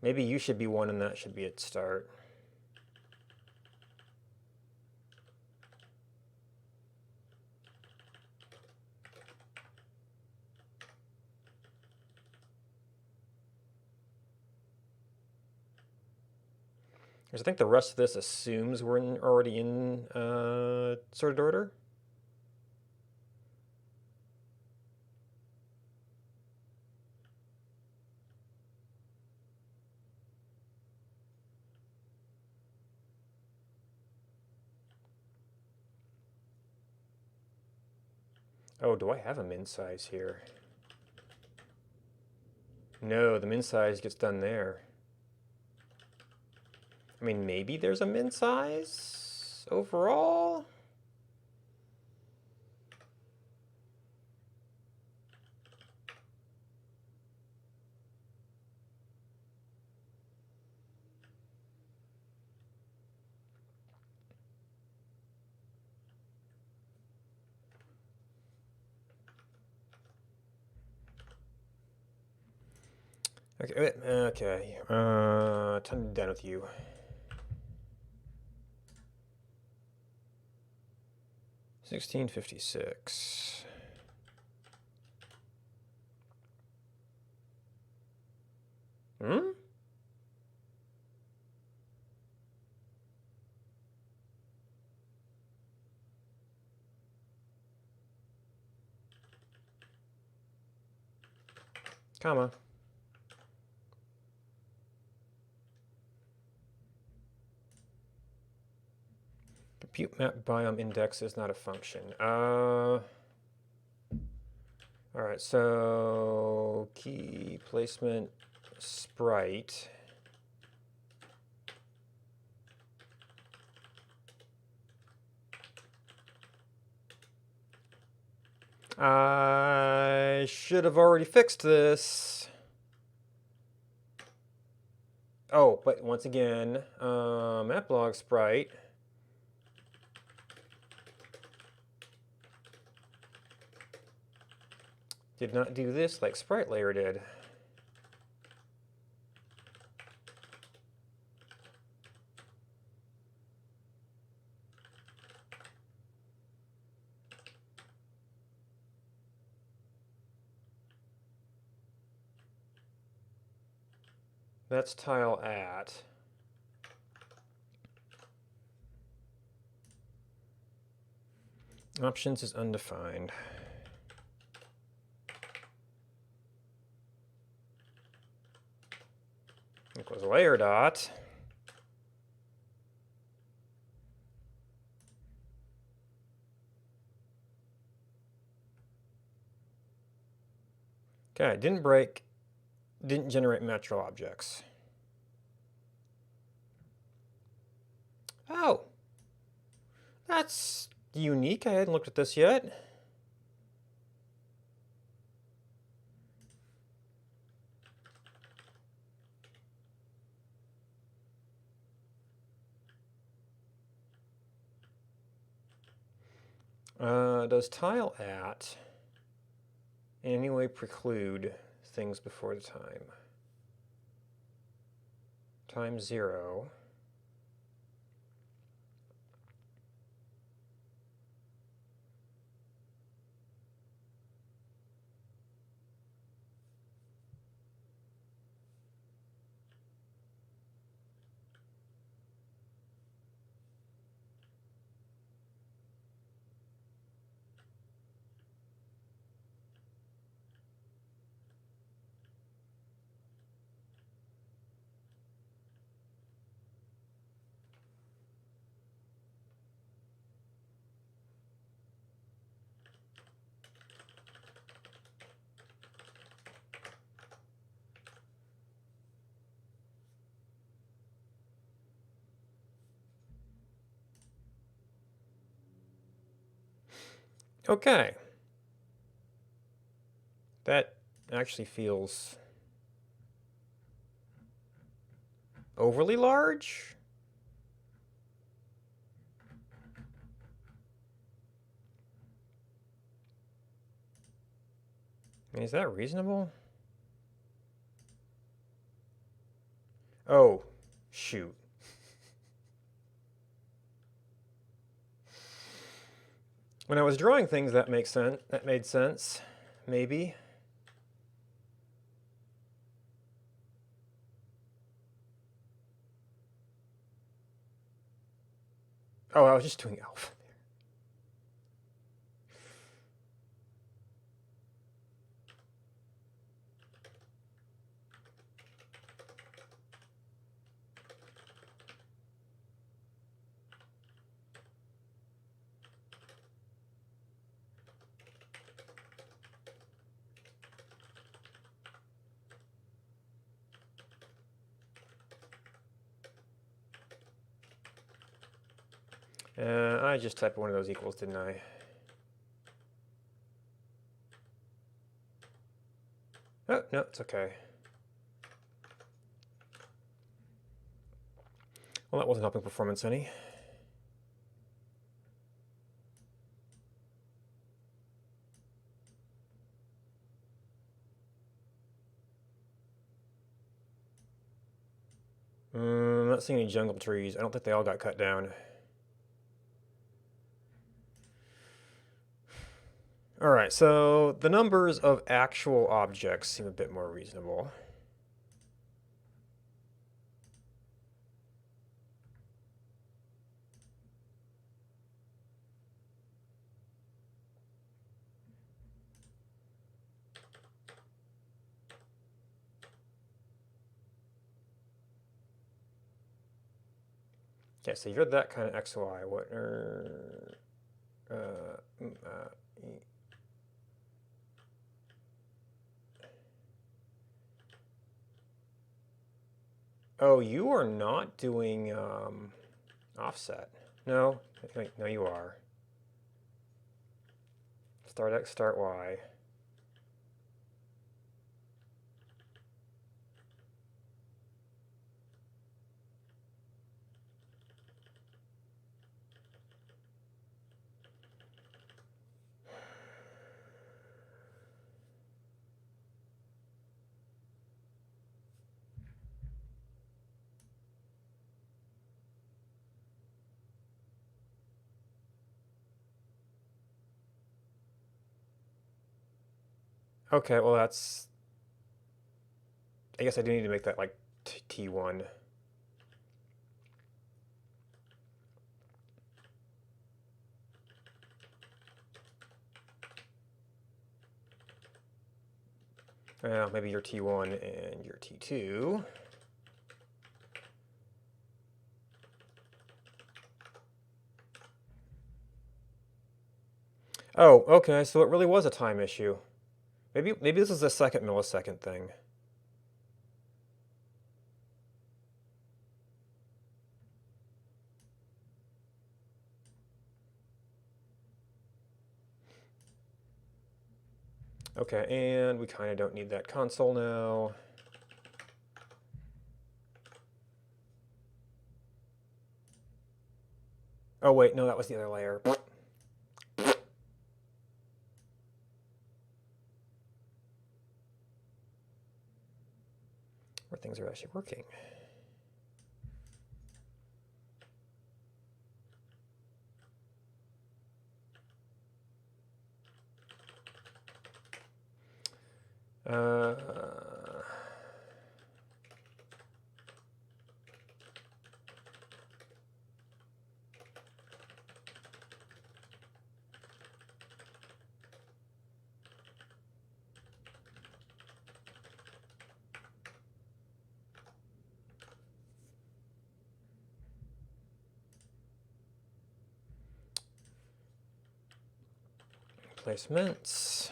Maybe you should be 1 and that should be at start. Because I think the rest of this assumes we're already in sorted order. Oh, do I have a min size here? No, the min size gets done there. I mean, maybe there's a min size overall? Okay, okay. Time to be done with you. $16.56. Hmm? Comma. Compute map biome index is not a function. All right, so key placement sprite. I should have already fixed this. Oh, but once again, map log sprite. Did not do this like sprite layer did. That's tile at. Options is undefined. Equals layer dot. Okay, didn't break, didn't generate natural objects. Oh, that's unique. I hadn't looked at this yet. Does tile at in any way preclude things before the time? Time 0. Okay. That actually feels overly large. I mean, is that reasonable? Oh, shoot. When I was drawing things, that makes sense. That made sense. Maybe. Oh, I was just doing alpha there. I just typed one of those equals, didn't I? Oh, no, it's okay. Well, that wasn't helping performance any. I'm not seeing any jungle trees. I don't think they all got cut down. Alright, so the numbers of actual objects seem a bit more reasonable. Okay, so you're that kind of XY. What are... oh, you are not doing offset. No, wait, no, you are. Start X, start Y. Okay, well that's... I guess I do need to make that like T1. Well, maybe you're T1 and you're T2. Oh, okay, so it really was a time issue. Maybe this is a second millisecond thing. Okay, and we kind of don't need that console now. Oh wait, no, that was the other layer. Where things are actually working. Uh, placements.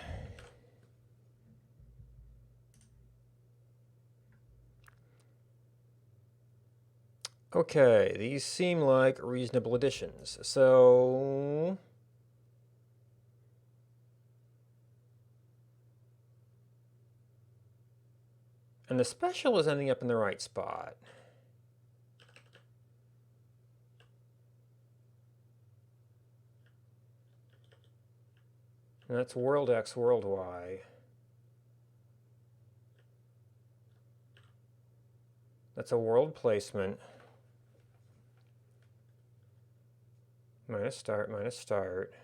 Okay, these seem like reasonable additions. So... and the special is ending up in the right spot. And that's world X, world Y. That's a world placement. Minus start, minus start.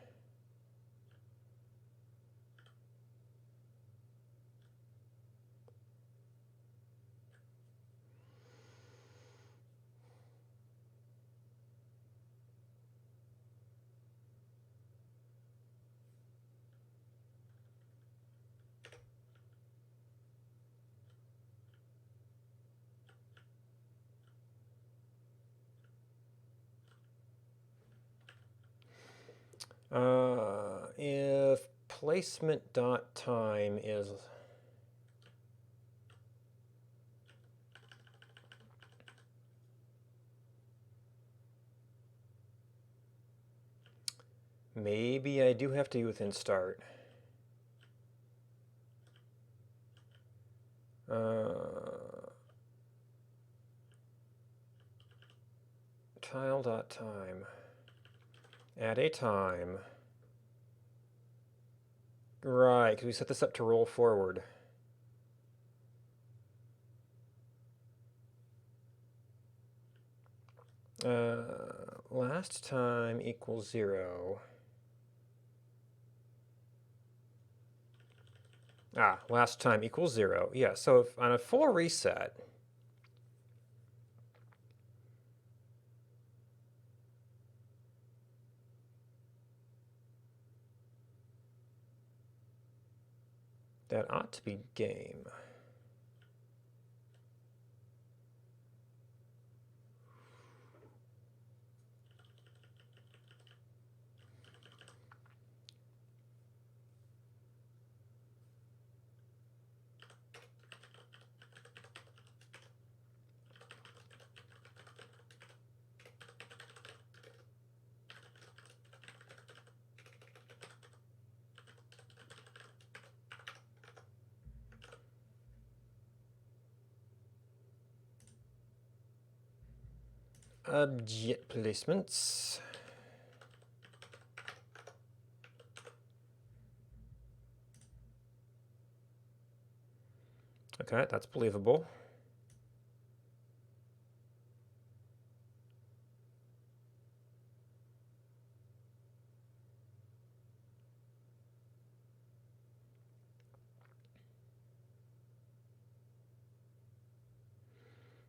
If placement dot time is maybe I do have to do within start. Tile dot time. Add a time. Right, because we set this up to roll forward. Last time equals 0. Last time equals 0. Yeah, so if on a full reset, that ought to be game. Object placements. Okay, that's believable.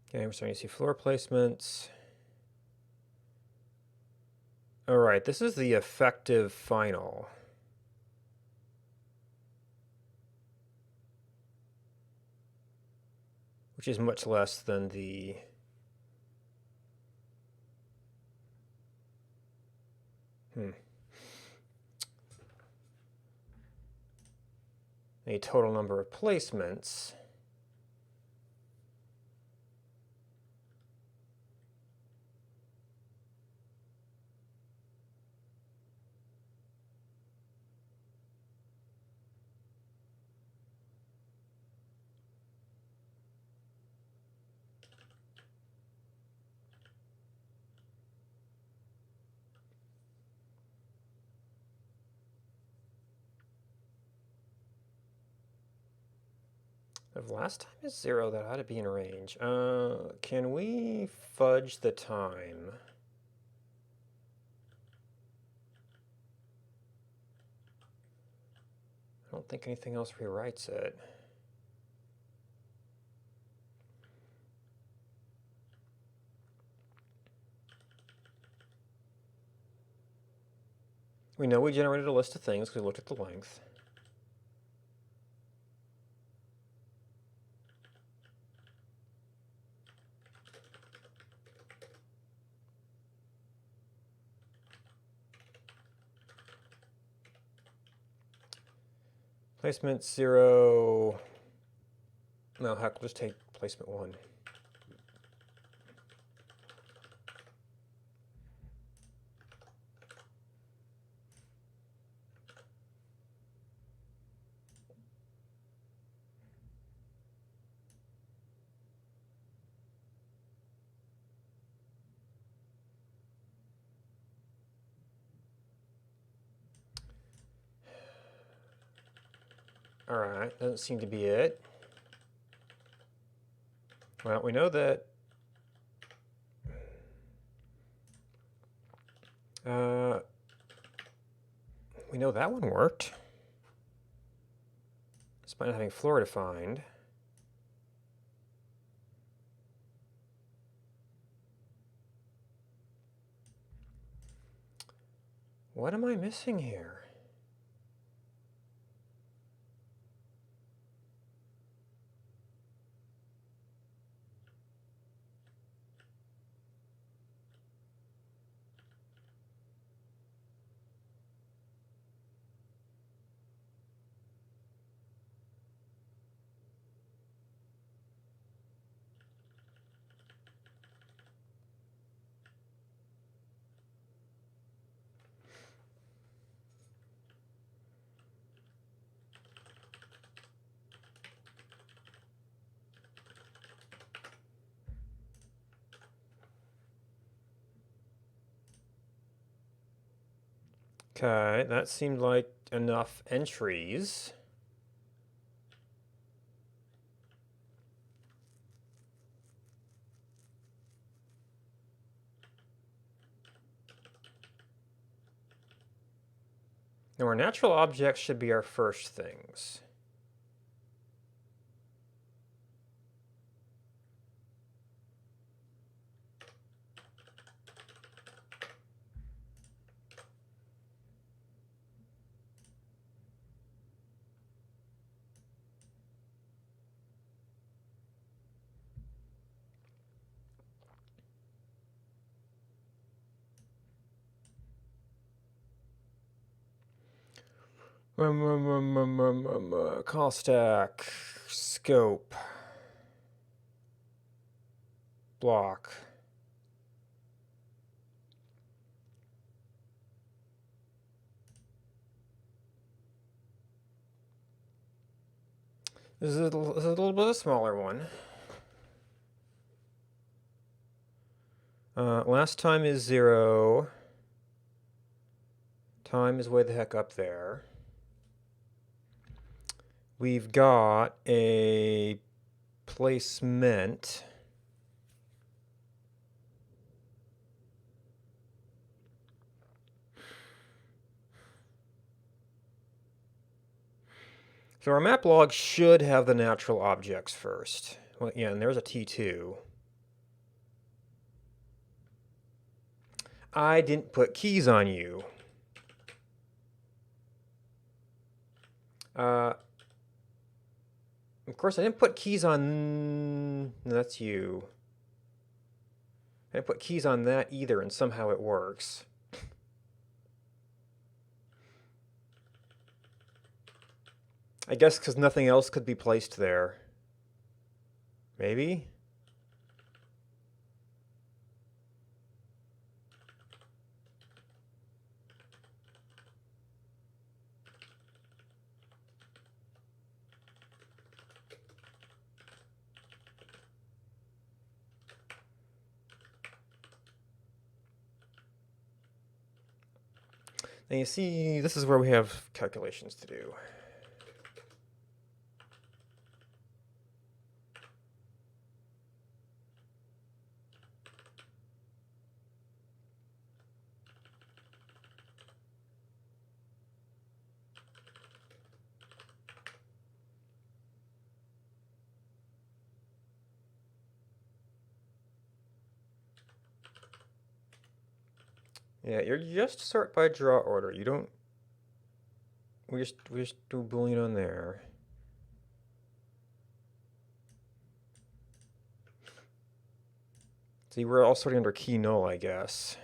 Okay, we're starting to see floor placements. All right, this is the effective final. Which is much less than the a total number of placements. If last time is 0, that ought to be in range. Can we fudge the time? I don't think anything else rewrites it. We know we generated a list of things because we looked at the length. Placement 0. No, heck, we'll just take placement 1. All right, doesn't seem to be it. Well, we know that we know that one worked, despite not having floor defined. What am I missing here? Okay, that seemed like enough entries. Now our natural objects should be our first things. Call stack, scope, block. This is a little bit of a smaller one. Last time is 0. Time is way the heck up there. We've got a placement. So our map log should have the natural objects first. Well, yeah, and there's a T2. I didn't put keys on you. Of course, I didn't put keys on... No, that's you. I didn't put keys on that either, and somehow it works. I guess because nothing else could be placed there. Maybe? Now you see, this is where we have calculations to do. Yeah, you're just sort by draw order. You don't... We just do Boolean on there. See, we're all sorting under key null, I guess.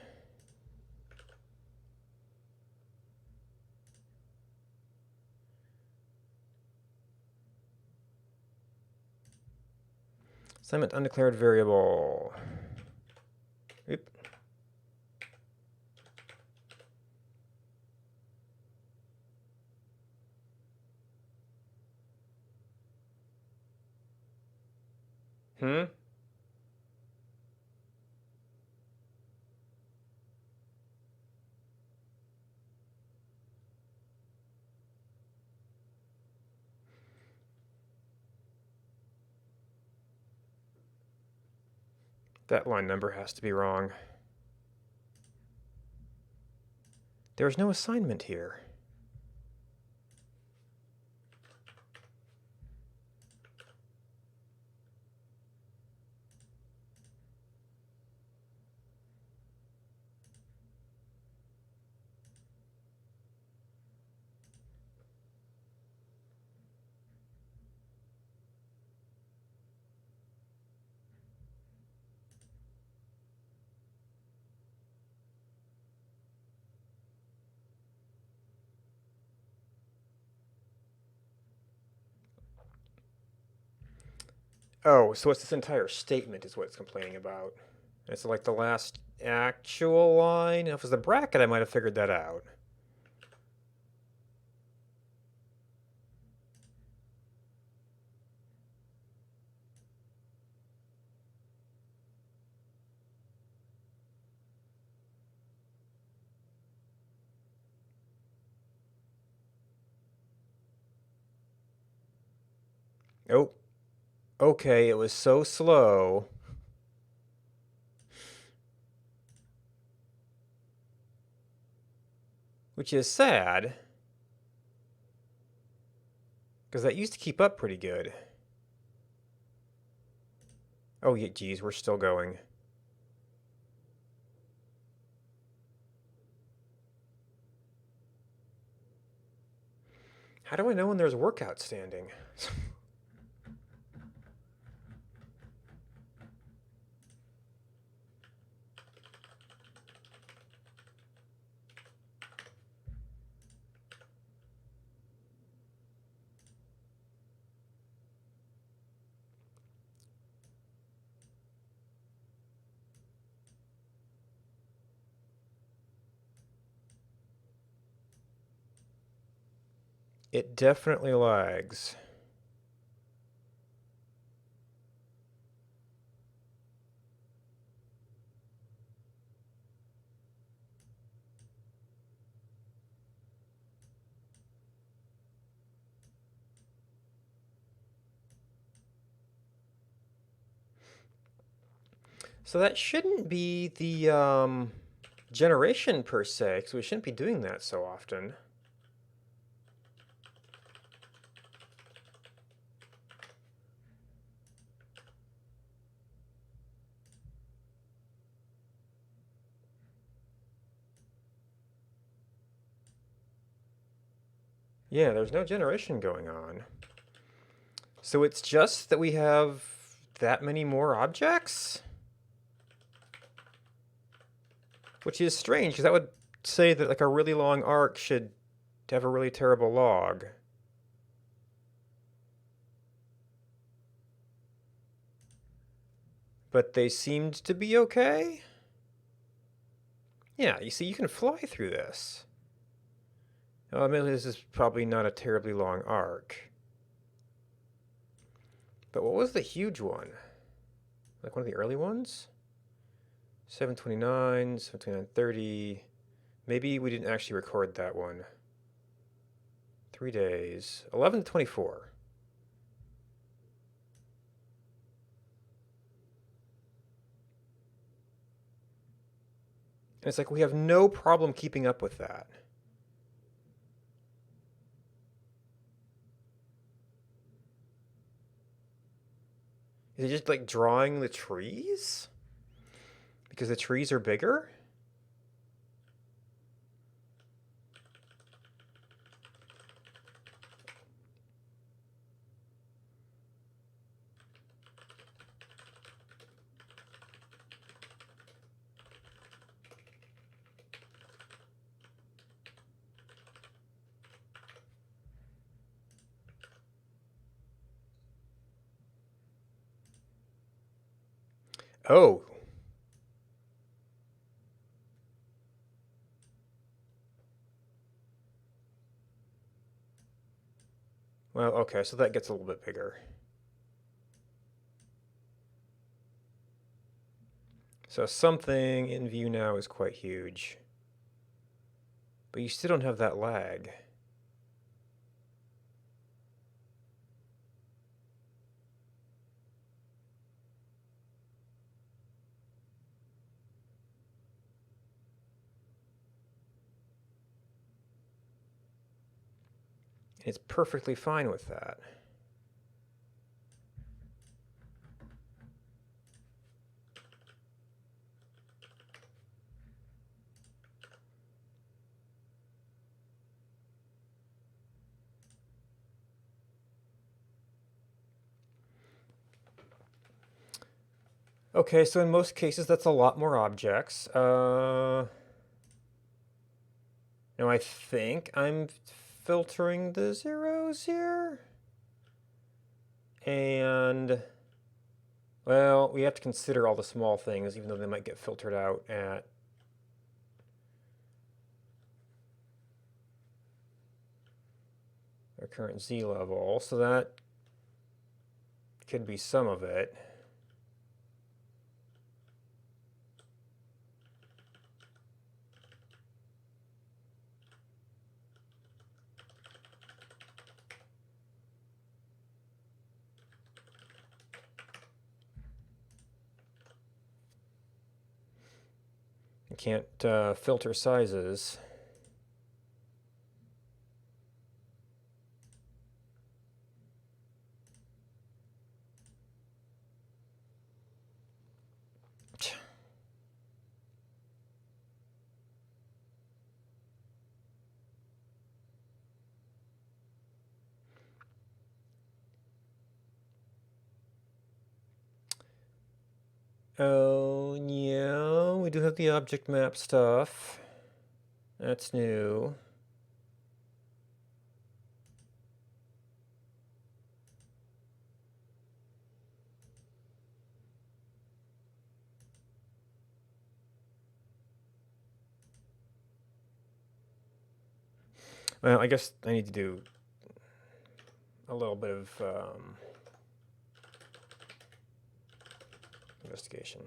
Assignment undeclared variable. Oop. Hmm? That line number has to be wrong. There's no assignment here. Oh, so it's this entire statement is what it's complaining about. It's like the last actual line. If it was the bracket, I might have figured that out. Oh, okay, it was so slow. Which is sad, because that used to keep up pretty good. Oh, yeah, geez, we're still going. How do I know when there's work outstanding? It definitely lags. So that shouldn't be the generation per se, because we shouldn't be doing that so often. Yeah, there's no generation going on. So it's just that we have that many more objects? Which is strange, because that would say that like a really long arc should have a really terrible log. But they seemed to be okay? Yeah, you see, you can fly through this. Well, admittedly, this is probably not a terribly long arc. But what was the huge one? Like one of the early ones? 729, 729.30. Maybe we didn't actually record that one. 3 days. 11 to 24. And it's like we have no problem keeping up with that. Is it just like drawing the trees? Because the trees are bigger? Oh. Well, okay, so that gets a little bit bigger. So something in view now is quite huge. But you still don't have that lag. It's perfectly fine with that. Okay, so in most cases that's a lot more objects. Now I think I'm filtering the zeros here. And, well, we have to consider all the small things, even though they might get filtered out at our current Z level. So that could be some of it. Can't filter sizes. Oh, yeah, we do have the object map stuff. That's new. Well, I guess I need to do a little bit of investigation.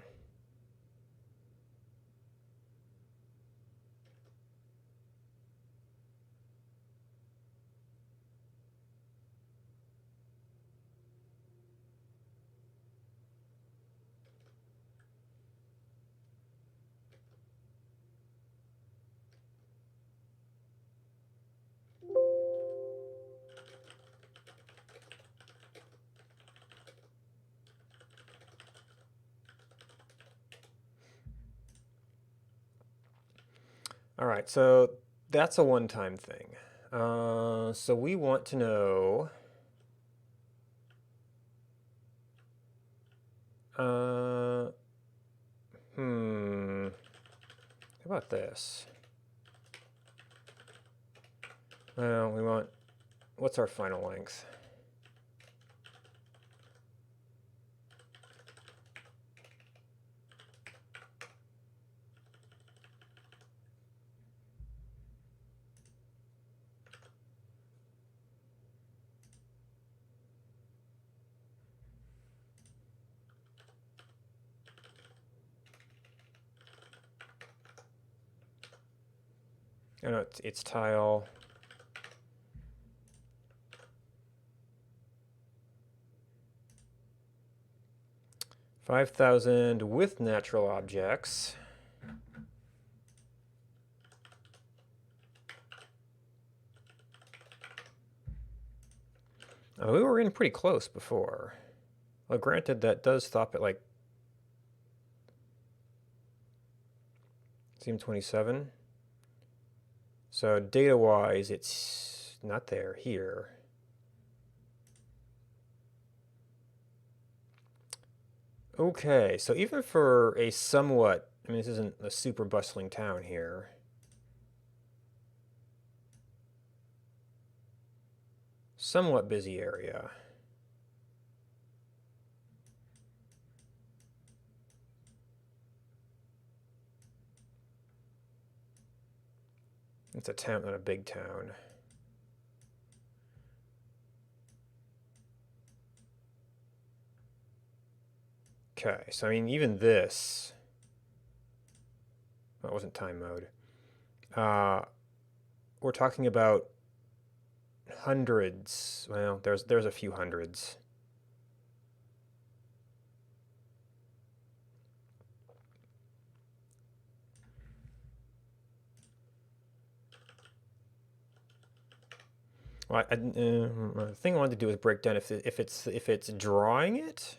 All right, so that's a one-time thing. So we want to know. How about this? Well, we want. What's our final length? I know it's tile. $5,000 with natural objects. We were in pretty close before. Well, granted, that does stop at like Seam 27. So data-wise, it's not there here. Okay, so even for a somewhat, I mean, this isn't a super bustling town here. Somewhat busy area. It's a town, not a big town. Okay, so I mean, even this, that wasn't time mode. We're talking about hundreds. Well, there's a few hundreds. Well, the thing I wanted to do is break down if it's drawing it,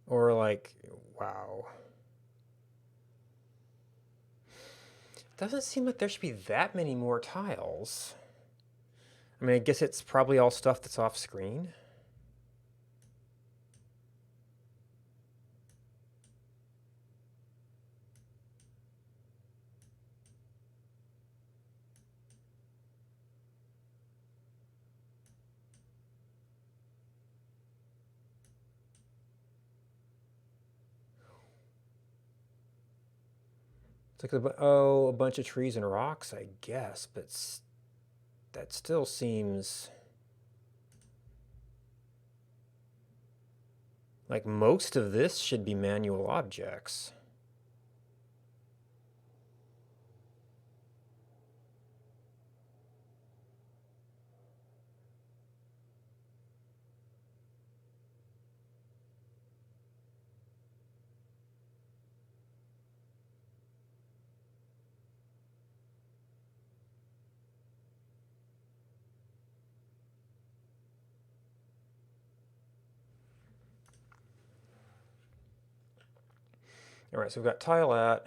or like, wow. Doesn't seem like there should be that many more tiles. I mean, I guess it's probably all stuff that's off screen. It's like a bunch of trees and rocks, I guess, but that still seems like most of this should be manual objects. All right, so we've got tile at.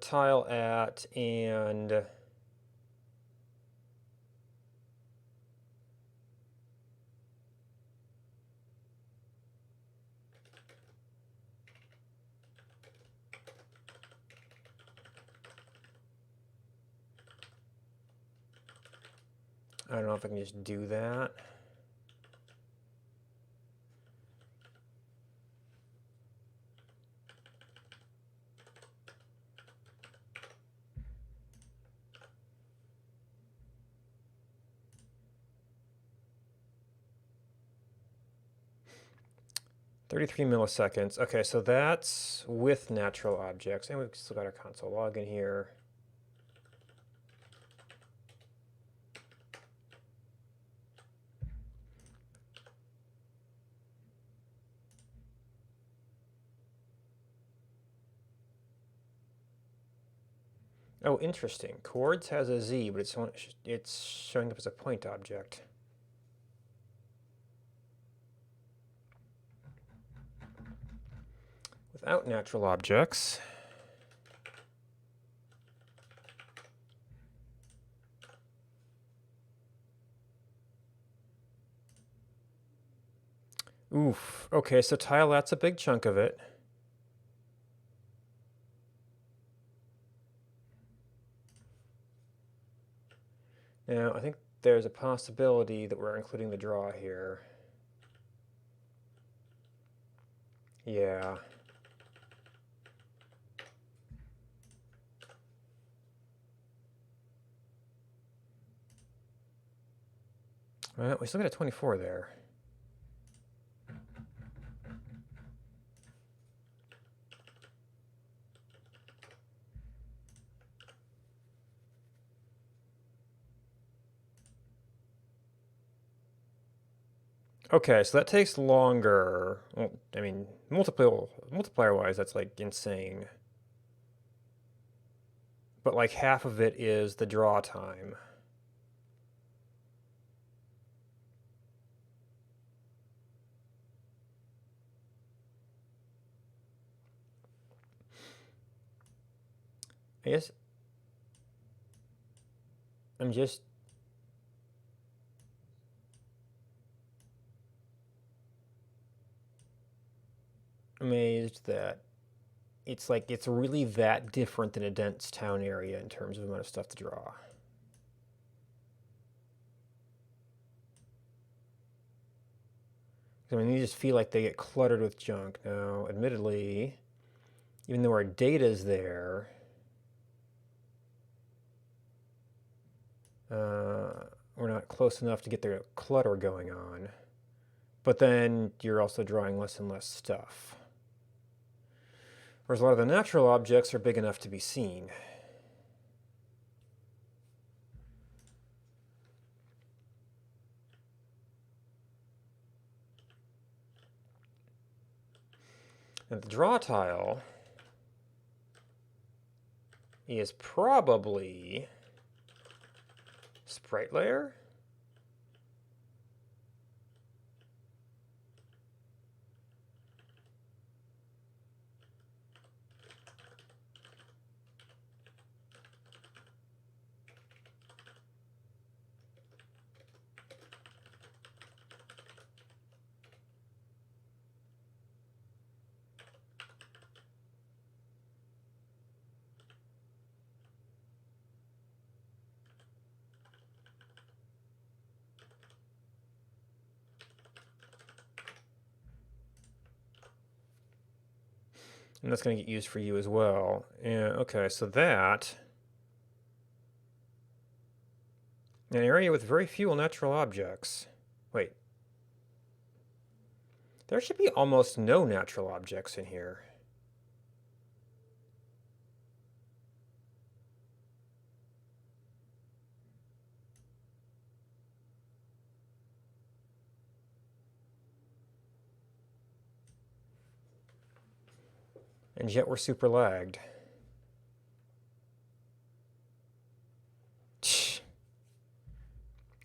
Tile at and I don't know if I can just do that. "33 milliseconds." Okay, so that's with natural objects. And we've still got our console log in here. Oh, interesting. Chords has a Z, but it's showing up as a point object. Without natural objects, oof. Okay, so tile that's a big chunk of it. Now, I think there's a possibility that we're including the draw here. Yeah. Well, we still got a 24 there. Okay, so that takes longer. Well, I mean, multiplier-wise, that's like insane. But like half of it is the draw time. I guess I'm just amazed that it's really that different than a dense town area in terms of amount of stuff to draw. I mean, you just feel like they get cluttered with junk. Now, admittedly, even though our data is there, we're not close enough to get the clutter going on. But then you're also drawing less and less stuff. Whereas a lot of the natural objects are big enough to be seen. And the draw tile is probably sprite layer. And that's going to get used for you as well. Yeah, okay, so that, an area with very few natural objects. Wait. There should be almost no natural objects in here. And yet we're super lagged.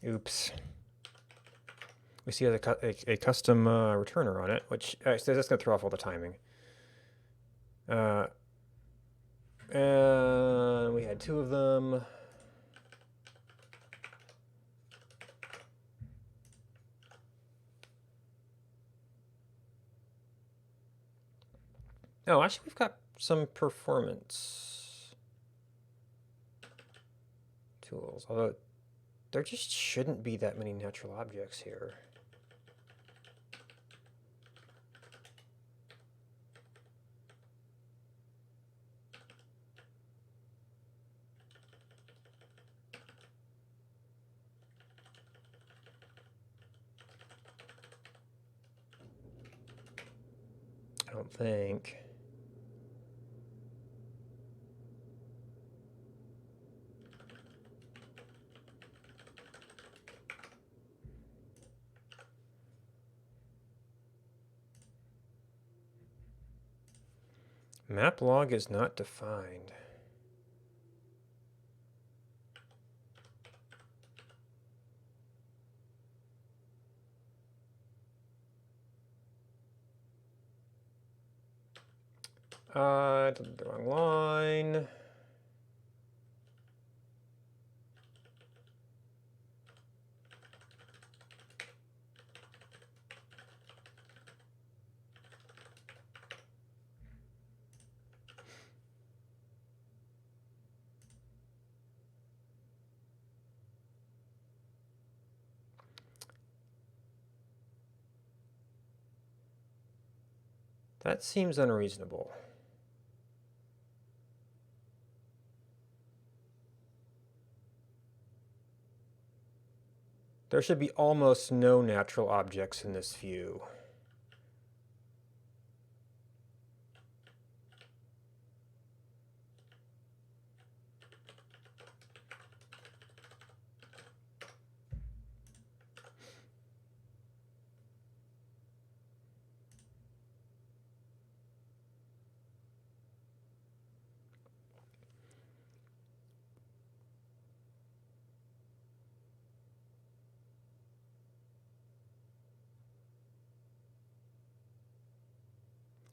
Oops. We see a custom returner on it, which so that's going to throw off all the timing. And we had 2 of them. Oh, actually, we've got some performance tools, although there just shouldn't be that many natural objects here. I don't think. Map log is not defined. I did the wrong line. That seems unreasonable. There should be almost no natural objects in this view.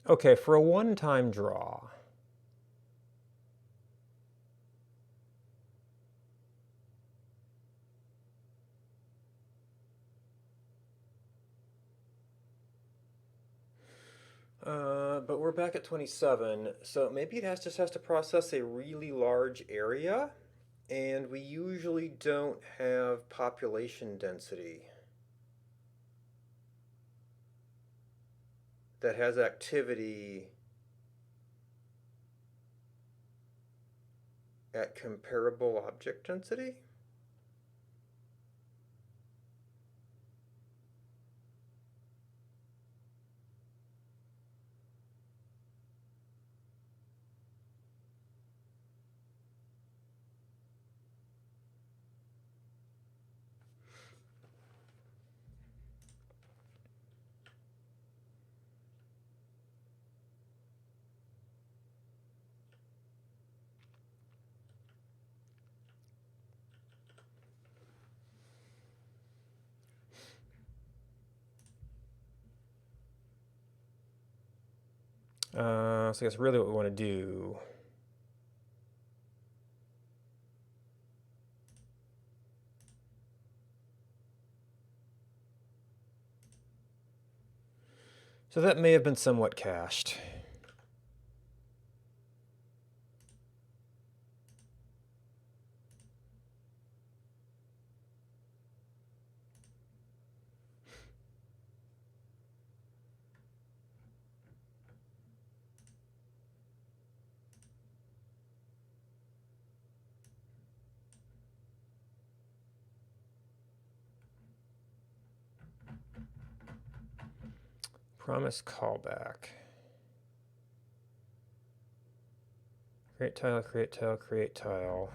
Okay, for a one-time draw, but we're back at 27, so maybe it just has to process a really large area, and we usually don't have population density that has activity at comparable object density. So I guess really what we want to do so that may have been somewhat cached. Promise callback. Create tile, create tile, create tile.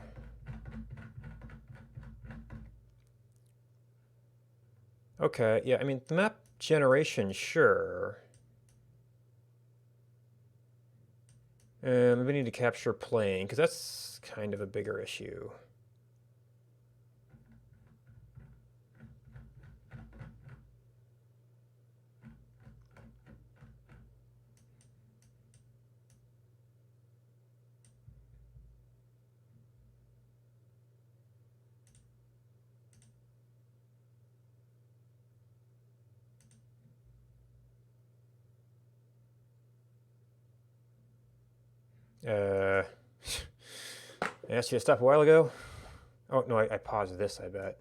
Okay, yeah, I mean, the map generation, sure. And we need to capture plane, because that's kind of a bigger issue. I asked you to stop a while ago. Oh, no, I paused this, I bet.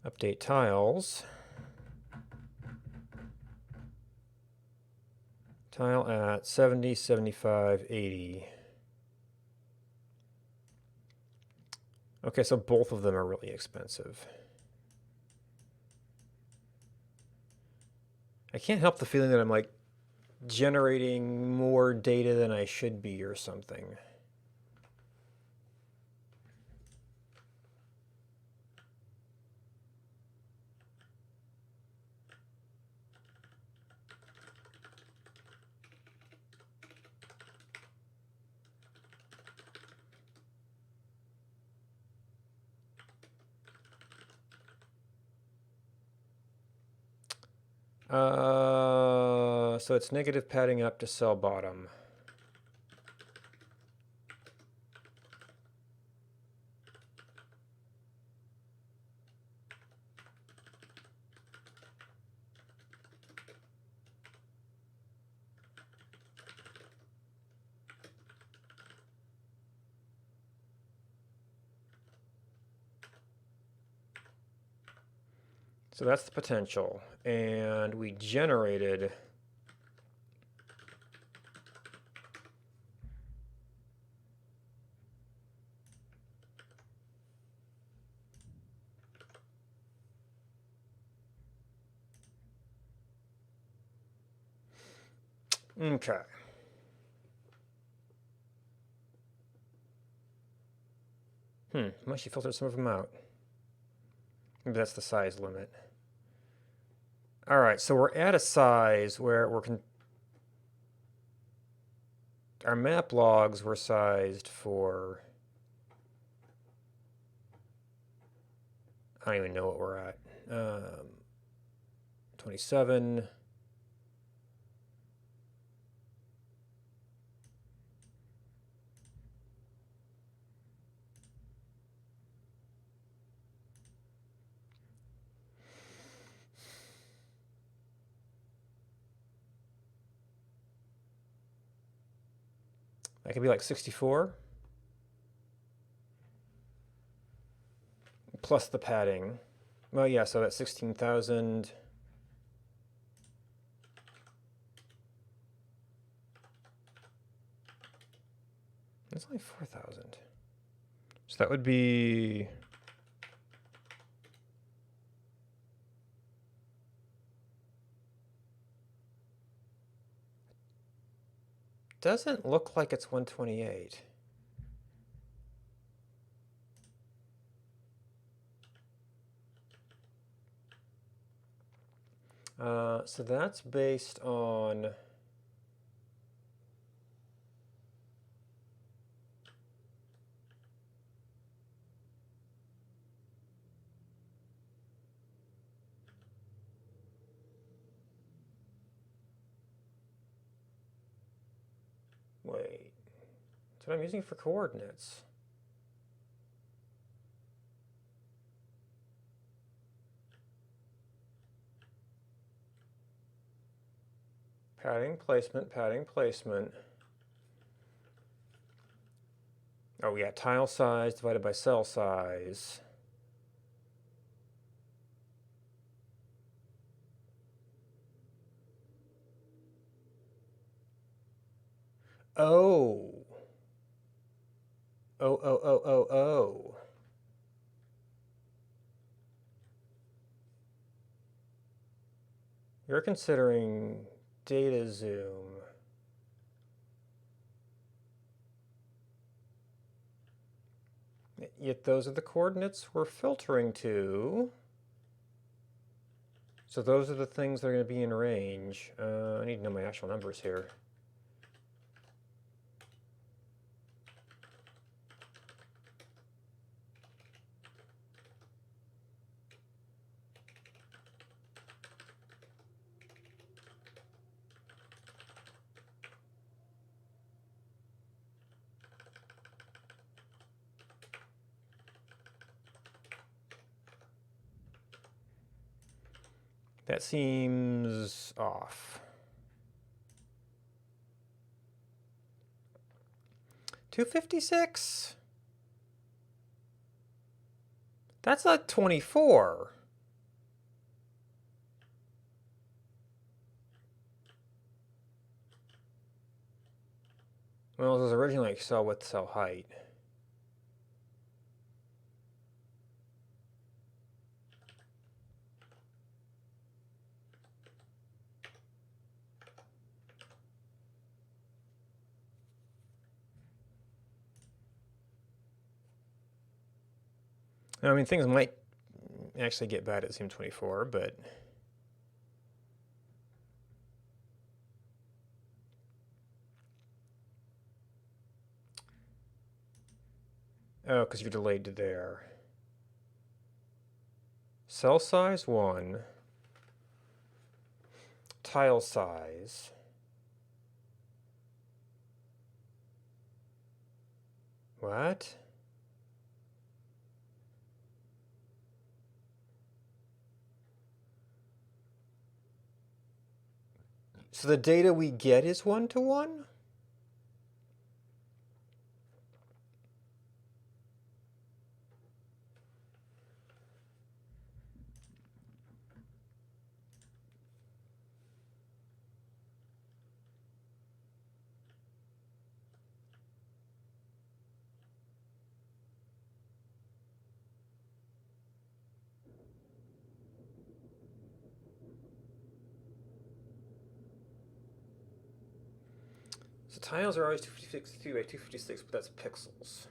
Update tiles. Tile at 70, 75, 80. Okay, so both of them are really expensive. I can't help the feeling that I'm like generating more data than I should be or something. So it's negative padding up to cell bottom. So that's the potential. And we generated okay. Must you filter some of them out. Maybe that's the size limit. All right, so we're at a size where our map logs were sized for, I don't even know what we're at. 27. That could be like 64. Plus the padding. Well, yeah, so that's 16,000. It's only 4,000. So that would be... Doesn't look like it's 128. So that's based on... Wait. That's what I'm using for coordinates. Padding placement, padding placement. Oh yeah, tile size divided by cell size. Oh. Oh. You're considering data zoom. Yet those are the coordinates we're filtering to. So those are the things that are going to be in range. I need to know my actual numbers here. That seems off. 256? That's like 24. Well, it was originally like cell width, cell height. I mean, things might actually get bad at Sim24, but... Oh, because you're delayed to there. Cell size 1. Tile size. What? So the data we get is 1-to-1? So tiles are always 256 by 256, but that's pixels.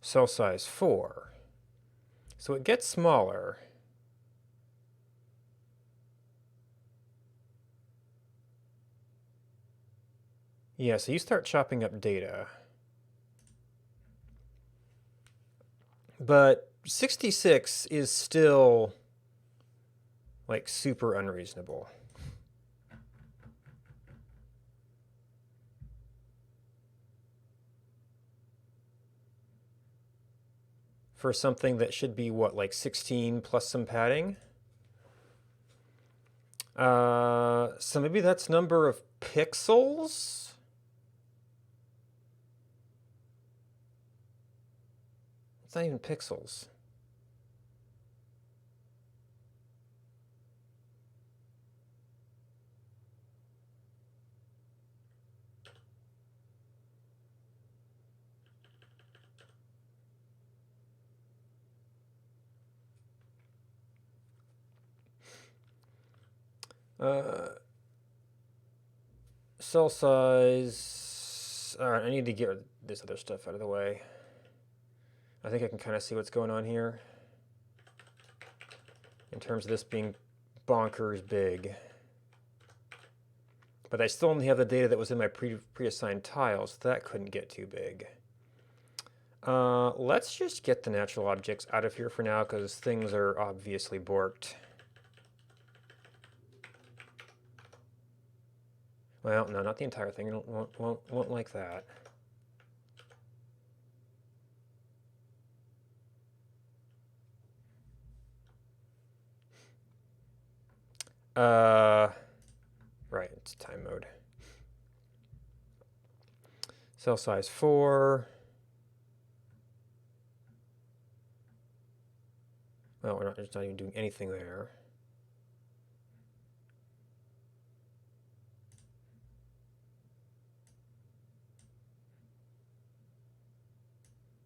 Cell size 4. So it gets smaller. Yeah, so you start chopping up data. But 66 is still, like, super unreasonable. For something that should be, what, like 16 plus some padding? So maybe that's number of pixels? It's not even pixels. Cell size. All right, I need to get this other stuff out of the way. I think I can kind of see what's going on here in terms of this being bonkers big. But I still only have the data that was in my pre-assigned tiles, so that couldn't get too big. Let's just get the natural objects out of here for now, because things are obviously borked. Well, no, not the entire thing. I won't like that. Right, it's time mode. Cell size 4. Well, we're not even doing anything there.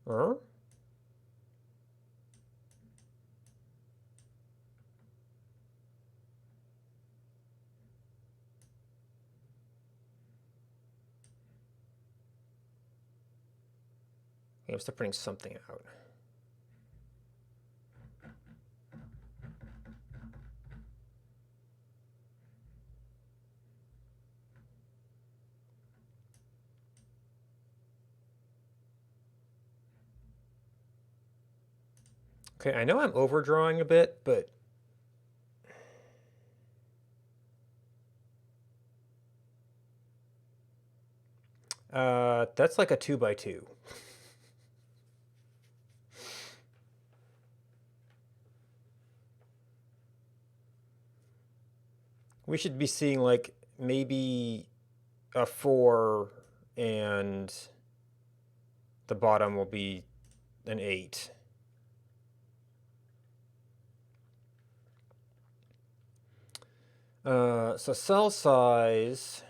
Huh? Okay, I'm still printing something out. Okay, I know I'm overdrawing a bit, but That's like a 2x2. We should be seeing like maybe a 4 and the bottom will be an 8. So cell size.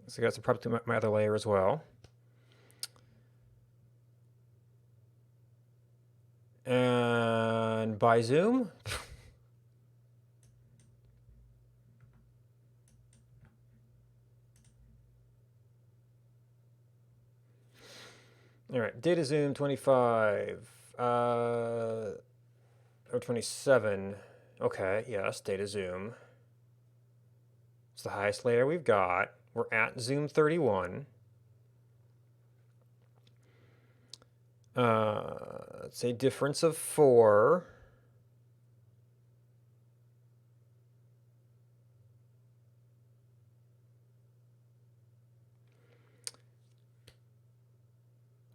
So I got some probably my other layer as well. And by zoom. All right, data zoom 25 or 27. Okay, yes, data zoom. It's the highest layer we've got. We're at zoom 31. Let's say difference of 4.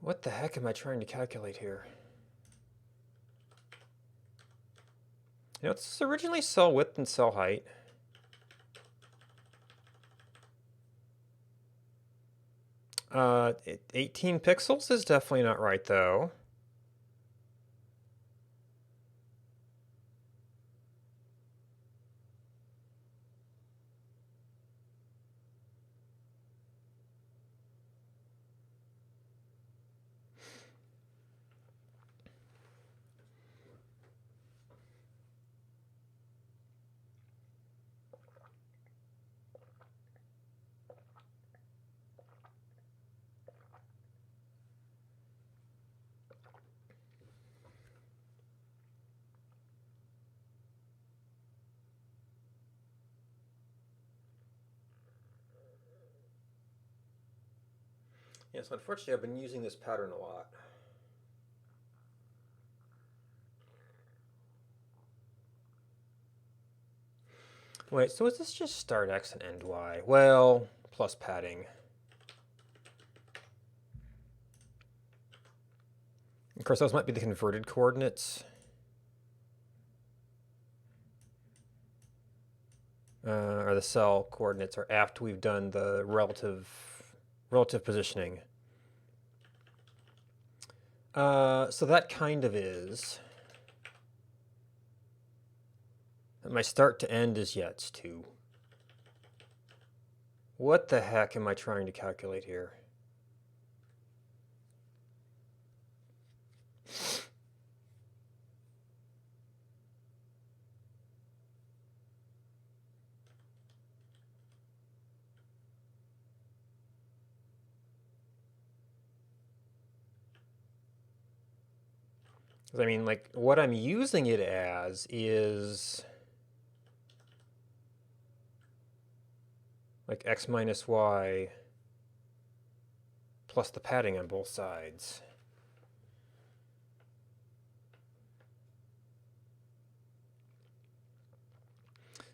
What the heck am I trying to calculate here? You know, this is originally cell width and cell height. Uh, 18 pixels is definitely not right, though. Yes, unfortunately, I've been using this pattern a lot. Wait, so is this just start x and end y? Well, plus padding. Of course, those might be the converted coordinates. Or the cell coordinates are after we've done the relative positioning. So that kind of is. My start to end is, yeah, it's 2. What the heck am I trying to calculate here? I mean, like, what I'm using it as is like x minus y plus the padding on both sides.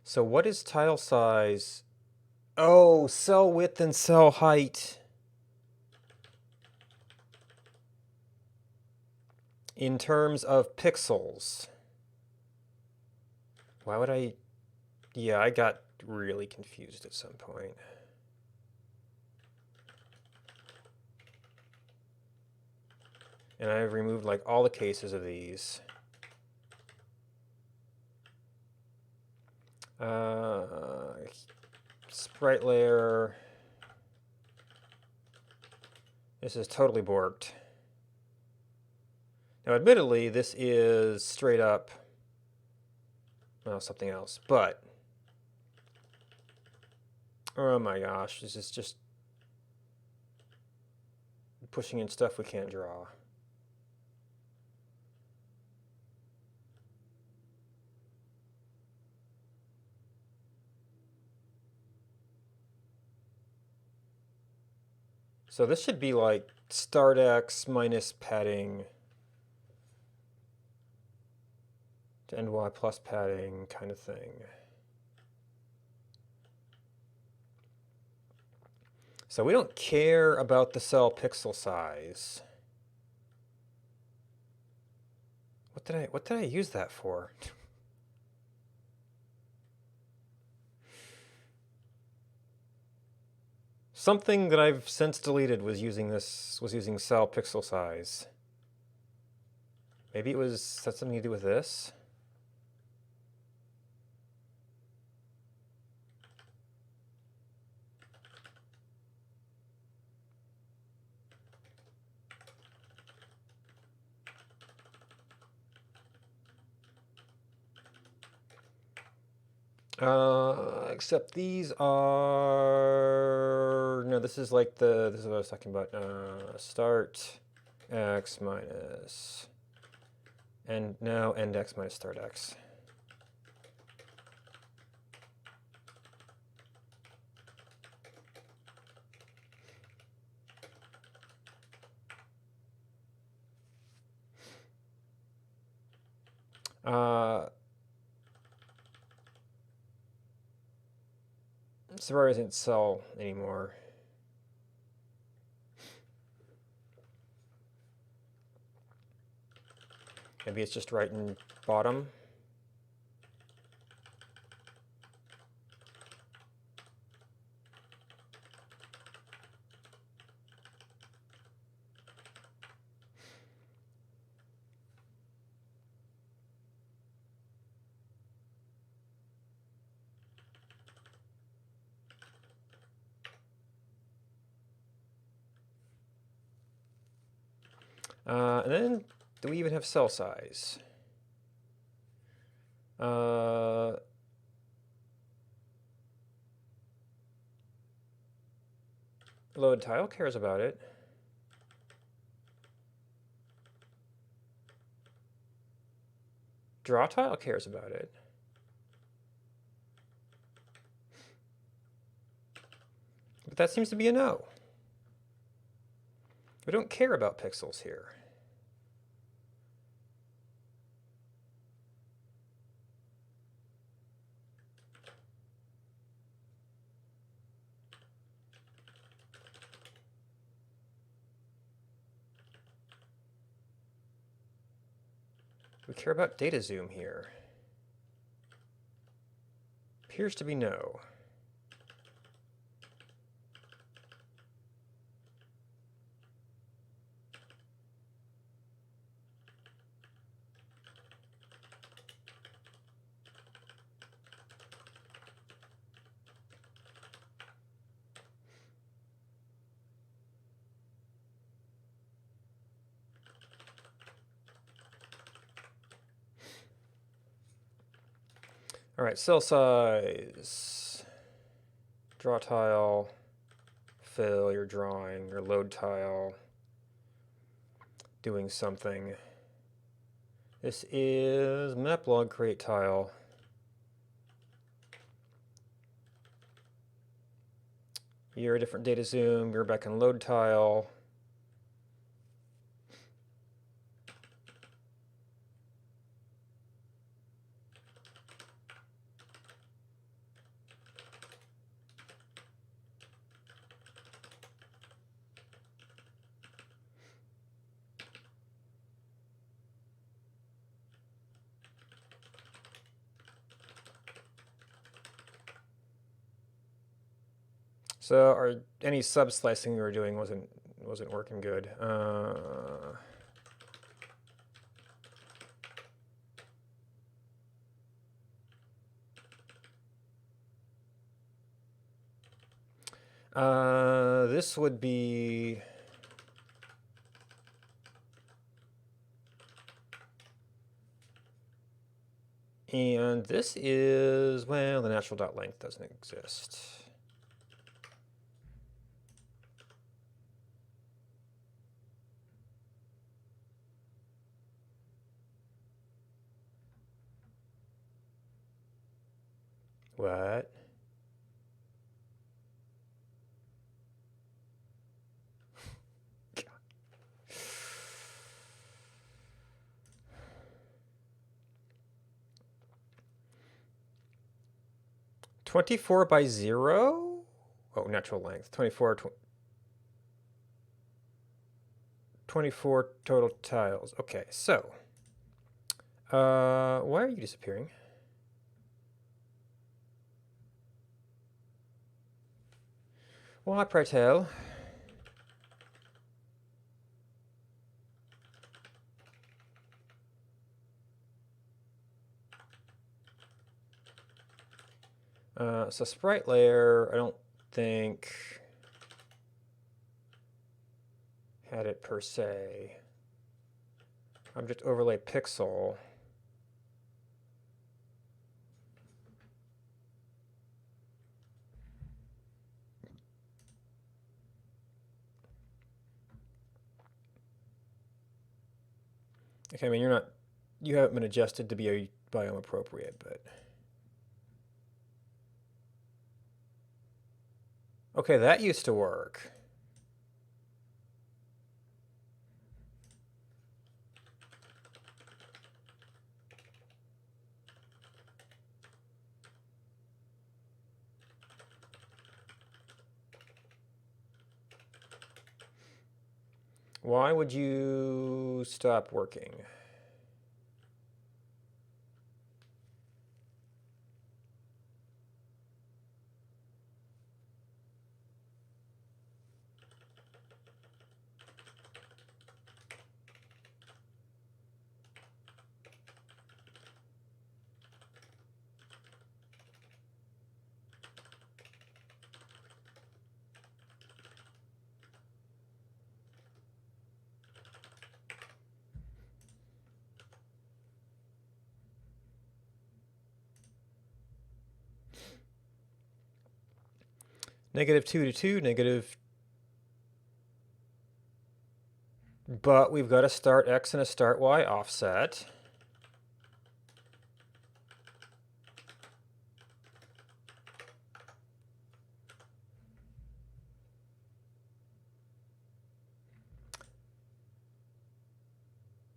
So what is tile size? Oh, cell width and cell height. In terms of pixels. Why would I? Yeah, I got really confused at some point. And I've removed like all the cases of these. Sprite layer. This is totally borked. Now, admittedly, this is straight up, well, something else, but, oh my gosh, this is just pushing in stuff we can't draw. So this should be like start x minus padding to end y plus padding kind of thing. So we don't care about the cell pixel size. What did I use that for? Something that I've since deleted was using cell pixel size. Maybe it had something to do with this. Except these are, no, this is like this is what I was talking about. Start x minus, and now end x minus start x. Safari doesn't sell anymore. Maybe it's just right in bottom. And then, do we even have cell size? Load tile cares about it. Draw tile cares about it. But that seems to be a no. We don't care about pixels here. We care about data zoom here. Appears to be no. All right, cell size, draw tile, fill your drawing, your load tile, doing something. This is maplog create tile. You're a different data zoom, you're back in load tile. So any sub slicing we were doing wasn't working good. This would be And this is, well, the natural dot length doesn't exist. What? $24 by 0? Oh, natural length. 24 total tiles. Okay, so. Why are you disappearing? Why, pray tell? So sprite layer, I don't think had it per se. Object overlay pixel. Okay, I mean you haven't been adjusted to be a biome appropriate, but. Okay, that used to work. Why would you stop working? -2 to 2, negative. But we've got a start X and a start Y offset.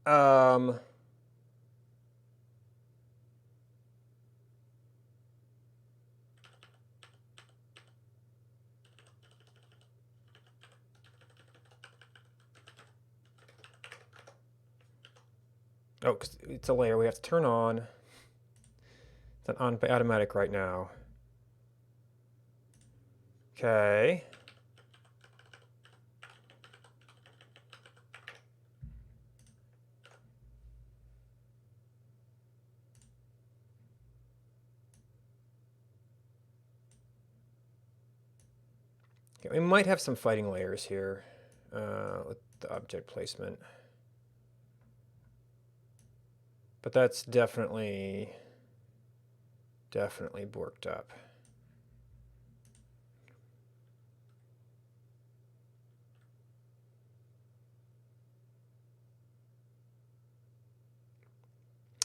Um, oh, 'cause it's a layer we have to turn on. It's not on by automatic right now. Okay. Okay, we might have some fighting layers here with the object placement. But that's definitely borked up.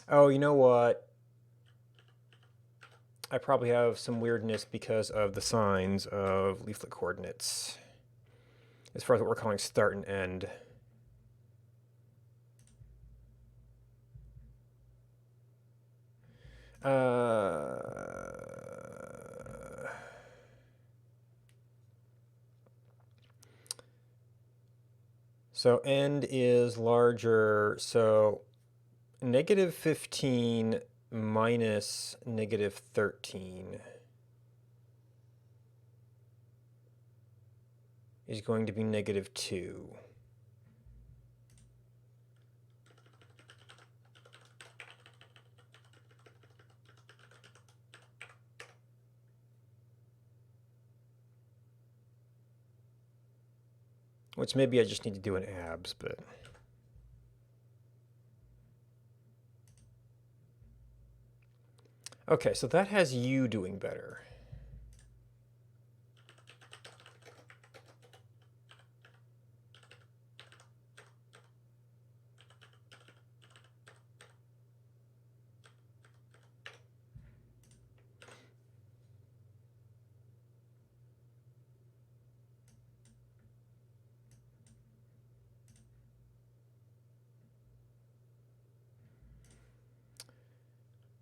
Oh, you know what? I probably have some weirdness because of the signs of leaflet coordinates. As far as what we're calling start and end. So end is larger, so -15 minus -13 is going to be -2. Which maybe I just need to do in abs, but. Okay, so that has you doing better.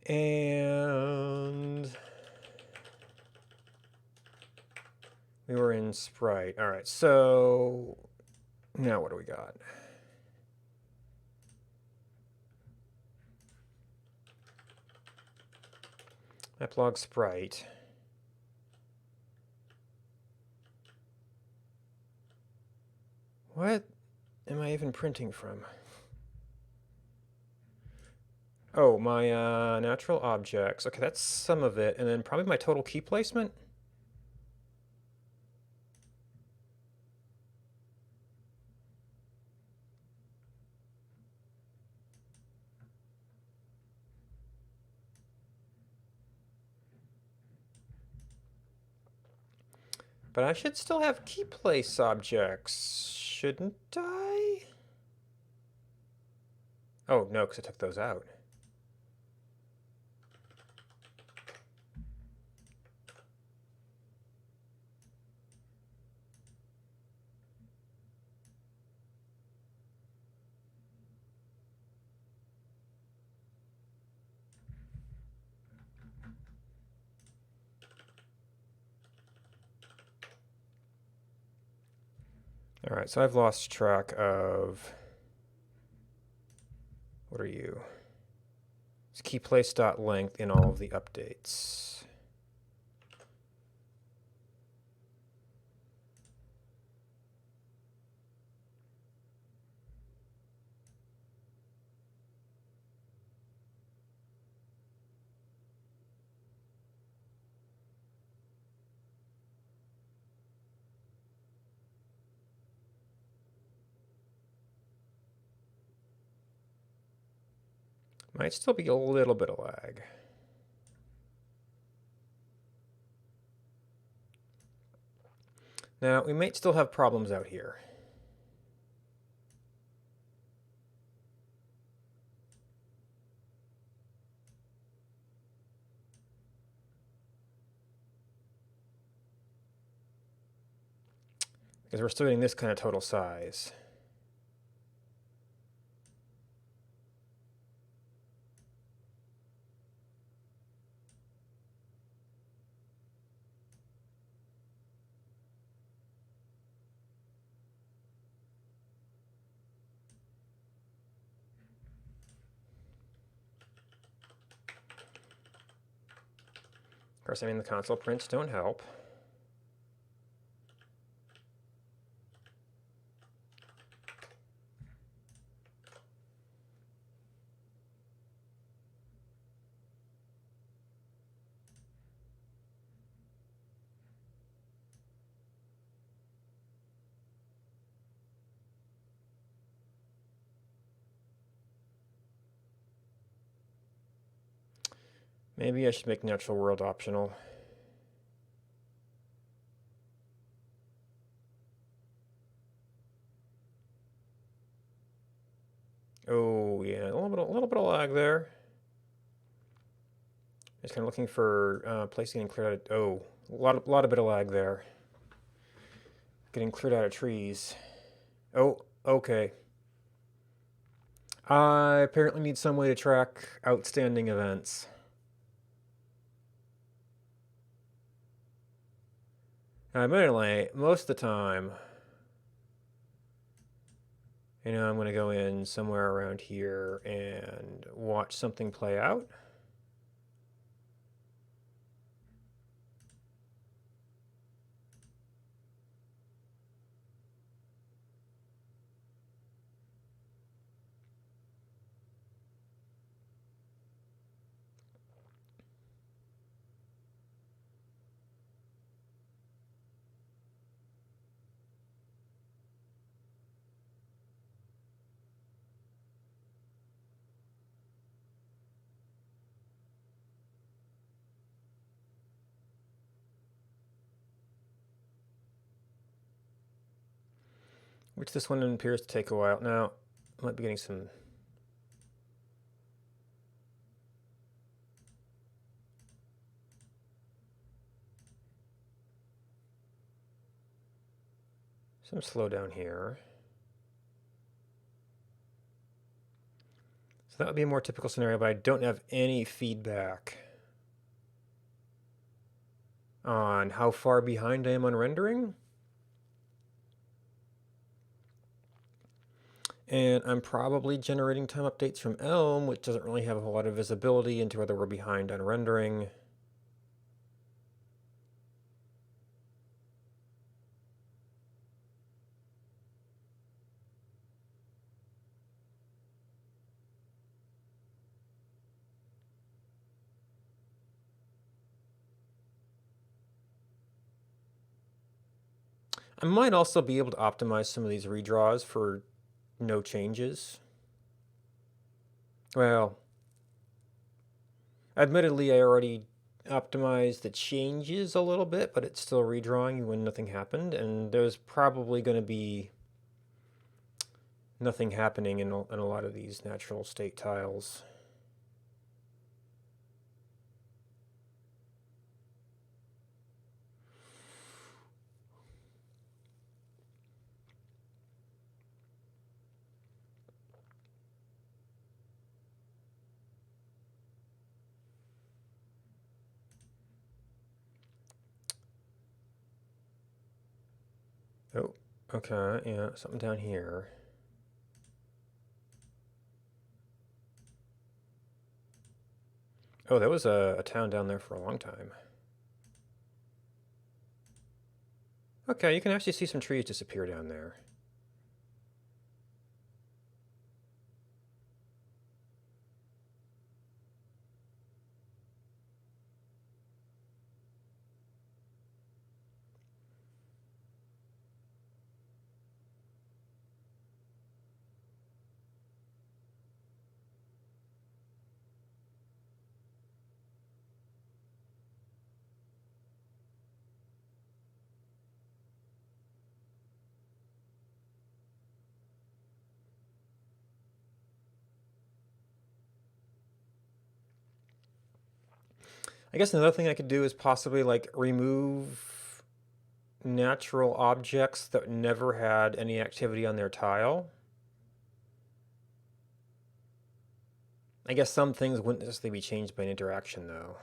And we were in Sprite. All right, so now what do we got? Epilogue Sprite. What am I even printing from? Oh, my natural objects. Okay, that's some of it. And then probably my total key placement. But I should still have key place objects, shouldn't I? Oh, no, because I took those out. All right, so I've lost track of... What are you? It's keyplace.length in all of the updates. Might still be a little bit of lag. Now, we might still have problems out here. Because we're still getting this kind of total size. Of course, I mean, the console prints don't help. Maybe I should make natural world optional. Oh, yeah, a little bit of lag there. Just kind of looking for place getting cleared out of, oh, a lot of bit of lag there. Getting cleared out of trees. Oh, okay. I apparently need some way to track outstanding events. Now, admittedly, most of the time, I'm going to go in somewhere around here and watch something play out. which this one appears to take a while. Now, I might be getting some... some slowdown here. So that would be a more typical scenario, but I don't have any feedback on how far behind I am on rendering. And I'm probably generating time updates from Elm, which doesn't really have a whole lot of visibility into whether we're behind on rendering. I might also be able to optimize some of these redraws for no changes. Well, admittedly, I already optimized the changes a little bit, but it's still redrawing when nothing happened, and there's probably going to be nothing happening in a lot of these natural state tiles. Oh, okay, yeah, something down here. Oh, there was a town down there for a long time. Okay, you can actually see some trees disappear down there. I guess another thing I could do is possibly like remove natural objects that never had any activity on their tile. I guess some things wouldn't necessarily be changed by an interaction though.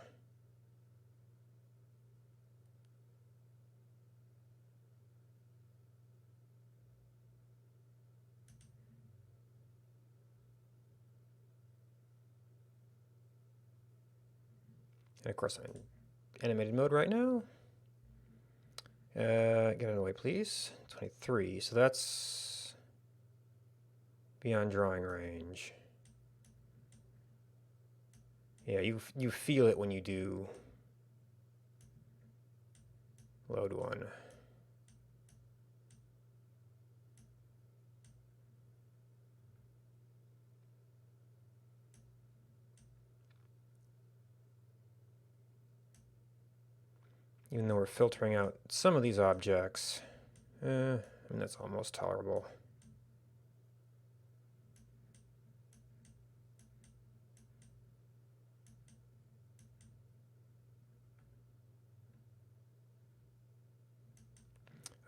And of course I'm in animated mode right now. Get out of the way, please. 23, so that's beyond drawing range. Yeah, you feel it when you do load one. Even though we're filtering out some of these objects, I mean, that's almost tolerable.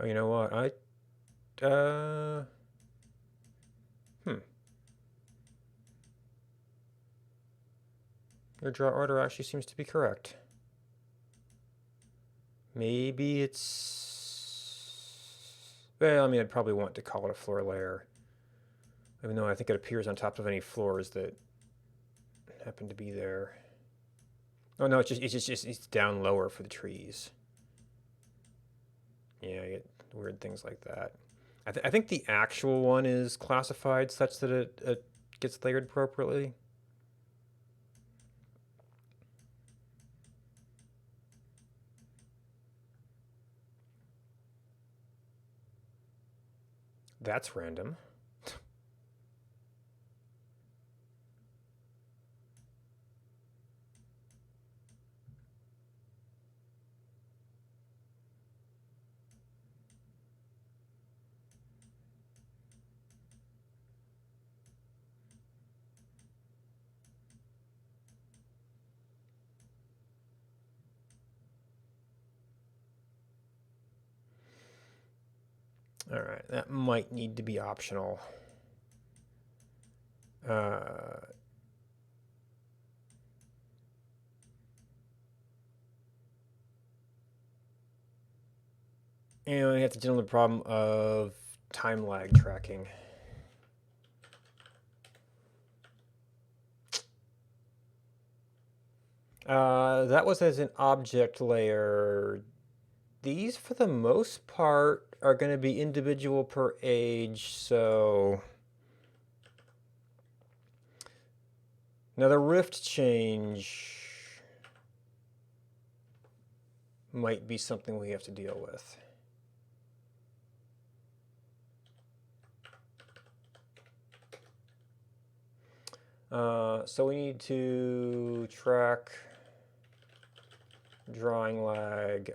Oh, you know what? Your draw order actually seems to be correct. Maybe it's... Well, I mean, I'd probably want to call it a floor layer. Even though I think it appears on top of any floors that happen to be there. Oh no, it's down lower for the trees. Yeah, I get weird things like that. I think the actual one is classified such that it gets layered appropriately. That's random. All right, that might need to be optional. And we have to deal with the problem of time lag tracking. That was as an object layer. These, for the most part, are going to be individual per age, so... Now the rift change might be something we have to deal with. So we need to track drawing lag,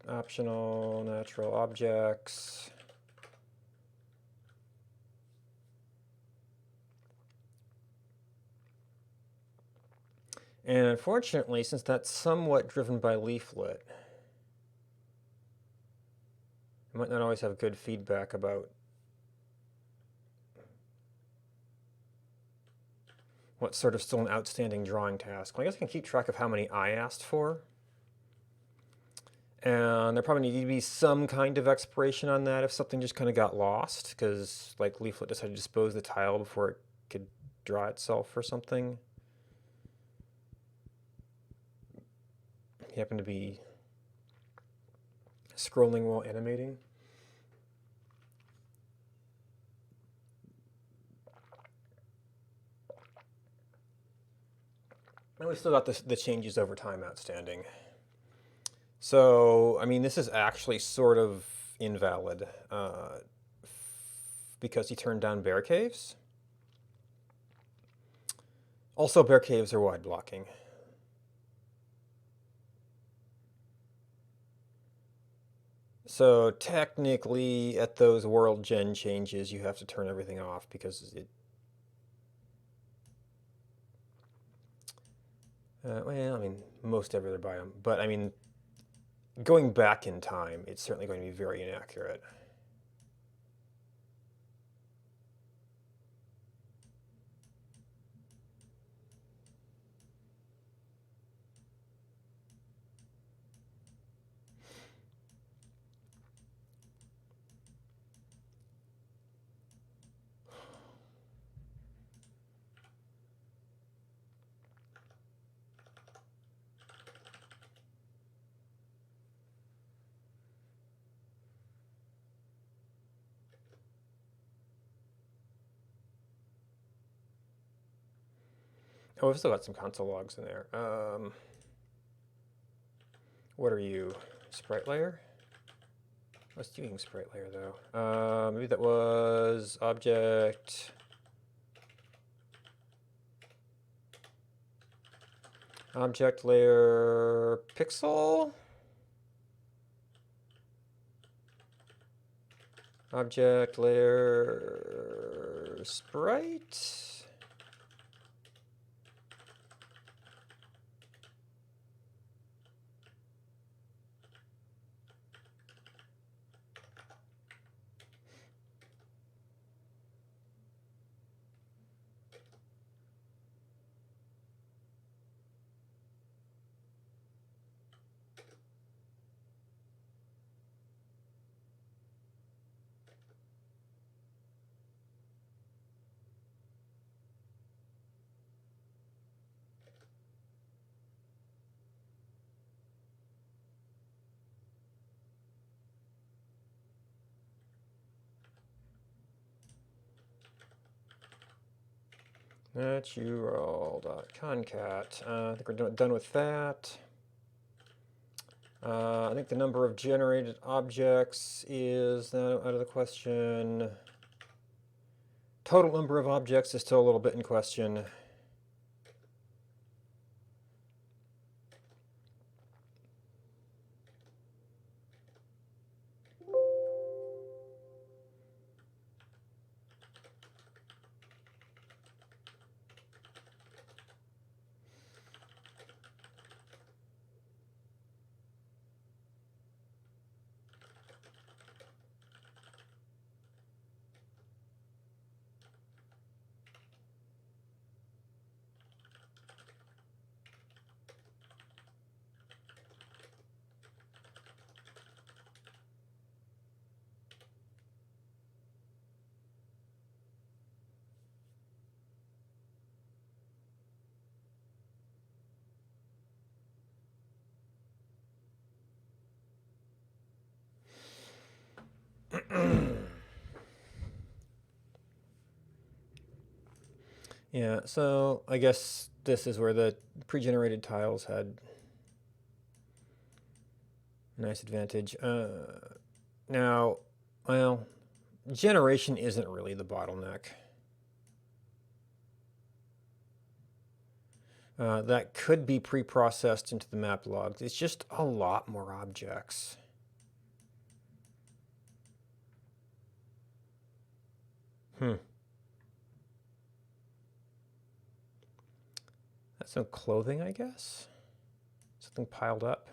optional natural objects. And unfortunately, since that's somewhat driven by leaflet, I might not always have good feedback about what's sort of still an outstanding drawing task. Well, I guess I can keep track of how many I asked for. And there probably need to be some kind of expiration on that if something just kind of got lost, because like leaflet decided to dispose the tile before it could draw itself or something. He happened to be scrolling while animating. And we still got the changes over time outstanding. So, I mean, this is actually sort of invalid because he turned down bear caves. Also, bear caves are wide blocking. So technically, at those world gen changes, you have to turn everything off because it... well, I mean, most every other biome. But, I mean, going back in time, it's certainly going to be very inaccurate. Oh, we've still got some console logs in there. What are you? Sprite layer? What's doing sprite layer though? Maybe that was object. Object layer pixel. Object layer sprite. Natural.concat. I think we're done with that. I think the number of generated objects is now out of the question. Total number of objects is still a little bit in question. Yeah, so I guess this is where the pre-generated tiles had a nice advantage. Now, well, generation isn't really the bottleneck. That could be pre-processed into the map logs. It's just a lot more objects. That's some clothing, I guess? Something piled up.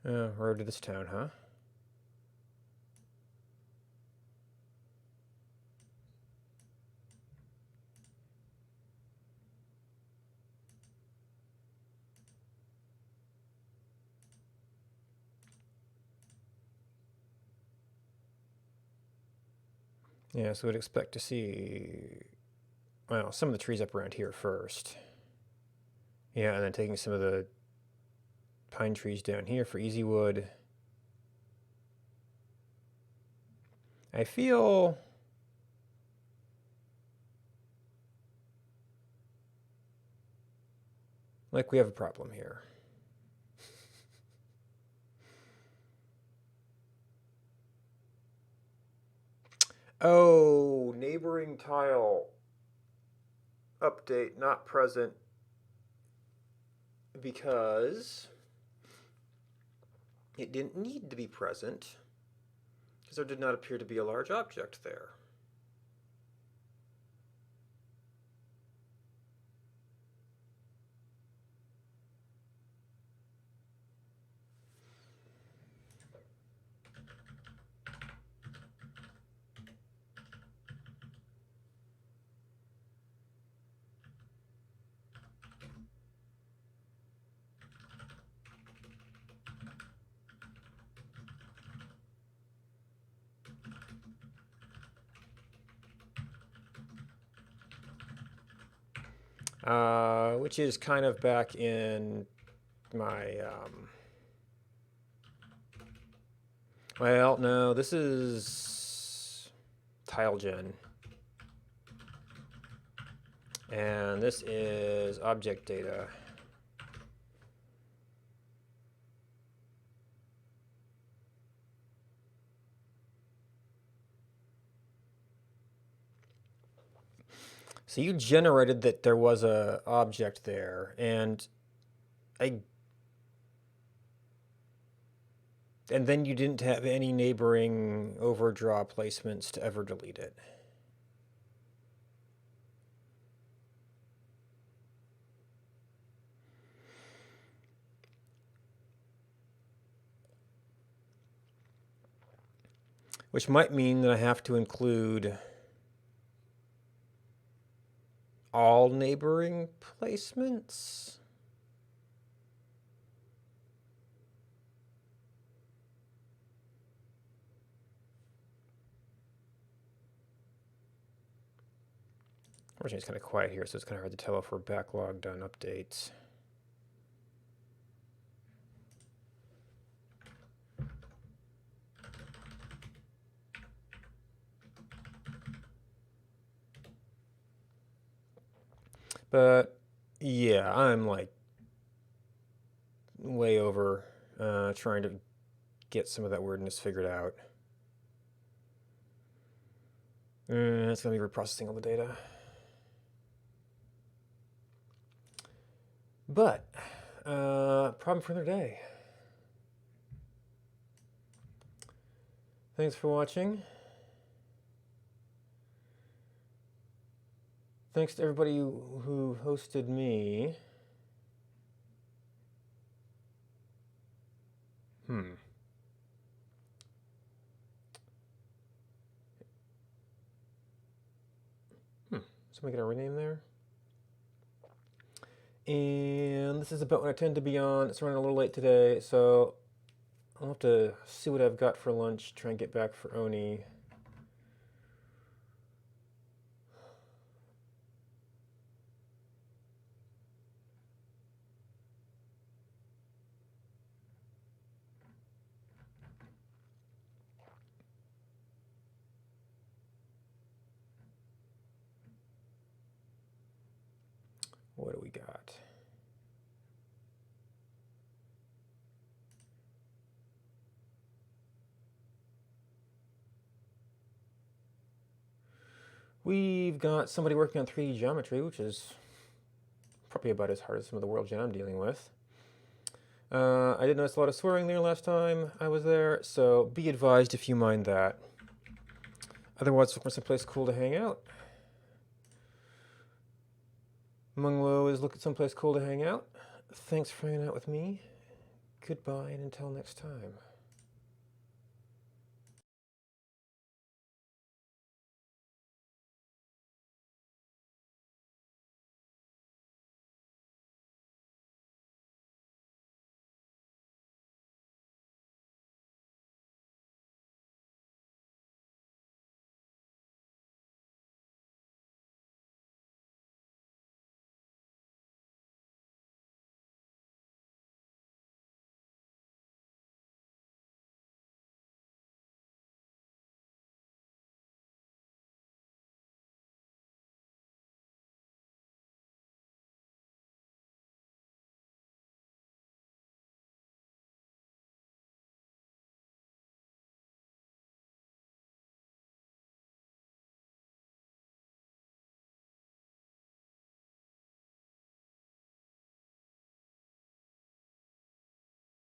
Road to this town, huh? Yeah, so we'd expect to see, well, some of the trees up around here first. Yeah, and then taking some of the pine trees down here for easy wood. I feel like we have a problem here. Oh, neighboring tile update not present because it didn't need to be present because there did not appear to be a large object there. Which is kind of back in my, well, no, this is TileGen. And this is object data. So you generated that there was a object there, and then you didn't have any neighboring overdraw placements to ever delete it. Which might mean that I have to include all neighboring placements. Unfortunately, it's kind of quiet here, so it's kind of hard to tell if we're backlogged on updates. But yeah, I'm like way over trying to get some of that weirdness figured out. It's going to be reprocessing all the data. But, problem for another day. Thanks for watching. Thanks to everybody who hosted me. Somebody gonna rename there? And this is about when I tend to be on. It's running a little late today, so I'll have to see what I've got for lunch, try and get back for Oni. we got? We've got somebody working on 3D geometry, which is probably about as hard as some of the world gen I'm dealing with. I did notice a lot of swearing there last time I was there, so be advised if you mind that. Otherwise, look for someplace cool to hang out. Munglo is looking someplace cool to hang out. Thanks for hanging out with me. Goodbye, and until next time.